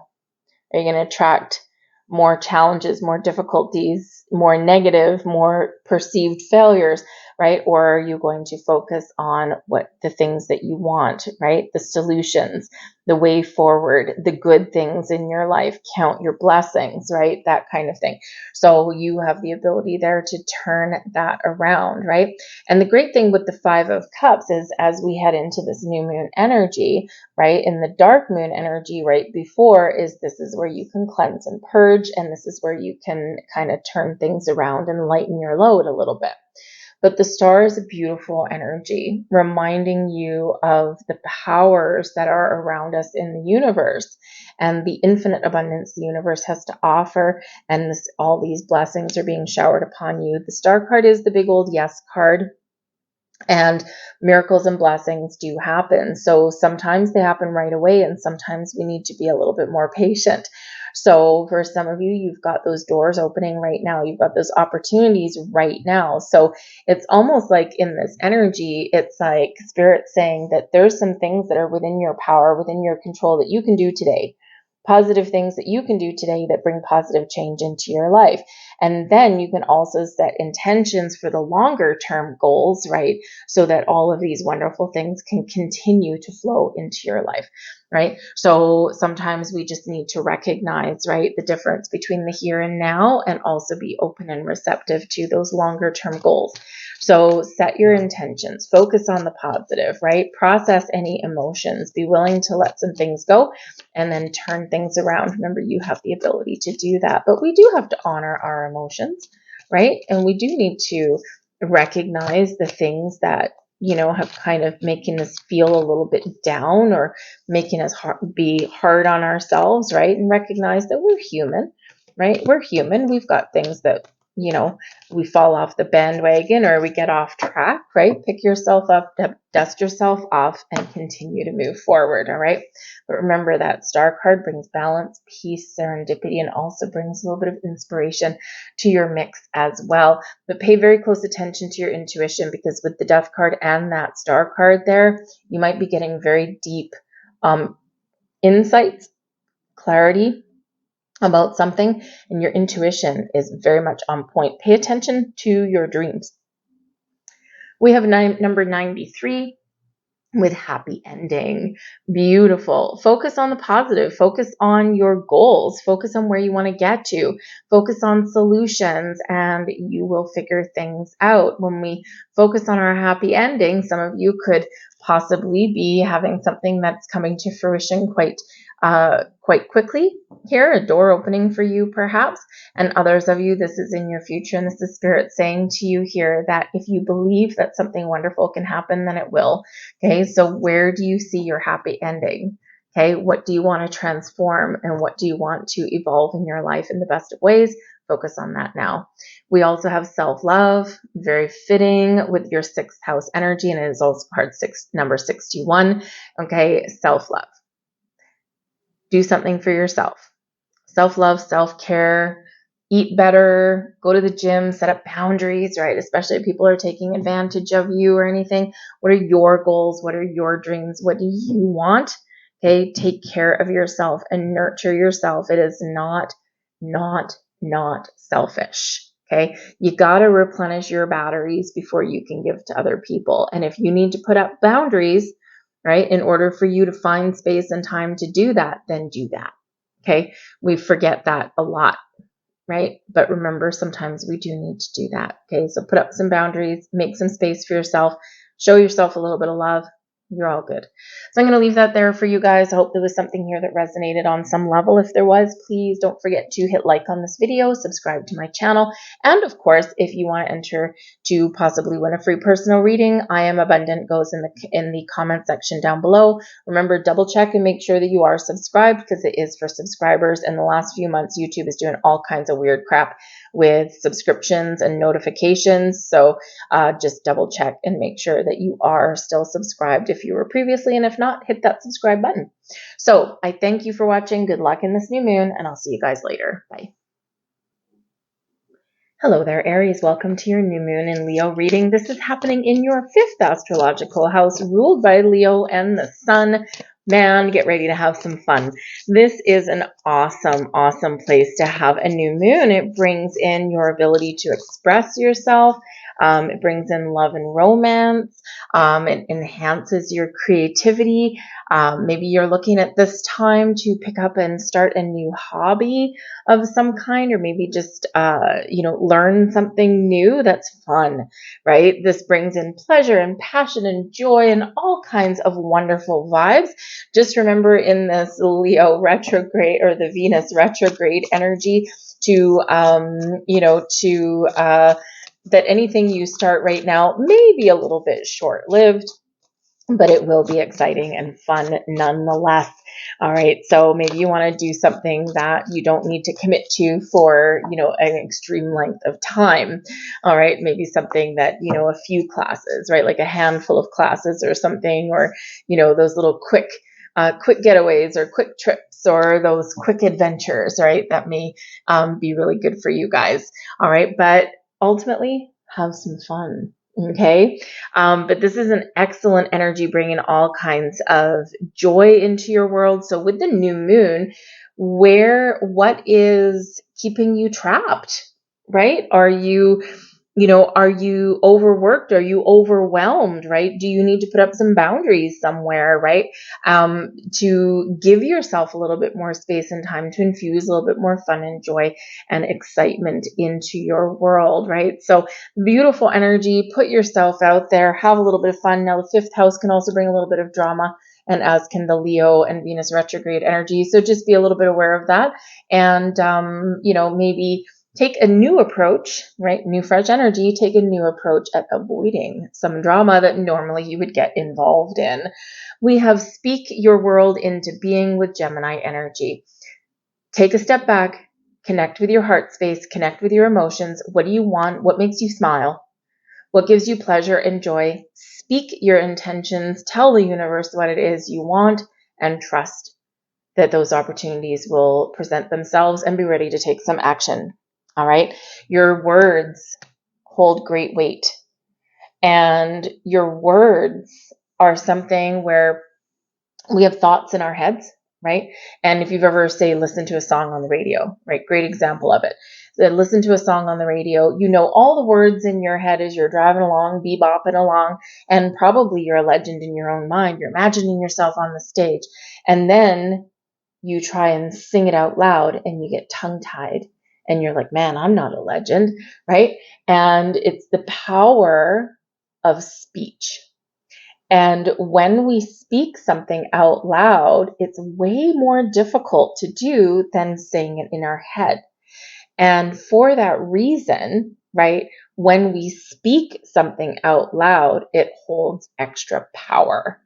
Are you going to attract more challenges, more difficulties, more negative, more perceived failures, right? Or are you going to focus on what the things that you want, right? The solutions, the way forward, the good things in your life, count your blessings, right? That kind of thing. So you have the ability there to turn that around, right? And the great thing with the 5 of Cups is, as we head into this new moon energy, right, in the dark moon energy right before, is this is where you can cleanse and purge, and this is where you can kind of turn things around and lighten your load a little bit. But the star is a beautiful energy, reminding you of the powers that are around us in the universe and the infinite abundance the universe has to offer. And all these blessings are being showered upon you. The star card is the big old yes card. And miracles and blessings do happen. So sometimes they happen right away, and sometimes we need to be a little bit more patient. So for some of you, you've got those doors opening right now. You've got those opportunities right now. So it's almost like in this energy, it's like Spirit saying that there's some things that are within your power, within your control, that you can do today. Positive things that you can do today that bring positive change into your life. And then you can also set intentions for the longer term goals, right? So that all of these wonderful things can continue to flow into your life, right? So sometimes we just need to recognize, right, the difference between the here and now, and also be open and receptive to those longer term goals. So set your intentions, focus on the positive, right? Process any emotions, be willing to let some things go, and then turn things around. Remember, you have the ability to do that, but we do have to honor our emotions, right? And we do need to recognize the things that, you know, have kind of making us feel a little bit down, or making us be hard on ourselves, right? And recognize that we're human, right? We're human. We've got things that, you know, we fall off the bandwagon or we get off track, right? Pick yourself up, dust yourself off, and continue to move forward, all right? But remember, that star card brings balance, peace, serendipity, and also brings a little bit of inspiration to your mix as well. But pay very close attention to your intuition, because with the Death card and that star card there, you might be getting very deep insights, clarity about something, and your intuition is very much on point. Pay attention to your dreams. We have number 93 with happy ending. Beautiful. Focus on the positive. Focus on your goals. Focus on where you want to get to. Focus on solutions, and you will figure things out. When we focus on our happy ending, some of you could possibly be having something that's coming to fruition quite quickly here, a door opening for you perhaps, and others of you, this is in your future, and this is Spirit saying to you here that if you believe that something wonderful can happen, then it will. Okay, so where do you see your happy ending? Okay, what do you want to transform, and what do you want to evolve in your life in the best of ways? Focus on that now. We also have self-love, very fitting with your 6th house energy, and it is also card number 61. Okay, self-love. Do something for yourself. Self-love, self-care, eat better, go to the gym, set up boundaries, right? Especially if people are taking advantage of you or anything. What are your goals? What are your dreams? What do you want? Okay, take care of yourself and nurture yourself. It is not selfish. Okay, you got to replenish your batteries before you can give to other people. And if you need to put up boundaries, right, in order for you to find space and time to do that, then do that. Okay, we forget that a lot, right? But remember, sometimes we do need to do that. Okay, so put up some boundaries, make some space for yourself, show yourself a little bit of love. You're all good. So I'm going to leave that there for you guys. I hope there was something here that resonated on some level. If there was, please don't forget to hit like on this video, subscribe to my channel, and of course, if you want to enter to possibly win a free personal reading, I am abundant goes in the comment section down below. Remember, double check and make sure that you are subscribed, because it is for subscribers. In the last few months, YouTube is doing all kinds of weird crap with subscriptions and notifications. So just double check and make sure that you are still subscribed if you were previously, and if not, hit that subscribe button. So I thank you for watching. Good luck in this new moon, and I'll see you guys later. Bye. Hello there, Aries. Welcome to your new moon in Leo reading. This is happening in your 5th astrological house, ruled by Leo and the sun. Man, get ready to have some fun. This is an awesome place to have a new moon. It brings in your ability to express yourself. It brings in love and romance. It enhances your creativity. Maybe you're looking at this time to pick up and start a new hobby of some kind, or maybe just, learn something new that's fun, right? This brings in pleasure and passion and joy and all kinds of wonderful vibes. Just remember, in this Leo retrograde, or the Venus retrograde energy, that anything you start right now may be a little bit short-lived, but it will be exciting and fun nonetheless. All right, so maybe you want to do something that you don't need to commit to for, an extreme length of time. All right, maybe something that, a few classes, right? Like a handful of classes or something, or, those little quick getaways or quick trips, or those quick adventures, right? That may be really good for you guys. All right, but ultimately, have some fun. Okay, but this is an excellent energy, bringing all kinds of joy into your world. So with the new moon, what is keeping you trapped, right? Are you overworked? Are you overwhelmed, right? Do you need to put up some boundaries somewhere, right? To give yourself a little bit more space and time to infuse a little bit more fun and joy and excitement into your world, right? So beautiful energy, put yourself out there, have a little bit of fun. Now, the 5th house can also bring a little bit of drama, and as can the Leo and Venus retrograde energy. So just be a little bit aware of that. And, maybe take a new approach, right? New, fresh energy. Take a new approach at avoiding some drama that normally you would get involved in. We have speak your world into being with Gemini energy. Take a step back, connect with your heart space, connect with your emotions. What do you want? What makes you smile? What gives you pleasure and joy? Speak your intentions. Tell the universe what it is you want, and trust that those opportunities will present themselves, and be ready to take some action. All right. Your words hold great weight, and your words are something where we have thoughts in our heads, right? And if you've ever, say, listened to a song on the radio, right? Great example of it. So listen to a song on the radio, all the words in your head as you're driving along, bebopping along, and probably you're a legend in your own mind. You're imagining yourself on the stage, and then you try and sing it out loud, and you get tongue-tied. And you're like, man, I'm not a legend, right? And it's the power of speech. And when we speak something out loud, it's way more difficult to do than saying it in our head. And for that reason, right, when we speak something out loud, it holds extra power.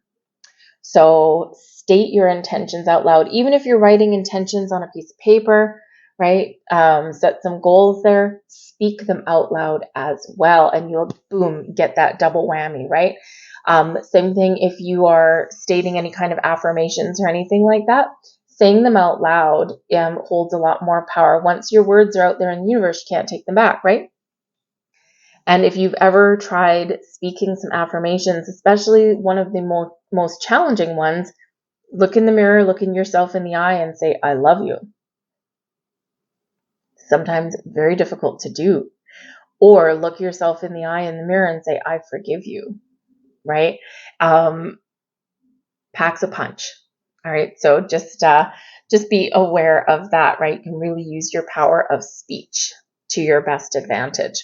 So state your intentions out loud, even if you're writing intentions on a piece of paper, right? Set some goals there, speak them out loud as well, and you'll, boom, get that double whammy, right? Same thing if you are stating any kind of affirmations or anything like that. Saying them out loud holds a lot more power. Once your words are out there in the universe, you can't take them back, right? And if you've ever tried speaking some affirmations, especially one of the most challenging ones, look in the mirror, look in yourself in the eye and say, I love you. Sometimes very difficult to do. Or look yourself in the eye in the mirror and say, I forgive you, right? Packs a punch. All right. So just be aware of that, right? You can really use your power of speech to your best advantage.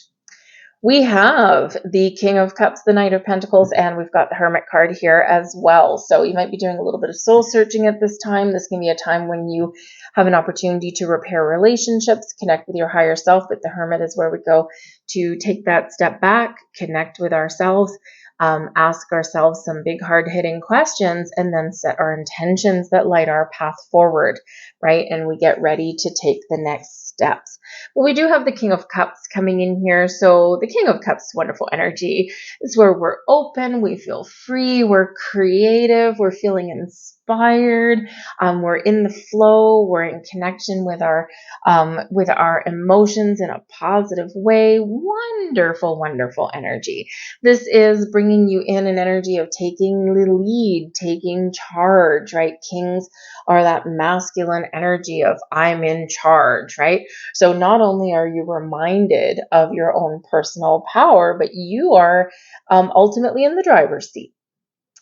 We have the King of Cups, the Knight of Pentacles, and we've got the Hermit card here as well. So you might be doing a little bit of soul searching at this time. This can be a time when you have an opportunity to repair relationships, connect with your higher self, but the Hermit is where we go to take that step back, connect with ourselves, ask ourselves some big hard-hitting questions, and then set our intentions that light our path forward, right? And we get ready to take the next steps. Well, we do have the King of Cups coming in here. So the King of Cups, wonderful energy, is where we're open, we feel free, we're creative, we're feeling inspired, we're in the flow, we're in connection with our emotions in a positive way. Wonderful, wonderful energy. This is bringing you in an energy of taking the lead, taking charge, right? Kings are that masculine energy of I'm in charge, right? So not only are you reminded of your own personal power, but you are ultimately in the driver's seat,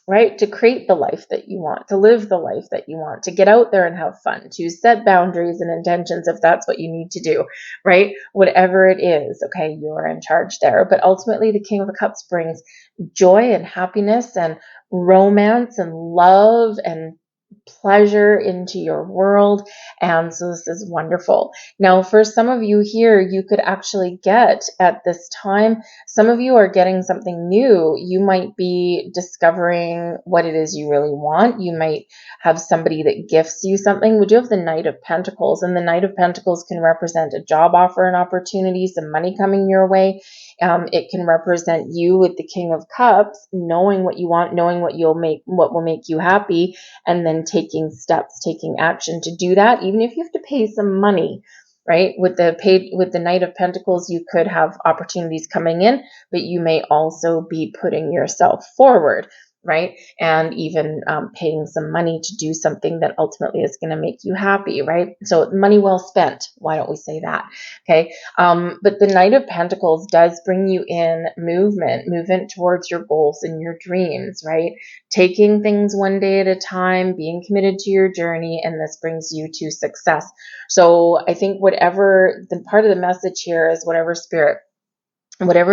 right? To create the life that you want, to live the life that you want, to get out there and have fun, to set boundaries and intentions if that's what you need to do, right? Whatever it is, okay, you're in charge there. But ultimately, the King of Cups brings joy and happiness and romance and love and pleasure into your world. And so this is wonderful. Now, for some of you here, you could actually get at this time, some of you are getting something new. You might be discovering what it is you really want. You might have somebody that gifts you something. We do have the Knight of Pentacles, and the Knight of Pentacles can represent a job offer and opportunity, some money coming your way. It can represent you with the King of Cups, knowing what you want, knowing what will make you happy, and then taking steps, taking action to do that, even if you have to pay some money, right? With the Knight of Pentacles, you could have opportunities coming in, but you may also be putting yourself forward, right? And even paying some money to do something that ultimately is going to make you happy, right? So money well spent. Why don't we say that? Okay. But the Knight of Pentacles does bring you in movement towards your goals and your dreams, right? Taking things one day at a time, being committed to your journey, and this brings you to success. So I think whatever the part of the message here is, whatever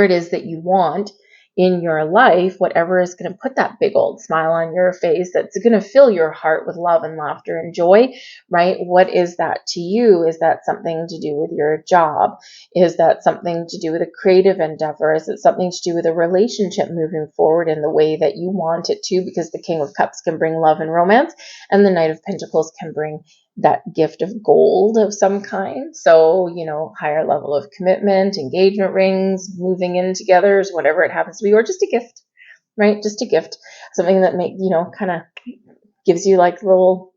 it is that you want in your life, whatever is going to put that big old smile on your face, that's going to fill your heart with love and laughter and joy, right? What is that to you? Is that something to do with your job? Is that something to do with a creative endeavor? Is it something to do with a relationship moving forward in the way that you want it to? Because the King of Cups can bring love and romance, and the Knight of Pentacles can bring that gift of gold of some kind. So, higher level of commitment, engagement rings, moving in together, whatever it happens to be, or just a gift, right? Just a gift, something that kind of gives you like little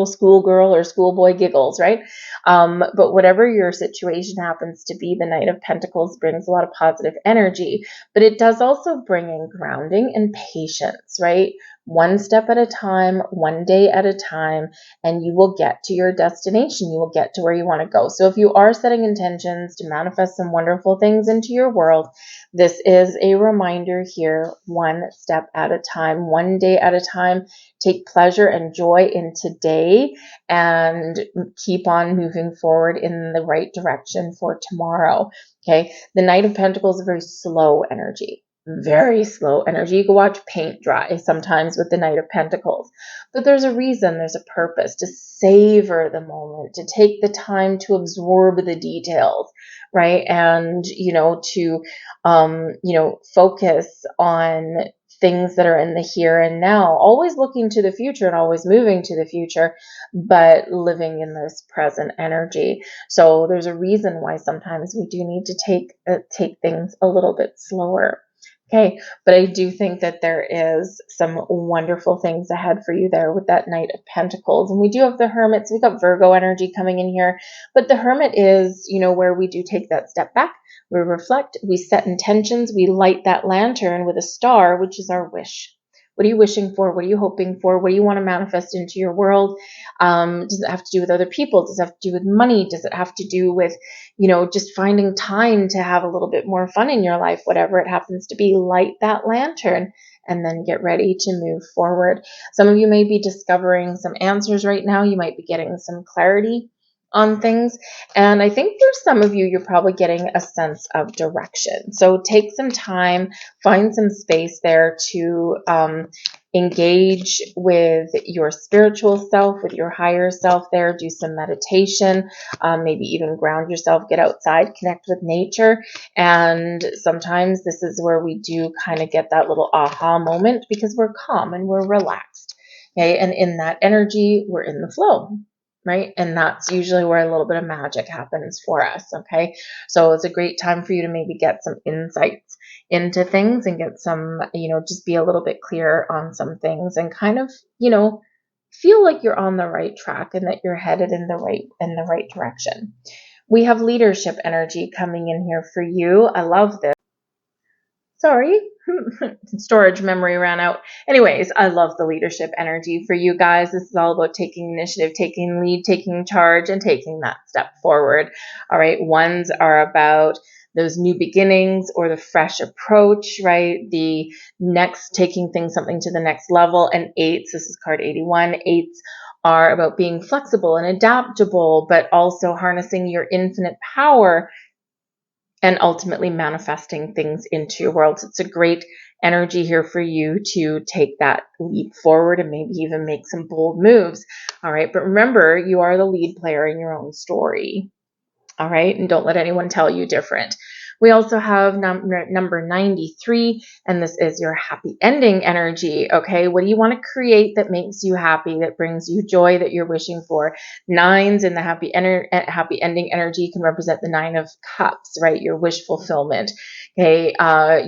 schoolgirl or schoolboy giggles, right? But whatever your situation happens to be, the Knight of Pentacles brings a lot of positive energy, but it does also bring in grounding and patience, right? One step at a time, one day at a time, and you will get to your destination. You will get to where you want to go. So if you are setting intentions to manifest some wonderful things into your world, this is a reminder here, one step at a time, one day at a time. Take pleasure and joy in today and keep on moving forward in the right direction for tomorrow. Okay. The Knight of Pentacles is a very slow energy. very slow energy. You can watch paint dry sometimes with the Knight of Pentacles. But there's a reason, there's a purpose to savor the moment, to take the time to absorb the details, right? And, to, focus on things that are in the here and now, always looking to the future and always moving to the future, but living in this present energy. So there's a reason why sometimes we do need to take things a little bit slower. Okay, but I do think that there is some wonderful things ahead for you there with that Knight of Pentacles. And we do have the Hermit, so we got Virgo energy coming in here. But the Hermit is, where we do take that step back, we reflect, we set intentions, we light that lantern with a star, which is our wish. What are you wishing for? What are you hoping for? What do you want to manifest into your world? Does it have to do with other people? Does it have to do with money? Does it have to do with, just finding time to have a little bit more fun in your life? Whatever it happens to be, light that lantern and then get ready to move forward. Some of you may be discovering some answers right now. You might be getting some clarity on things. And I think for some of you, you're probably getting a sense of direction. So take some time, find some space there to engage with your spiritual self, with your higher self there, do some meditation, maybe even ground yourself, get outside, connect with nature. And sometimes this is where we do kind of get that little aha moment because we're calm and we're relaxed. Okay. And in that energy, we're in the flow. Right? And that's usually where a little bit of magic happens for us. Okay. So it's a great time for you to maybe get some insights into things and get some, just be a little bit clearer on some things and kind of, feel like you're on the right track and that you're headed in the right direction. We have leadership energy coming in here for you. I love this. Sorry, storage memory ran out. Anyways, I love the leadership energy for you guys. This is all about taking initiative, taking lead, taking charge, and taking that step forward. All right, ones are about those new beginnings or the fresh approach, right? The next, taking something to the next level. And eights, this is card 81, eights are about being flexible and adaptable, but also harnessing your infinite power and ultimately manifesting things into your world. So it's a great energy here for you to take that leap forward and maybe even make some bold moves. All right. But remember, you are the lead player in your own story. All right. And don't let anyone tell you different. We also have number 93, and this is your happy ending energy. Okay. What do you want to create that makes you happy, that brings you joy, that you're wishing for? Nines in the happy ending energy can represent the 9 of cups, right? Your wish fulfillment. Okay.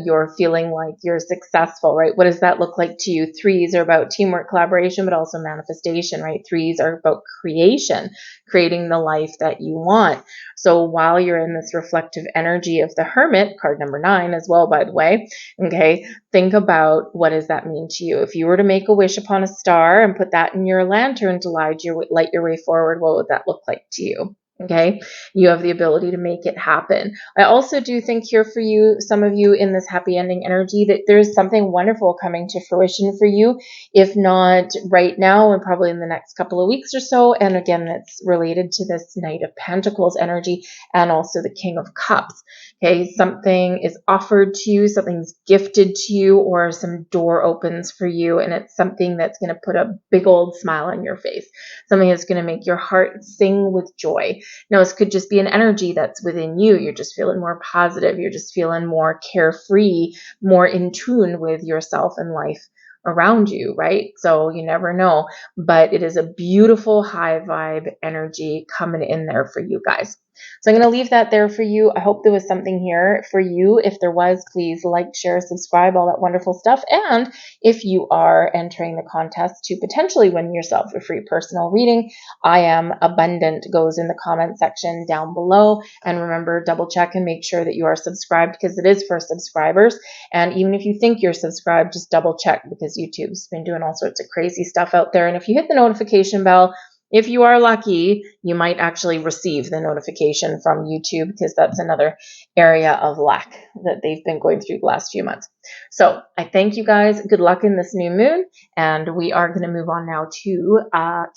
You're feeling like you're successful, right? What does that look like to you? Threes are about teamwork, collaboration, but also manifestation, right? Threes are about creation, creating the life that you want. So while you're in this reflective energy of the Hermit, card number 9 as well, by the way, okay, think about what does that mean to you? If you were to make a wish upon a star and put that in your lantern to light your way forward, what would that look like to you? Okay, you have the ability to make it happen. I also do think here for you, some of you in this happy ending energy, that there's something wonderful coming to fruition for you, if not right now and probably in the next couple of weeks or so. And again, it's related to this Knight of Pentacles energy and also the King of Cups. Okay, something is offered to you, something's gifted to you, or some door opens for you, and it's something that's going to put a big old smile on your face, something that's going to make your heart sing with joy. Now, this could just be an energy that's within you. You're just feeling more positive. You're just feeling more carefree, more in tune with yourself and life around you, right? So you never know, but it is a beautiful high vibe energy coming in there for you guys. So I'm going to leave that there for you. I hope there was something here for you. If there was, please like, share, subscribe, all that wonderful stuff. And if you are entering the contest to potentially win yourself a free personal reading, I am abundant goes in the comment section down below. And remember, double check and make sure that you are subscribed because it is for subscribers. And even if you think you're subscribed, just double check because YouTube's been doing all sorts of crazy stuff out there. And if you hit the notification bell, if you are lucky, you might actually receive the notification from YouTube because that's another area of luck that they've been going through the last few months. So I thank you guys. Good luck in this new moon. And we are going to move on now to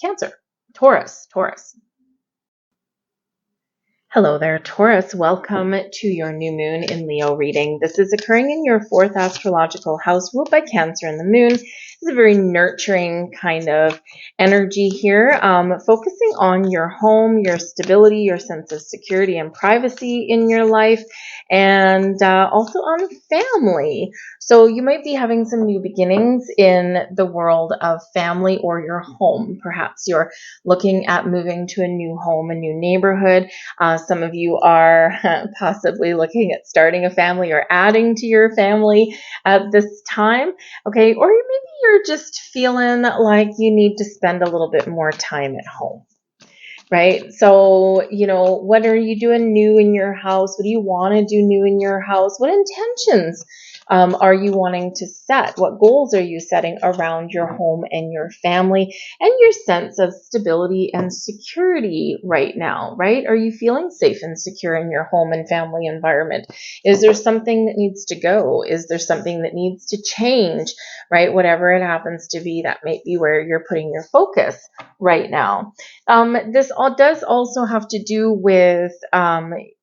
Cancer, Taurus. Hello there, Taurus. Welcome to your new moon in Leo reading. This is occurring in your fourth astrological house, ruled by Cancer and the moon. It's a very nurturing kind of energy here, focusing on your home, your stability, your sense of security and privacy in your life, and also on family. So you might be having some new beginnings in the world of family or your home. Perhaps you're looking at moving to a new home, a new neighborhood. Some of you are possibly looking at starting a family or adding to your family at this time, okay? Or maybe you're just feeling like you need to spend a little bit more time at home, right? So, what are you doing new in your house? What do you want to do new in your house? What intentions are you wanting to set? What goals are you setting around your home and your family and your sense of stability and security right now, right? Are you feeling safe and secure in your home and family environment? Is there something that needs to go? Is there something that needs to change, right? Whatever it happens to be, that might be where you're putting your focus right now. This does also have to do with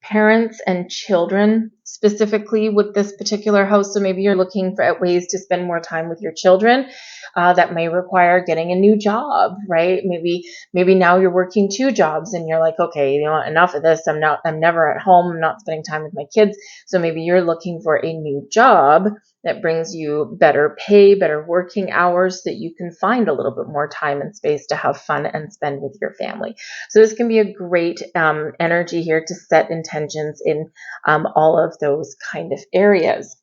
parents and children, specifically with this particular house. So maybe you're looking for ways to spend more time with your children. That may require getting a new job, right? Maybe now you're working two jobs and you're like, okay, enough of this. I'm never at home. I'm not spending time with my kids. So maybe you're looking for a new job that brings you better pay, better working hours, so that you can find a little bit more time and space to have fun and spend with your family. So this can be a great energy here to set intentions in all of those kind of areas.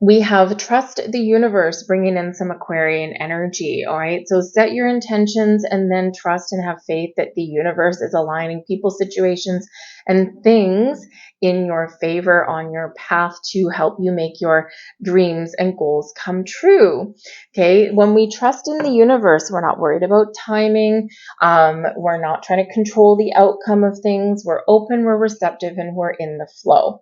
We have trust the universe, bringing in some Aquarian energy. All right. So set your intentions and then trust and have faith that the universe is aligning people, situations, and things in your favor on your path to help you make your dreams and goals come true. Okay. When we trust in the universe, we're not worried about timing. We're not trying to control the outcome of things. We're open, we're receptive, and we're in the flow.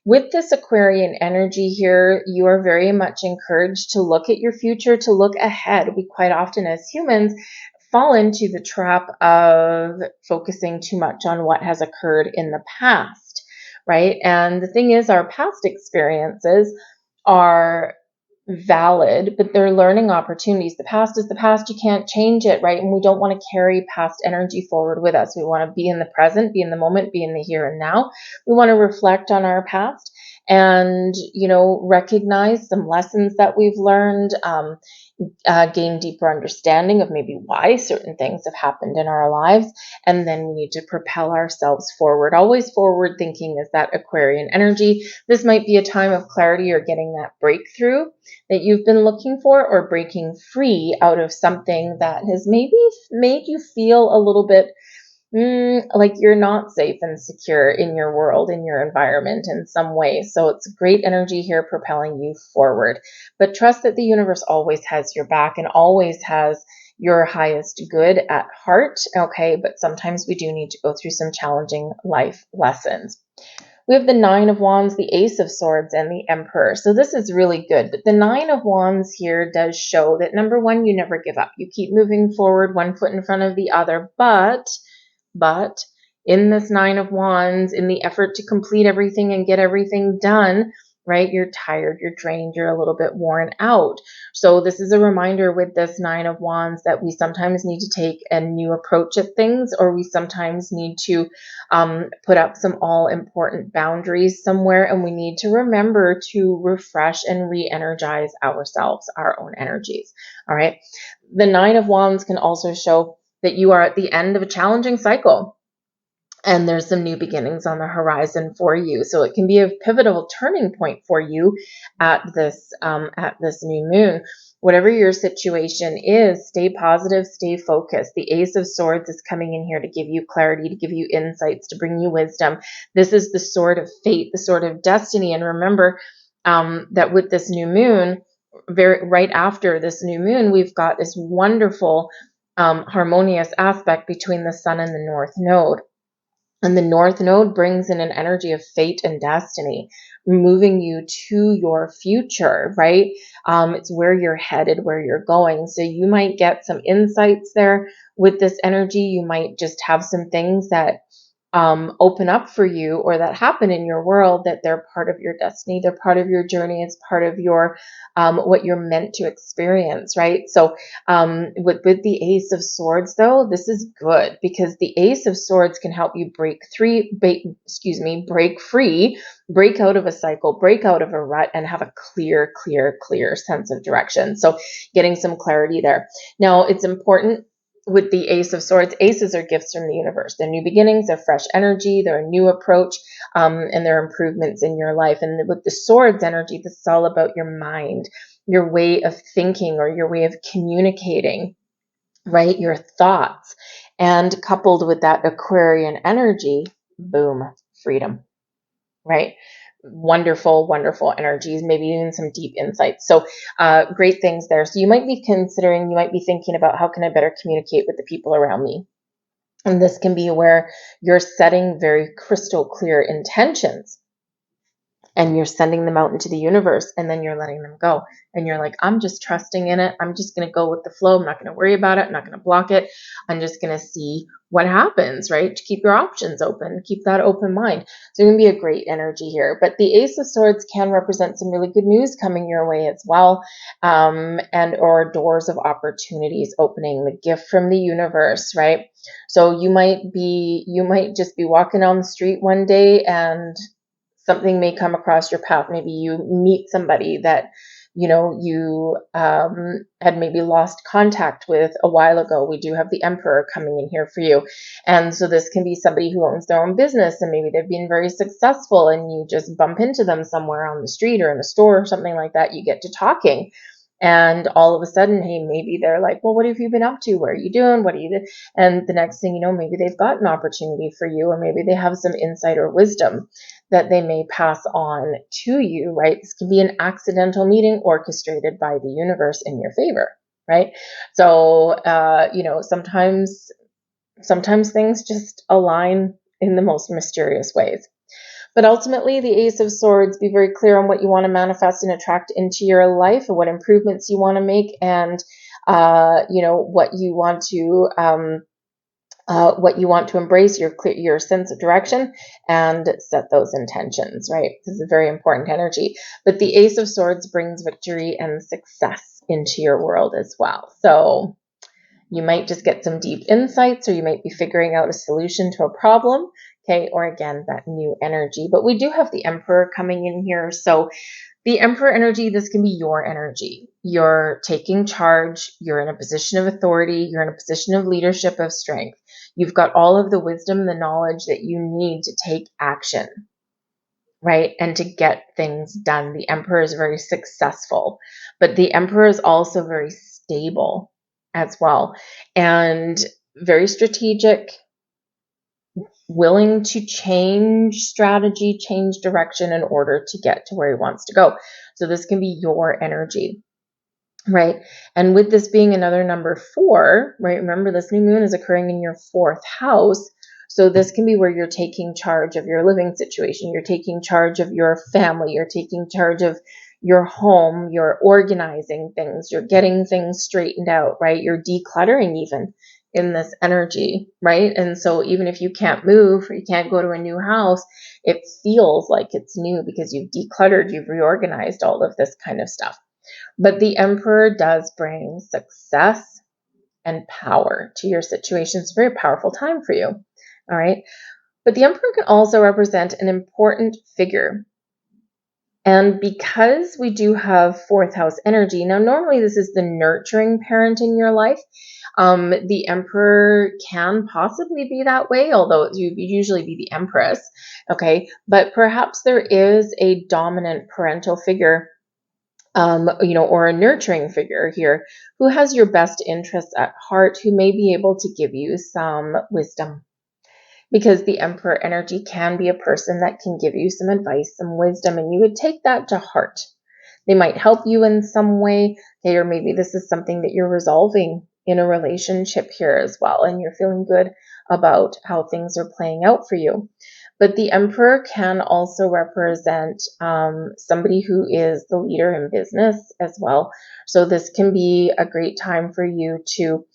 With this Aquarian energy here, you are very much encouraged to look at your future, to look ahead. We quite often as humans fall into the trap of focusing too much on what has occurred in the past, right? And the thing is, our past experiences are valid, but they're learning opportunities. The past is the past. You can't change it, right? And we don't want to carry past energy forward with us. We want to be in the present, be in the moment, be in the here and now. We want to reflect on our past and, recognize some lessons that we've learned, gain deeper understanding of maybe why certain things have happened in our lives. And then we need to propel ourselves forward. Always forward thinking is that Aquarian energy. This might be a time of clarity or getting that breakthrough that you've been looking for, or breaking free out of something that has maybe made you feel a little bit like you're not safe and secure in your world, in your environment in some way. So it's great energy here propelling you forward. But trust that the universe always has your back and always has your highest good at heart. Okay, but sometimes we do need to go through some challenging life lessons. We have the Nine of Wands, the Ace of Swords, and the Emperor. So this is really good. But the Nine of Wands here does show that, number one, you never give up. You keep moving forward, one foot in front of the other. But in this Nine of Wands, in the effort to complete everything and get everything done, right, you're tired, you're drained, you're a little bit worn out. So this is a reminder with this Nine of Wands that we sometimes need to take a new approach at things, or we sometimes need to put up some all-important boundaries somewhere, and we need to remember to refresh and re-energize ourselves, our own energies. All right. The Nine of Wands can also show that you are at the end of a challenging cycle and there's some new beginnings on the horizon for you. So it can be a pivotal turning point for you at this new moon. Whatever your situation is, stay positive, stay focused. The Ace of Swords is coming in here to give you clarity, to give you insights, to bring you wisdom. This is the sword of fate, the sword of destiny. And remember that with this new moon, right after this new moon, we've got this wonderful harmonious aspect between the sun and the North Node. And the North Node brings in an energy of fate and destiny, moving you to your future, right? It's where you're headed, where you're going. So you might get some insights there with this energy. You might just have some things that open up for you or that happen in your world, that they're part of your destiny, they're part of your journey, it's part of your what you're meant to experience, right? So with the Ace of Swords, though, this is good because the Ace of Swords can help you break free, break out of a cycle, break out of a rut, and have a clear sense of direction. So getting some clarity there. Now, it's important with the Ace of Swords. Aces are gifts from the universe. They're new beginnings, they're fresh energy, they're a new approach, and they're improvements in your life. And with the Swords energy, this is all about your mind, your way of thinking, or your way of communicating, right? Your thoughts. And coupled with that Aquarian energy, boom, freedom, right? Wonderful energies, maybe even some deep insights. So great things there. So you might be thinking about, how can I better communicate with the people around me? And this can be where you're setting very crystal clear intentions and you're sending them out into the universe, and then you're letting them go. And you're like, I'm just trusting in it. I'm just going to go with the flow. I'm not going to worry about it. I'm not going to block it. I'm just going to see what happens, right? To keep your options open, keep that open mind. So it's going to be a great energy here. But the Ace of Swords can represent some really good news coming your way as well, and or doors of opportunities opening, the gift from the universe, right? So you might just be walking down the street one day and something may come across your path. Maybe you meet somebody that you had maybe lost contact with a while ago. We do have the Emperor coming in here for you. And so this can be somebody who owns their own business and maybe they've been very successful and you just bump into them somewhere on the street or in a store or something like that. You get to talking. And all of a sudden, hey, maybe they're like, well, what have you been up to? What are you doing? What are you doing? And the next thing you know, maybe they've got an opportunity for you, or maybe they have some insight or wisdom that they may pass on to you, right? This can be an accidental meeting orchestrated by the universe in your favor, right? So, sometimes things just align in the most mysterious ways. But ultimately, the Ace of Swords, be very clear on what you want to manifest and attract into your life and what improvements you want to make, and what you want to embrace, your sense of direction, and set those intentions, right? This is a very important energy. But the Ace of Swords brings victory and success into your world as well. So you might just get some deep insights, or you might be figuring out a solution to a problem. Okay, or again, that new energy. But we do have the Emperor coming in here. So the Emperor energy, this can be your energy. You're taking charge. You're in a position of authority. You're in a position of leadership, of strength. You've got all of the wisdom, the knowledge that you need to take action, right? And to get things done. The Emperor is very successful, but the Emperor is also very stable as well, and very strategic, willing to change strategy, change direction in order to get to where he wants to go. So this can be your energy, right? And with this being another number 4, right? Remember, this new moon is occurring in your 4th house. So this can be where you're taking charge of your living situation. You're taking charge of your family. You're taking charge of your home. You're organizing things. You're getting things straightened out, right? You're decluttering even in this energy, right? And so even if you can't move or you can't go to a new house, it feels like it's new because you've decluttered, you've reorganized all of this kind of stuff. But the Emperor does bring success and power to your situation. It's a very powerful time for you. All right. But the Emperor can also represent an important figure. And because we do have 4th house energy, now normally this is the nurturing parent in your life. The Emperor can possibly be that way, although you usually be the Empress. Okay. But perhaps there is a dominant parental figure, or a nurturing figure here who has your best interests at heart, who may be able to give you some wisdom. Because the Emperor energy can be a person that can give you some advice, some wisdom, and you would take that to heart. They might help you in some way, okay, or maybe this is something that you're resolving in a relationship here as well, and you're feeling good about how things are playing out for you. But the Emperor can also represent somebody who is the leader in business as well. So this can be a great time for you to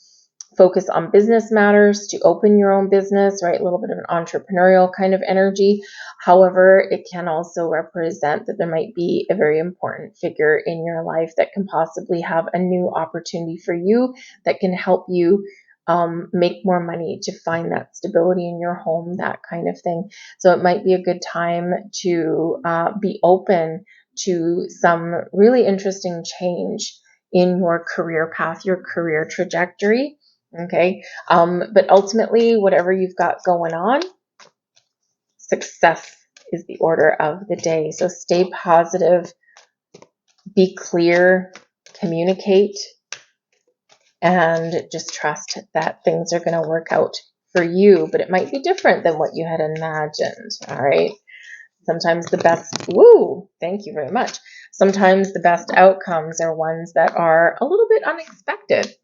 focus on business matters, to open your own business, right? A little bit of an entrepreneurial kind of energy. However, it can also represent that there might be a very important figure in your life that can possibly have a new opportunity for you that can help you make more money, to find that stability in your home, that kind of thing. So it might be a good time to be open to some really interesting change in your career path, your career trajectory. Okay. But ultimately, whatever you've got going on, success is the order of the day. So stay positive, be clear, communicate, and just trust that things are going to work out for you. But it might be different than what you had imagined. All right. Sometimes the best, thank you very much. Sometimes the best outcomes are ones that are a little bit unexpected.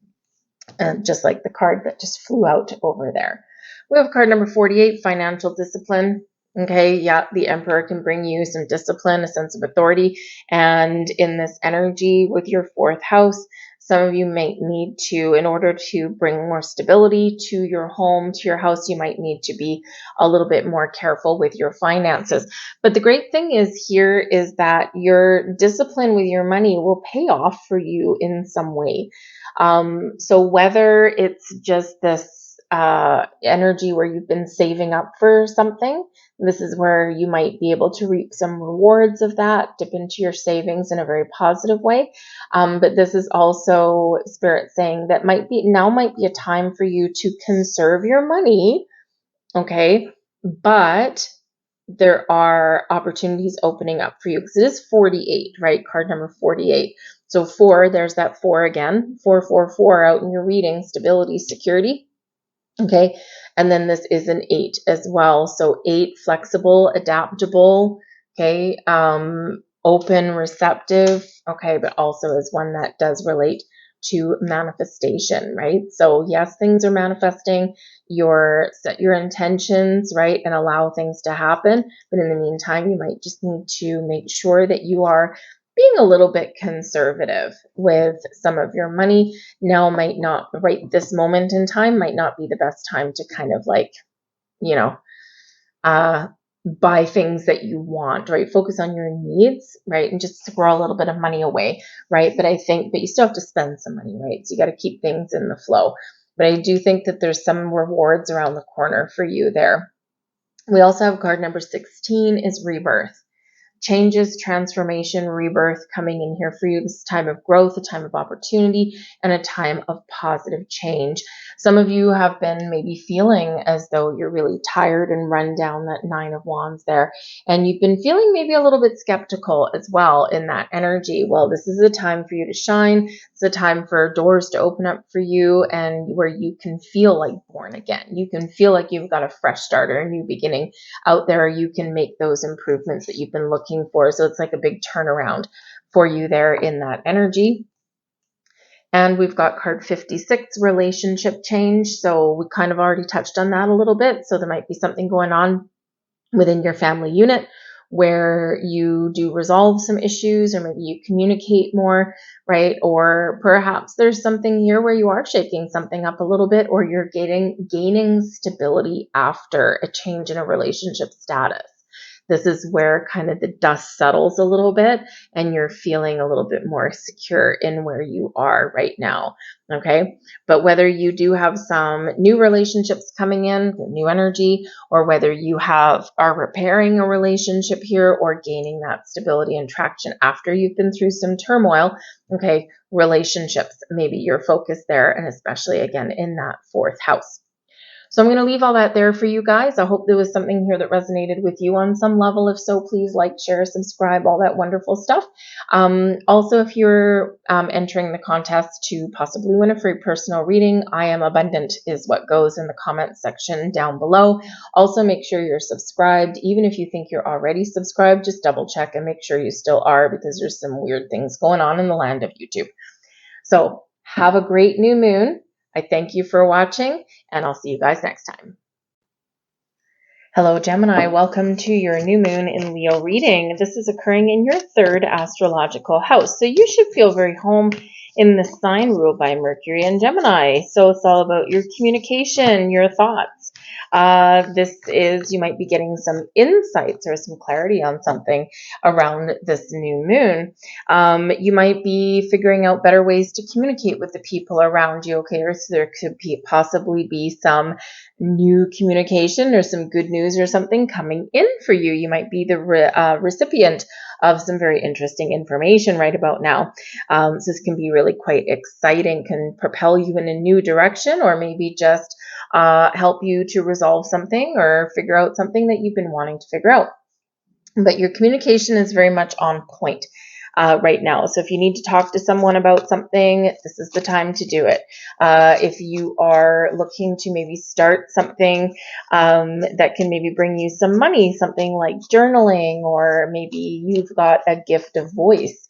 And just like the card that just flew out over there. We have card number 48, financial discipline. Okay, yeah, the Emperor can bring you some discipline, a sense of authority. And in this energy with your fourth house, some of you might need to, in order to bring more stability to your home, to your house, you might need to be a little bit more careful with your finances. But the great thing is here is that your discipline with your money will pay off for you in some way. So whether it's just this energy where you've been saving up for something, this is where you might be able to reap some rewards of that, dip into your savings in a very positive way. But this is also Spirit saying that might be a time for you to conserve your money. Okay. But there are opportunities opening up for you because it is 48, right? Card number 48. So 4, there's that 4 again, 444 out in your reading, stability, security. Okay. And then this is an 8 as well. So 8, flexible, adaptable. Okay. Open, receptive. Okay. But also is one that does relate to manifestation, right? So yes, things are manifesting. Set your intentions, right? And allow things to happen. But in the meantime, you might just need to make sure that you are being a little bit conservative with some of your money. Now might not, right this moment in time, might not be the best time to kind of like, buy things that you want, right? Focus on your needs, right? And just squirrel a little bit of money away, right? But you still have to spend some money, right? So you got to keep things in the flow. But I do think that there's some rewards around the corner for you there. We also have card number 16 is rebirth. Changes, transformation, rebirth coming in here for you. This is a time of growth, a time of opportunity, and a time of positive change. Some of you have been maybe feeling as though you're really tired and run down, that 9 of Wands there. And you've been feeling maybe a little bit skeptical as well in that energy. Well, this is a time for you to shine. It's a time for doors to open up for you and where you can feel like born again. You can feel like you've got a fresh start or a new beginning out there. You can make those improvements that you've been looking for. So it's like a big turnaround for you there in that energy. And we've got card 56, relationship change. So we kind of already touched on that a little bit. So there might be something going on within your family unit where you do resolve some issues, or maybe you communicate more, right? Or perhaps there's something here where you are shaking something up a little bit, or you're gaining stability after a change in a relationship status. This is where kind of the dust settles a little bit and you're feeling a little bit more secure in where you are right now. Okay. But whether you do have some new relationships coming in, new energy, or whether you are repairing a relationship here or gaining that stability and traction after you've been through some turmoil. Okay. Relationships, maybe your focus there, and especially again in that fourth house. So I'm going to leave all that there for you guys. I hope there was something here that resonated with you on some level. If so, please like, share, subscribe, all that wonderful stuff. Also, if you're entering the contest to possibly win a free personal reading, I am abundant is what goes in the comments section down below. Also, make sure you're subscribed. Even if you think you're already subscribed, just double check and make sure you still are, because there's some weird things going on in the land of YouTube. So have a great new moon. I thank you for watching, and I'll see you guys next time. Hello, Gemini. Welcome to your new moon in Leo reading. This is occurring in your 3rd astrological house. So you should feel very home in the sign ruled by Mercury and Gemini. So it's all about your communication, your thoughts. You might be getting some insights or some clarity on something around this new moon. You might be figuring out better ways to communicate with the people around you, okay? Or so there could possibly be some new communication or some good news or something coming in for you. You might be the recipient of some very interesting information right about now. So this can be really quite exciting, can propel you in a new direction, or maybe just help you to resolve something or figure out something that you've been wanting to figure out. But your communication is very much on point right now. So if you need to talk to someone about something, this is the time to do it. If you are looking to maybe start something that can maybe bring you some money, something like journaling, or maybe you've got a gift of voice,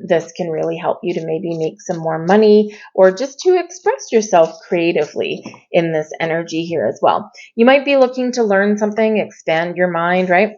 this can really help you to maybe make some more money, or just to express yourself creatively in this energy here as well. You might be looking to learn something, expand your mind, right?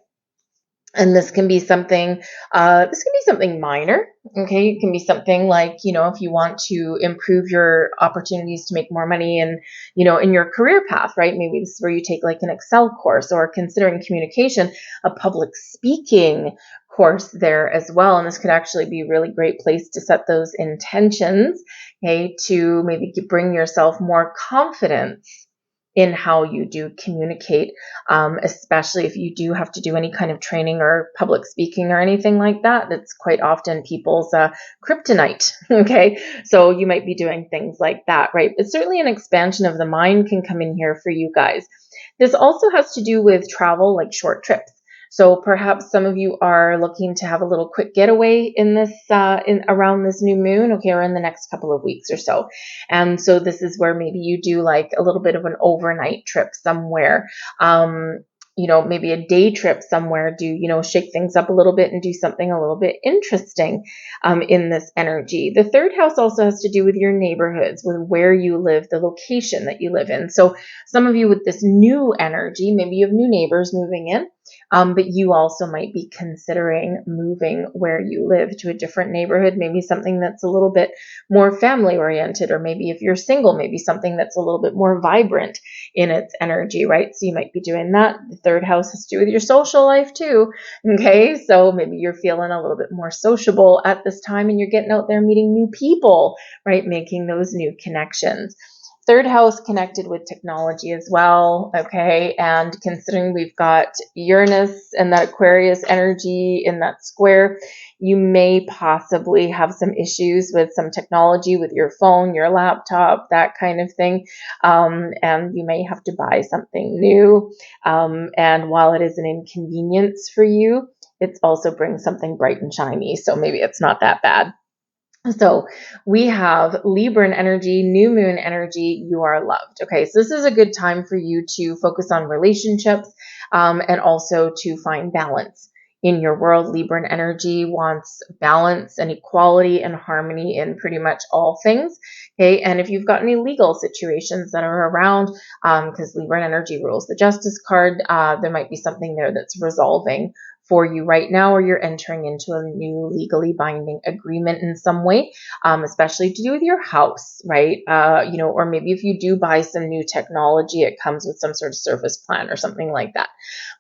And this can be something minor, okay? It can be something like, if you want to improve your opportunities to make more money in your career path, right? Maybe this is where you take like an Excel course, or considering communication, a public speaking course there as well. And this could actually be a really great place to set those intentions, okay, to maybe bring yourself more confidence in how you do communicate, especially if you do have to do any kind of training or public speaking or anything like that. That's quite often people's kryptonite, okay? So you might be doing things like that, right? But certainly an expansion of the mind can come in here for you guys. This also has to do with travel, like short trips. So perhaps some of you are looking to have a little quick getaway in this, around this new moon, okay, or in the next couple of weeks or so. And so this is where maybe you do like a little bit of an overnight trip somewhere. Maybe a day trip somewhere, shake things up a little bit and do something a little bit interesting in this energy. The third house also has to do with your neighborhoods, with where you live, the location that you live in. So some of you with this new energy, maybe you have new neighbors moving in. But you also might be considering moving where you live to a different neighborhood, maybe something that's a little bit more family oriented, or maybe if you're single, maybe something that's a little bit more vibrant in its energy, right? So you might be doing that. The third house has to do with your social life too. Okay, so maybe you're feeling a little bit more sociable at this time, and you're getting out there meeting new people, right? Making those new connections. Third house connected with technology as well, okay? And considering we've got Uranus and that Aquarius energy in that square, you may possibly have some issues with some technology, with your phone, your laptop, that kind of thing. And you may have to buy something new. And while it is an inconvenience for you, it also brings something bright and shiny. So maybe it's not that bad. So we have Libra energy, new moon energy, you are loved. Okay, so this is a good time for you to focus on relationships and also to find balance in your world. Libra energy wants balance and equality and harmony in pretty much all things. Okay, and if you've got any legal situations that are around, because Libra energy rules the Justice card, there might be something there that's resolving for you right now, or you're entering into a new legally binding agreement in some way, especially to do with your house, right? Or maybe if you do buy some new technology, it comes with some sort of service plan or something like that.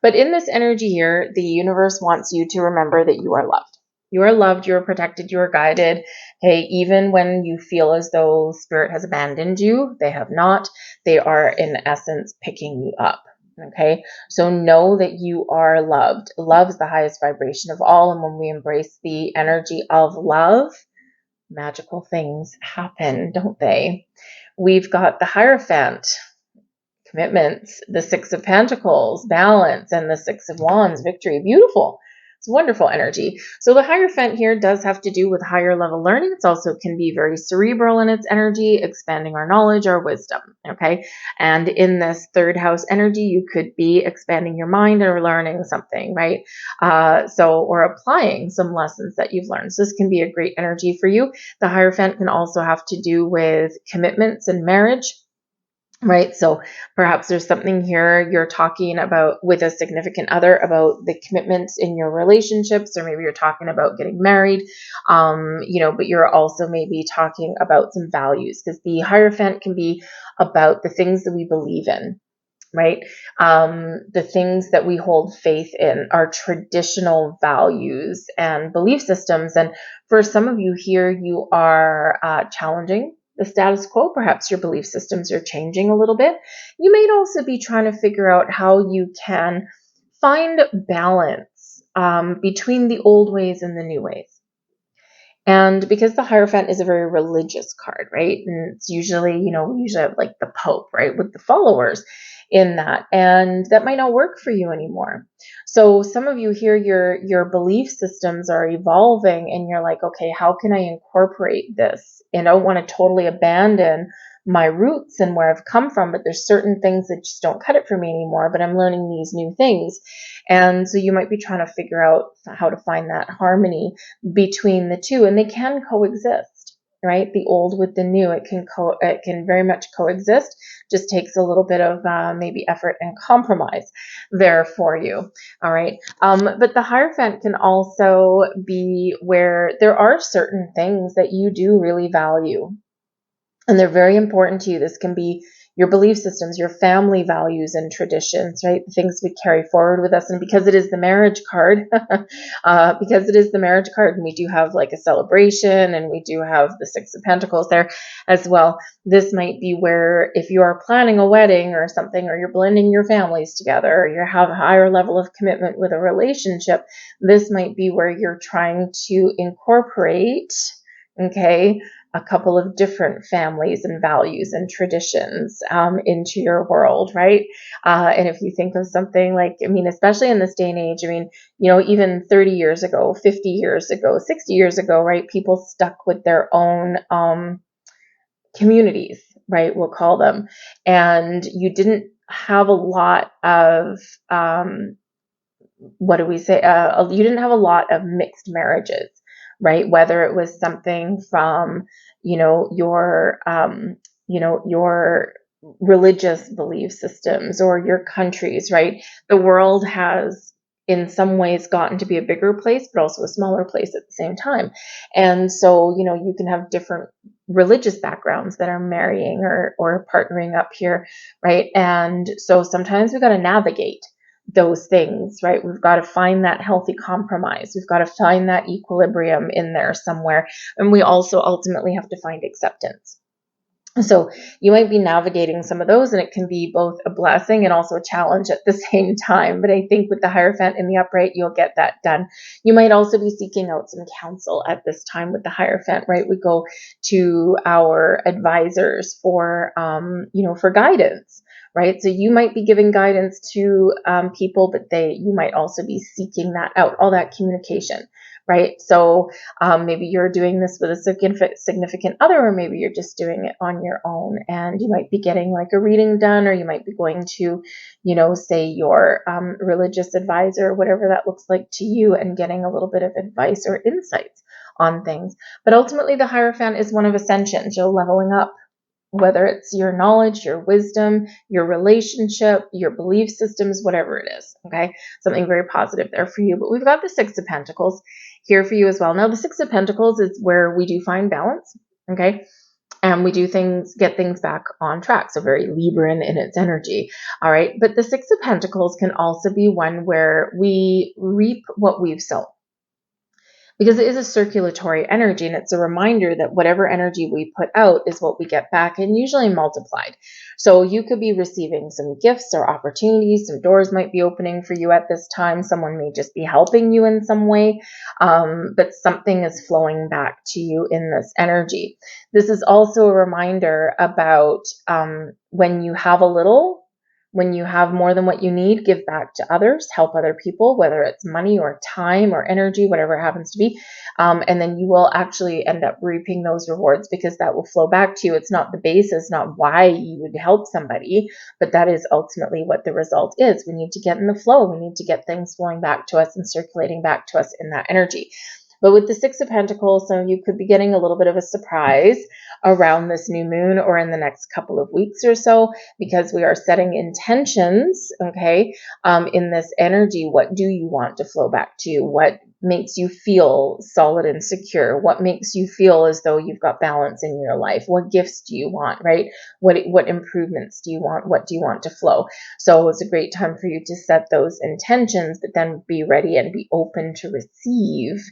But in this energy here, the universe wants you to remember that you are loved. You are loved, you are protected, you are guided. Hey, even when you feel as though spirit has abandoned you, they have not. They are in essence picking you up. Okay, so know that you are loved. Love is the highest vibration of all. And when we embrace the energy of love, magical things happen, don't they? We've got the Hierophant, commitments, the Six of Pentacles, balance, and the Six of Wands, victory. Beautiful. It's wonderful energy. So the Hierophant here does have to do with higher level learning. It also can be very cerebral in its energy, expanding our knowledge, our wisdom. Okay. And in this third house energy, you could be expanding your mind or learning something, right? Or applying some lessons that you've learned. So this can be a great energy for you. The Hierophant can also have to do with commitments and marriage. right? So perhaps there's something here you're talking about with a significant other about the commitments in your relationships, or maybe you're talking about getting married, but you're also maybe talking about some values, because the Hierophant can be about the things that we believe in, right? The things that we hold faith in, our traditional values and belief systems. And for some of you here, you are challenging the status quo. Perhaps your belief systems are changing a little bit. You may also be trying to figure out how you can find balance between the old ways and the new ways. And because the Hierophant is a very religious card, right? And it's usually, we usually have like the Pope, right, with the followers in that. And that might not work for you anymore. So some of you here, your belief systems are evolving and you're like, okay, how can I incorporate this? And I don't want to totally abandon my roots and where I've come from, but there's certain things that just don't cut it for me anymore, but I'm learning these new things. And so you might be trying to figure out how to find that harmony between the two, and they can coexist, right? The old with the new, it can very much coexist. Just takes a little bit of maybe effort and compromise there for you. All right. But the Hierophant can also be where there are certain things that you do really value, and they're very important to you. This can be your belief systems, your family values and traditions, right? The things we carry forward with us. And because it is the marriage card, and we do have like a celebration, and we do have the Six of Pentacles there as well. This might be where if you are planning a wedding or something, or you're blending your families together, or you have a higher level of commitment with a relationship, this might be where you're trying to incorporate, okay, a couple of different families and values and traditions into your world, right? And if you think of something like, especially in this day and age, even 30 years ago, 50 years ago, 60 years ago, right? People stuck with their own communities, right? We'll call them. And you didn't have a lot of, you didn't have a lot of mixed marriages, right? Whether it was something from, your religious belief systems or your countries, right? The world has in some ways gotten to be a bigger place, but also a smaller place at the same time. And so, you can have different religious backgrounds that are marrying or partnering up here, right? And so sometimes we've got to navigate those things, right? We've got to find that healthy compromise. We've got to find that equilibrium in there somewhere. And we also ultimately have to find acceptance. So you might be navigating some of those, and it can be both a blessing and also a challenge at the same time. But I think with the Hierophant in the upright, you'll get that done. You might also be seeking out some counsel at this time with the Hierophant, right? We go to our advisors for guidance, right? So you might be giving guidance to people, but you might also be seeking that out, all that communication, right? So maybe you're doing this with a significant other, or maybe you're just doing it on your own, and you might be getting like a reading done, or you might be going to, say your religious advisor, whatever that looks like to you, and getting a little bit of advice or insights on things. But ultimately, the Hierophant is one of ascensions. You're leveling up, whether it's your knowledge, your wisdom, your relationship, your belief systems, whatever it is, okay? Something very positive there for you. But we've got the Six of Pentacles here for you as well. Now, the Six of Pentacles is where we do find balance, okay? And we do get things back on track. So very Libran in its energy, all right? But the Six of Pentacles can also be one where we reap what we've sown, because it is a circulatory energy, and it's a reminder that whatever energy we put out is what we get back, and usually multiplied. So you could be receiving some gifts or opportunities. Some doors might be opening for you at this time. Someone may just be helping you in some way, but something is flowing back to you in this energy. This is also a reminder about when you have a little, when you have more than what you need, give back to others, help other people, whether it's money or time or energy, whatever it happens to be. And then you will actually end up reaping those rewards, because that will flow back to you. It's not the basis, not why you would help somebody, but that is ultimately what the result is. We need to get in the flow. We need to get things flowing back to us and circulating back to us in that energy. But with the Six of Pentacles, some of you could be getting a little bit of a surprise around this new moon or in the next couple of weeks or so, because we are setting intentions, okay, in this energy. What do you want to flow back to you? What makes you feel solid and secure? What makes you feel as though you've got balance in your life? What gifts do you want, right? What improvements do you want? What do you want to flow? So it's a great time for you to set those intentions, but then be ready and be open to receive,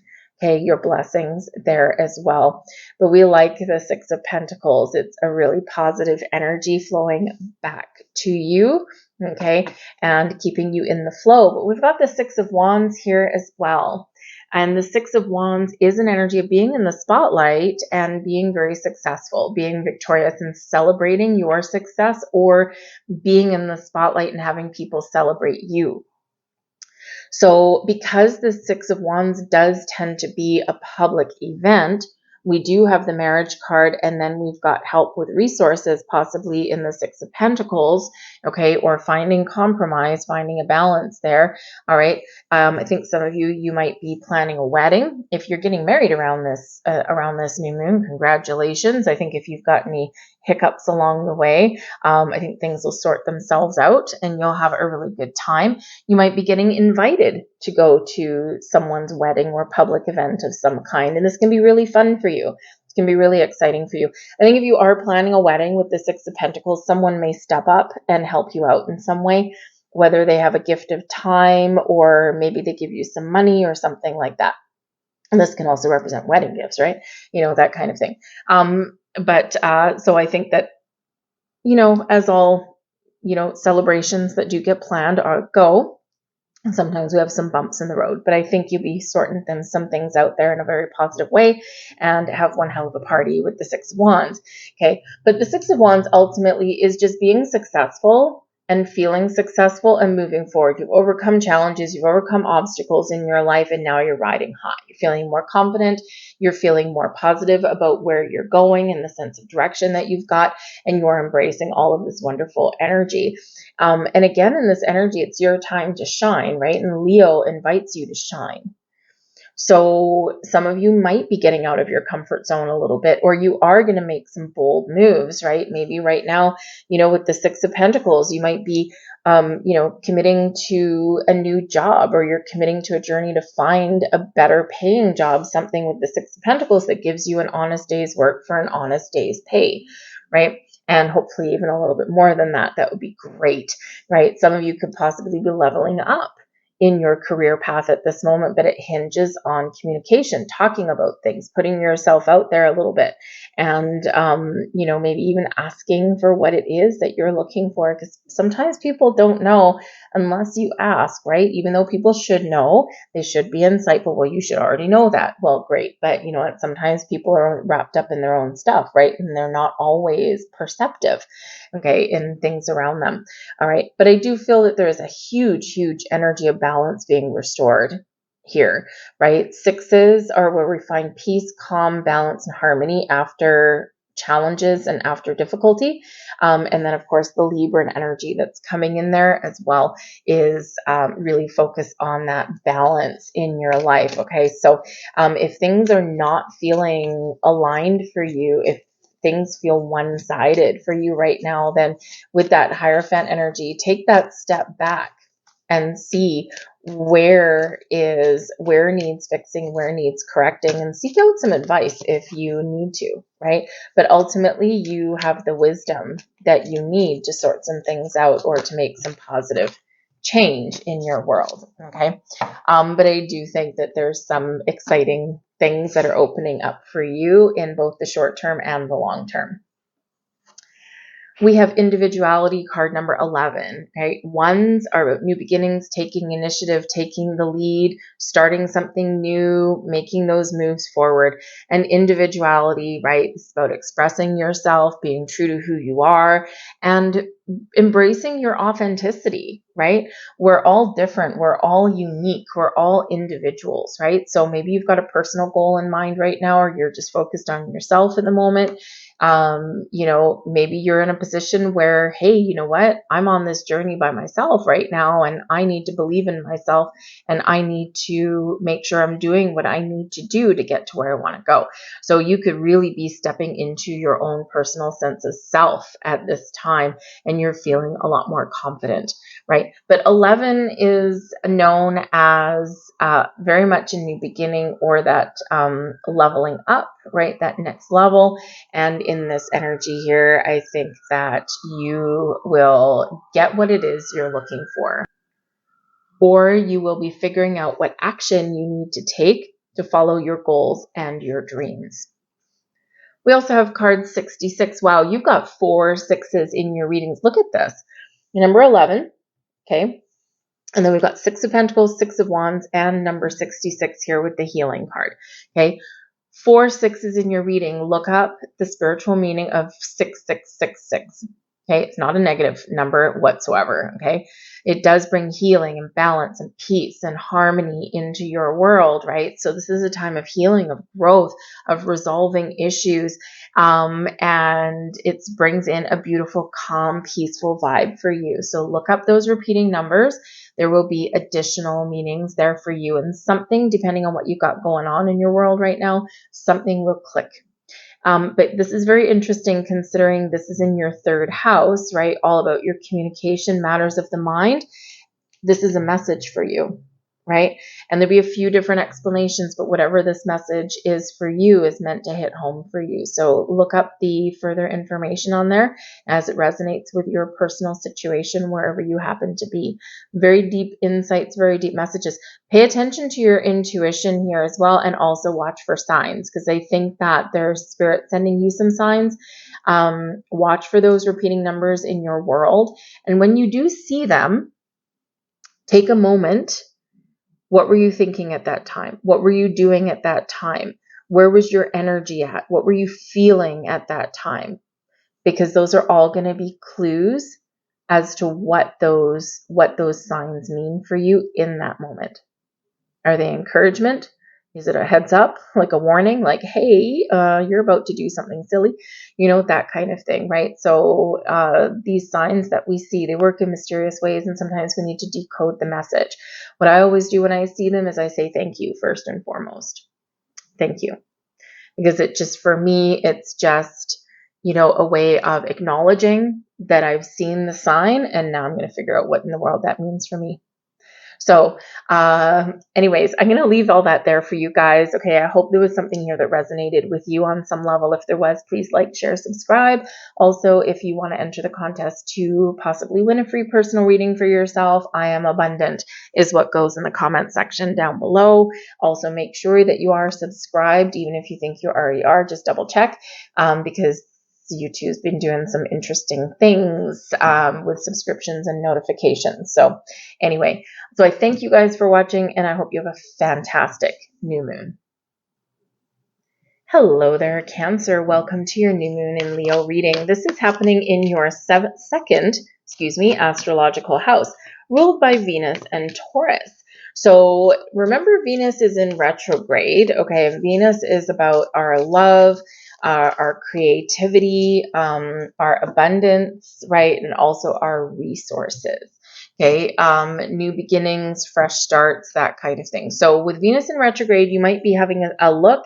okay, your blessings there as well. But we like the Six of Pentacles. It's a really positive energy flowing back to you, okay, and keeping you in the flow. But we've got the Six of Wands here as well. And the Six of Wands is an energy of being in the spotlight and being very successful, being victorious and celebrating your success, or being in the spotlight and having people celebrate you. So because the Six of Wands does tend to be a public event, we do have the marriage card, and then we've got help with resources, possibly in the Six of Pentacles, okay, or finding compromise, finding a balance there, all right. I think some of you might be planning a wedding. If you're getting married around this new moon, congratulations. I think if you've got any hiccups along the way, I think things will sort themselves out and you'll have a really good time. You might be getting invited to go to someone's wedding or public event of some kind, and this can be really fun for you. It can be really exciting for you. I think if you are planning a wedding with the Six of Pentacles, someone may step up and help you out in some way, whether they have a gift of time or maybe they give you some money or something like that. And this can also represent wedding gifts, right? You know, that kind of thing. So I think that, as all, celebrations that do get planned go. And sometimes we have some bumps in the road, but I think you'll be sorting some things out there in a very positive way and have one hell of a party with the Six of Wands. Okay. But the Six of Wands ultimately is just being successful and feeling successful and moving forward. You've overcome challenges, you've overcome obstacles in your life, and now you're riding high. You're feeling more confident, you're feeling more positive about where you're going and the sense of direction that you've got, and you're embracing all of this wonderful energy. And again, in this energy, it's your time to shine, right? And Leo invites you to shine. So some of you might be getting out of your comfort zone a little bit, or you are going to make some bold moves, right? Maybe right now, with the Six of Pentacles, you might be, committing to a new job, or you're committing to a journey to find a better paying job, something with the Six of Pentacles that gives you an honest day's work for an honest day's pay, right? And hopefully even a little bit more than that. That would be great, right? Some of you could possibly be leveling up in your career path at this moment, but it hinges on communication, talking about things, putting yourself out there a little bit, and maybe even asking for what it is that you're looking for, because sometimes people don't know unless you ask, right? Even though people should know, they should be insightful. Well, you should already know that. Well, great, but sometimes people are wrapped up in their own stuff, right? And they're not always perceptive, okay, in things around them. All right. But I do feel that there is a huge, huge energy of balance being restored here, right? Sixes are where we find peace, calm, balance, and harmony after challenges and after difficulty. And then, of course, the Libra energy that's coming in there as well is really focused on that balance in your life. Okay. So if things are not feeling aligned for you, if things feel one-sided for you right now, then with that Hierophant energy, take that step back and see where needs fixing, where needs correcting, and seek out some advice if you need to, right? But ultimately, you have the wisdom that you need to sort some things out or to make some positive change in your world, okay? But I do think that there's some exciting things that are opening up for you in both the short term and the long term. We have individuality, card number 11. Okay, ones are about new beginnings, taking initiative, taking the lead, starting something new, making those moves forward. And individuality, right, is about expressing yourself, being true to who you are, and embracing your authenticity, right? We're all different. We're all unique. We're all individuals, right? So maybe you've got a personal goal in mind right now, or you're just focused on yourself at the moment. You know, maybe you're in a position where, hey, you know what? I'm on this journey by myself right now, and I need to believe in myself, and I need to make sure I'm doing what I need to do to get to where I want to go. So you could really be stepping into your own personal sense of self at this time, and you're feeling a lot more confident, right? But 11 is known as very much a new beginning, or that leveling up, right? That next level. And in this energy here, I think that you will get what it is you're looking for, or you will be figuring out what action you need to take to follow your goals and your dreams. We also have card 66. Wow, you've got 4 6s in your readings. Look at this. Number 11, okay? And then we've got 6 of Pentacles, 6 of Wands, and number 66 here with the healing card, okay? 4 6s in your reading. Look up the spiritual meaning of 6666. Okay, it's not a negative number whatsoever. Okay, it does bring healing and balance and peace and harmony into your world, right? So this is a time of healing, of growth, of resolving issues, and it brings in a beautiful, calm, peaceful vibe for you. So look up those repeating numbers. There will be additional meanings there for you, and something, depending on what you've got going on in your world right now, something will click. But this is very interesting, considering this is in your 3rd house, right? All about your communication, matters of the mind. This is a message for you, right? And there'll be a few different explanations, but whatever this message is for you is meant to hit home for you. So look up the further information on there as it resonates with your personal situation, wherever you happen to be. Very deep insights, very deep messages. Pay attention to your intuition here as well, and also watch for signs, because I think that there's spirit sending you some signs. Watch for those repeating numbers in your world. And when you do see them, take a moment. What were you thinking at that time? What were you doing at that time? Where was your energy at? What were you feeling at that time? Because those are all going to be clues as to what those signs mean for you in that moment. Are they encouragement? Is it a heads up, like a warning, like, hey, you're about to do something silly, you know, that kind of thing, right? So these signs that we see, they work in mysterious ways, and sometimes we need to decode the message. What I always do when I see them is I say thank you first and foremost. Thank you. Because it just, for me, it's just, you know, a way of acknowledging that I've seen the sign, and now I'm going to figure out what in the world that means for me. So anyways, I'm going to leave all that there for you guys. Okay, I hope there was something here that resonated with you on some level. If there was, please like, share, subscribe. Also, if you want to enter the contest to possibly win a free personal reading for yourself, I am abundant is what goes in the comment section down below. Also, make sure that you are subscribed, even if you think you already are. Just double check, because YouTube's been doing some interesting things with subscriptions and notifications. So anyway, so I thank you guys for watching, and I hope you have a fantastic new moon. Hello there, Cancer. Welcome to your new moon in Leo reading. This is happening in your second astrological house, ruled by Venus and Taurus. So remember, Venus is in retrograde. Okay, Venus is about our love, our creativity, our abundance, right? And also our resources. Okay, new beginnings, fresh starts, that kind of thing. So with Venus in retrograde, you might be having a look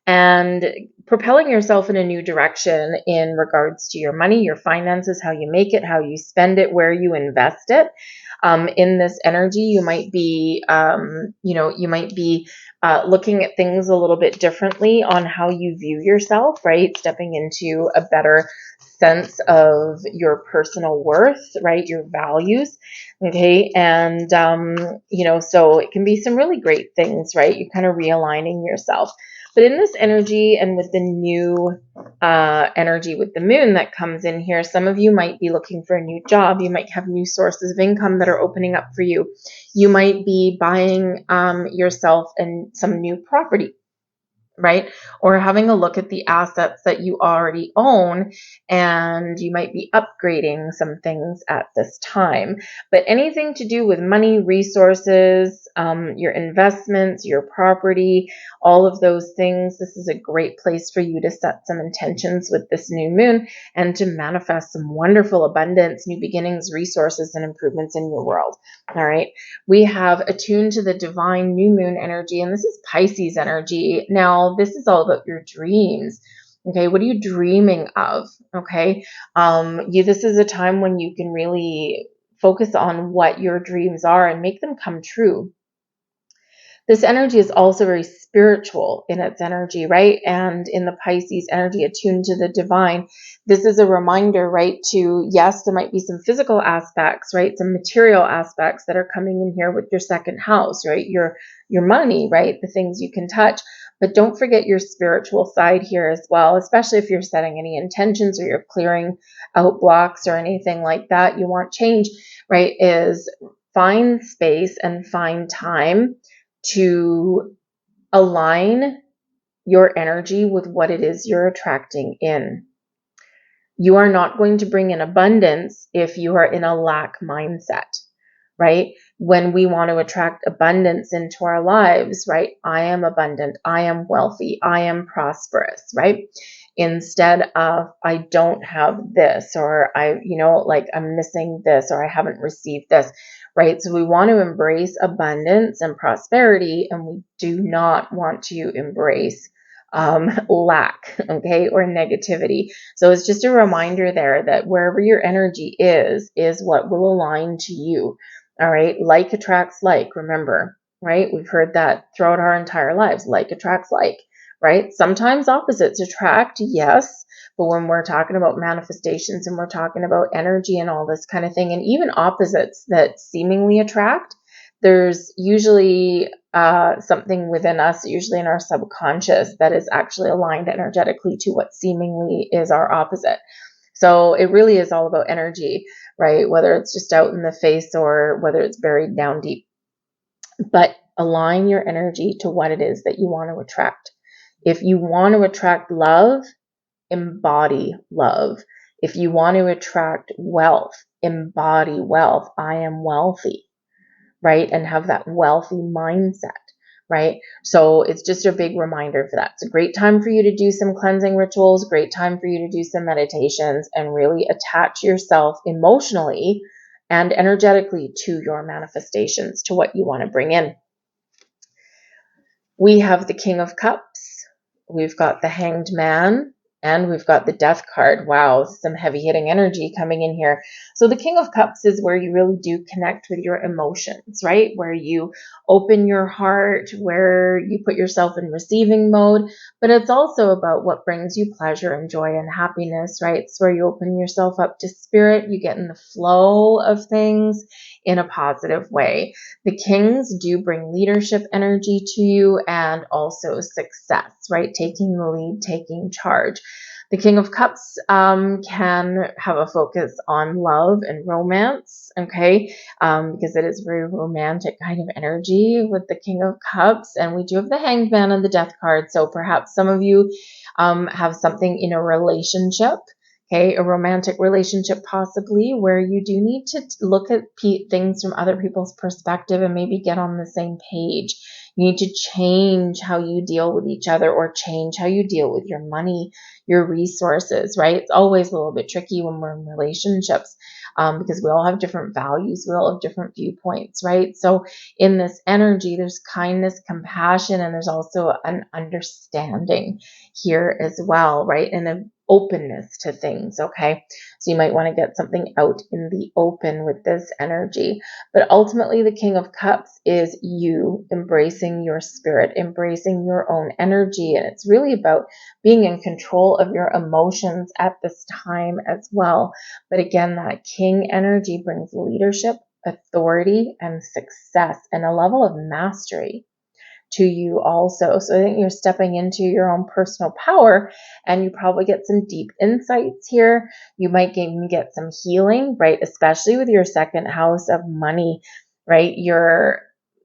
and propelling yourself in a new direction in regards to your money, your finances, how you make it, how you spend it, where you invest it. In this energy, you might be, looking at things a little bit differently on how you view yourself, right? Stepping into a better sense of your personal worth, right? Your values. Okay. And, so it can be some really great things, right? You're kind of realigning yourself. But in this energy, and with the new energy with the moon that comes in here, some of you might be looking for a new job. You might have new sources of income that are opening up for you. You might be buying yourself some new property. right? Or having a look at the assets that you already own, and you might be upgrading some things at this time. But anything to do with money, resources, your investments, your property, all of those things, this is a great place for you to set some intentions with this new moon and to manifest some wonderful abundance, new beginnings, resources, and improvements in your world. All right. We have attuned to the divine new moon energy, and this is Pisces energy. Now, this is all about your dreams. Okay, what are you dreaming of? Okay, this is a time when you can really focus on what your dreams are and make them come true. This energy is also very spiritual in its energy, right? And in the Pisces energy, attuned to the divine, this is a reminder, right, to, yes, there might be some physical aspects, right, some material aspects that are coming in here with your second house, right, your money, right, the things you can touch. But don't forget your spiritual side here as well, especially if you're setting any intentions or you're clearing out blocks or anything like that. You want change, right, is find space and find time to align your energy with what it is you're attracting in. You are not going to bring in abundance if you are in a lack mindset, right? When we want to attract abundance into our lives, right? I am abundant, I am wealthy, I am prosperous, right? Instead of I don't have this, or I'm missing this, or I haven't received this, right? So we want to embrace abundance and prosperity, and we do not want to embrace lack, okay, or negativity. So it's just a reminder there that wherever your energy is what will align to you. All right. Like attracts like, remember, right? We've heard that throughout our entire lives. Like attracts like, right? Sometimes opposites attract, yes. But when we're talking about manifestations and we're talking about energy and all this kind of thing, and even opposites that seemingly attract, there's usually something within us, usually in our subconscious, that is actually aligned energetically to what seemingly is our opposite. So it really is all about energy, right? Whether it's just out in the face or whether it's buried down deep. But align your energy to what it is that you want to attract. If you want to attract love, embody love. If you want to attract wealth, embody wealth. I am wealthy, right? And have that wealthy mindset, right? So it's just a big reminder for that. It's a great time for you to do some cleansing rituals, great time for you to do some meditations and really attach yourself emotionally and energetically to your manifestations, to what you want to bring in. We have the King of Cups. We've got the Hanged Man. And we've got the Death card. Wow, some heavy hitting energy coming in here. So the King of Cups is where you really do connect with your emotions, right? Where you open your heart, where you put yourself in receiving mode. But it's also about what brings you pleasure and joy and happiness, right? It's where you open yourself up to spirit. You get in the flow of things in a positive way. The Kings do bring leadership energy to you and also success, right? Taking the lead, taking charge. The King of Cups can have a focus on love and romance, okay? Because it is very romantic kind of energy with the King of Cups. And we do have the Hanged Man and the Death card. So perhaps some of you have something in a relationship, okay, a romantic relationship possibly, where you do need to look at things from other people's perspective and maybe get on the same page. You need to change how you deal with each other, or change how you deal with your money, your resources, right? It's always a little bit tricky when we're in relationships because we all have different values. We all have different viewpoints, right? So in this energy, there's kindness, compassion, and there's also an understanding here as well, right? And an openness to things, okay? So you might want to get something out in the open with this energy. But ultimately, the King of Cups is you embracing your spirit, embracing your own energy. And it's really about being in control of your emotions at this time as well. But again, that King energy brings leadership, authority, and success, and a level of mastery to you also. So I think you're stepping into your own personal power, and you probably get some deep insights here. You might even get some healing, right? Especially with your second house of money, right? You're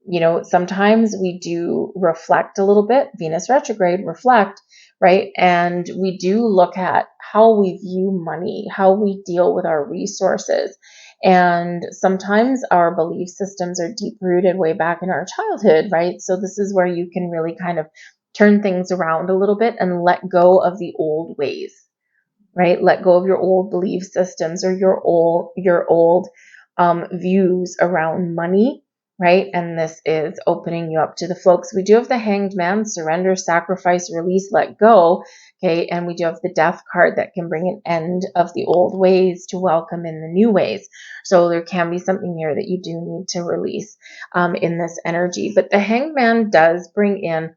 you know, sometimes we do reflect a little bit, Venus retrograde, reflect, right? And we do look at how we view money, how we deal with our resources. And sometimes our belief systems are deep rooted way back in our childhood, right? So this is where you can really kind of turn things around a little bit and let go of the old ways, right? Let go of your old belief systems or your old views around money, right? And this is opening you up to the flow. We do have the Hanged Man, surrender, sacrifice, release, let go. Okay, and we do have the Death card that can bring an end of the old ways to welcome in the new ways. So there can be something here that you do need to release in this energy. But the Hanged Man does bring in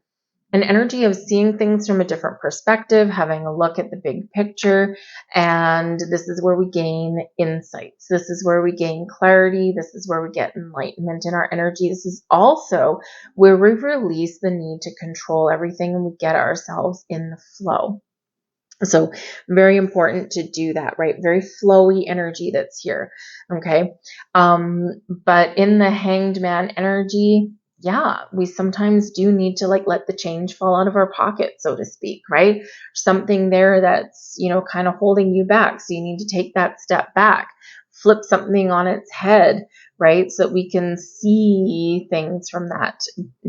an energy of seeing things from a different perspective, having a look at the big picture. And this is where we gain insights. This is where we gain clarity. This is where we get enlightenment in our energy. This is also where we release the need to control everything and we get ourselves in the flow. So very important to do that, right? Very flowy energy that's here. Okay. But in the Hanged Man energy, yeah, we sometimes do need to like let the change fall out of our pocket, so to speak, right? Something there that's, you know, kind of holding you back. So you need to take that step back, flip something on its head, right? So that we can see things from that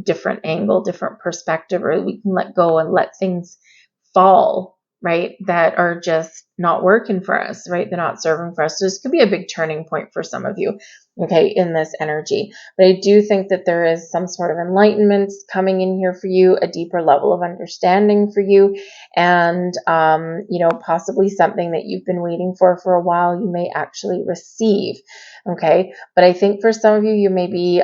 different angle, different perspective, or we can let go and let things fall, right? That are just not working for us, right? They're not serving for us. So this could be a big turning point for some of you, okay, in this energy. But I do think that there is some sort of enlightenment coming in here for you, a deeper level of understanding for you, and, you know, possibly something that you've been waiting for a while, you may actually receive, okay? But I think for some of you, you may be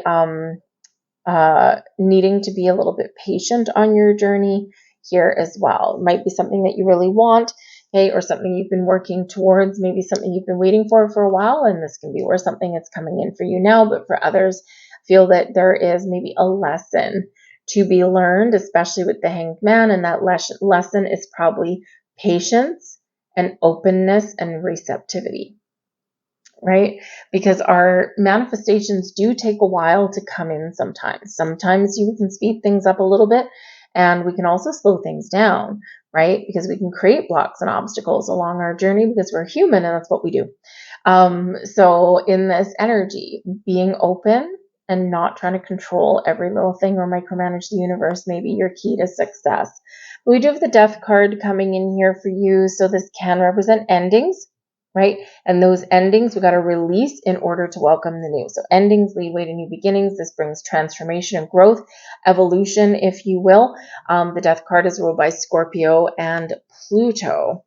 needing to be a little bit patient on your journey here as well. It might be something that you really want, okay, or something you've been working towards, maybe something you've been waiting for a while, and this can be where something is coming in for you now. But for others, feel that there is maybe a lesson to be learned, especially with the Hanged Man, and that lesson is probably patience and openness and receptivity, right? Because our manifestations do take a while to come in sometimes. Sometimes you can speed things up a little bit, and we can also slow things down, right? Because we can create blocks and obstacles along our journey because we're human and that's what we do. So in this energy, being open and not trying to control every little thing or micromanage the universe may be your key to success. We do have the Death card coming in here for you. So this can represent endings, right? And those endings we got to release in order to welcome the new. So endings lead way to new beginnings. This brings transformation and growth, evolution, if you will. The Death card is ruled by Scorpio and Pluto.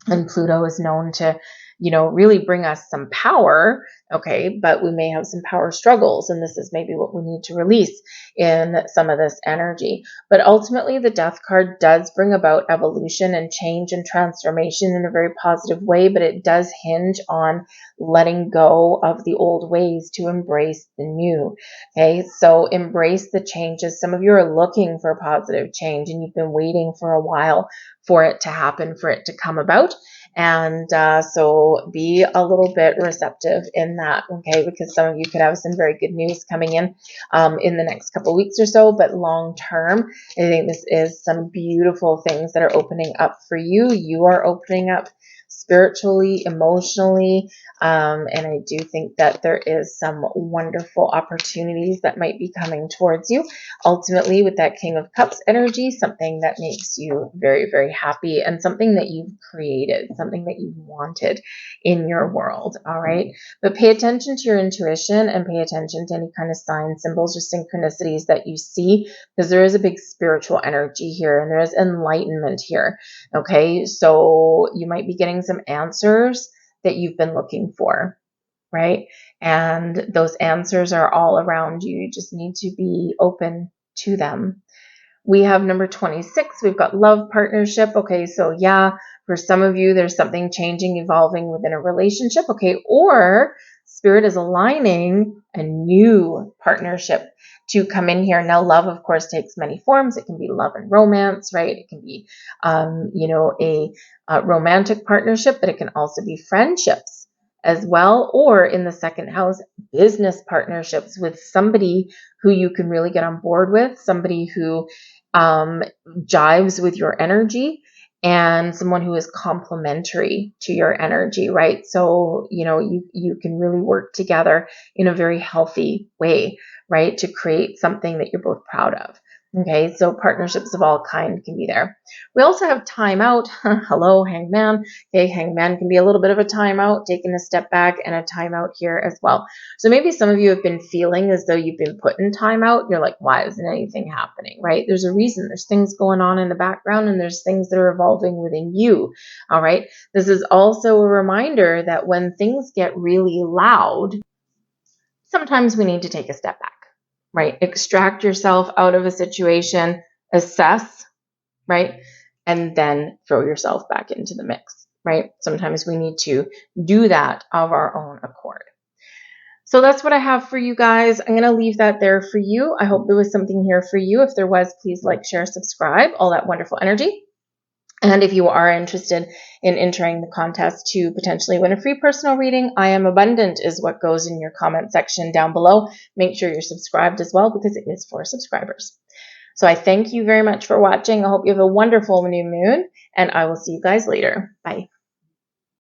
And Pluto is known to, you know, really bring us some power, okay, but we may have some power struggles, and this is maybe what we need to release in some of this energy. But ultimately, the Death card does bring about evolution and change and transformation in a very positive way, but it does hinge on letting go of the old ways to embrace the new, okay? So embrace the changes. Some of you are looking for positive change, and you've been waiting for a while for it to happen, for it to come about. And so be a little bit receptive in that, okay? Because some of you could have some very good news coming in the next couple of weeks or so. But long term, I think this is some beautiful things that are opening up for you. You are opening up spiritually, emotionally, and I do think that there is some wonderful opportunities that might be coming towards you. Ultimately, with that King of Cups energy, something that makes you very, very happy and something that you've created, something that you've wanted in your world, all right? But pay attention to your intuition and pay attention to any kind of signs, symbols, or synchronicities that you see, because there is a big spiritual energy here and there is enlightenment here, okay? So you might be getting some answers that you've been looking for, right? And those answers are all around you. You just need to be open to them. We have number 26. We've got love partnership. Okay, so yeah, for some of you, there's something changing, evolving within a relationship. Okay, or Spirit is aligning a new partnership to come in here. Now, love, of course, takes many forms. It can be love and romance, right? It can be, a romantic partnership, but it can also be friendships. as well, or in the second house, business partnerships with somebody who you can really get on board with, somebody who jives with your energy, and someone who is complementary to your energy, right? So, you can really work together in a very healthy way, right? To create something that you're both proud of. Okay, so partnerships of all kind can be there. We also have time out. Hello, hangman. Okay, hangman can be a little bit of a timeout, taking a step back, and a timeout here as well. So maybe some of you have been feeling as though you've been put in timeout. You're like, why isn't anything happening, right? There's a reason. There's things going on in the background, and there's things that are evolving within you. All right. This is also a reminder that when things get really loud, sometimes we need to take a step back, right? Extract yourself out of a situation, assess, right? And then throw yourself back into the mix, right? Sometimes we need to do that of our own accord. So that's what I have for you guys. I'm going to leave that there for you. I hope there was something here for you. If there was, please like, share, subscribe, all that wonderful energy. And if you are interested in entering the contest to potentially win a free personal reading, I am abundant is what goes in your comment section down below. Make sure you're subscribed as well, because it is for subscribers. So I thank you very much for watching. I hope you have a wonderful new moon, and I will see you guys later. Bye.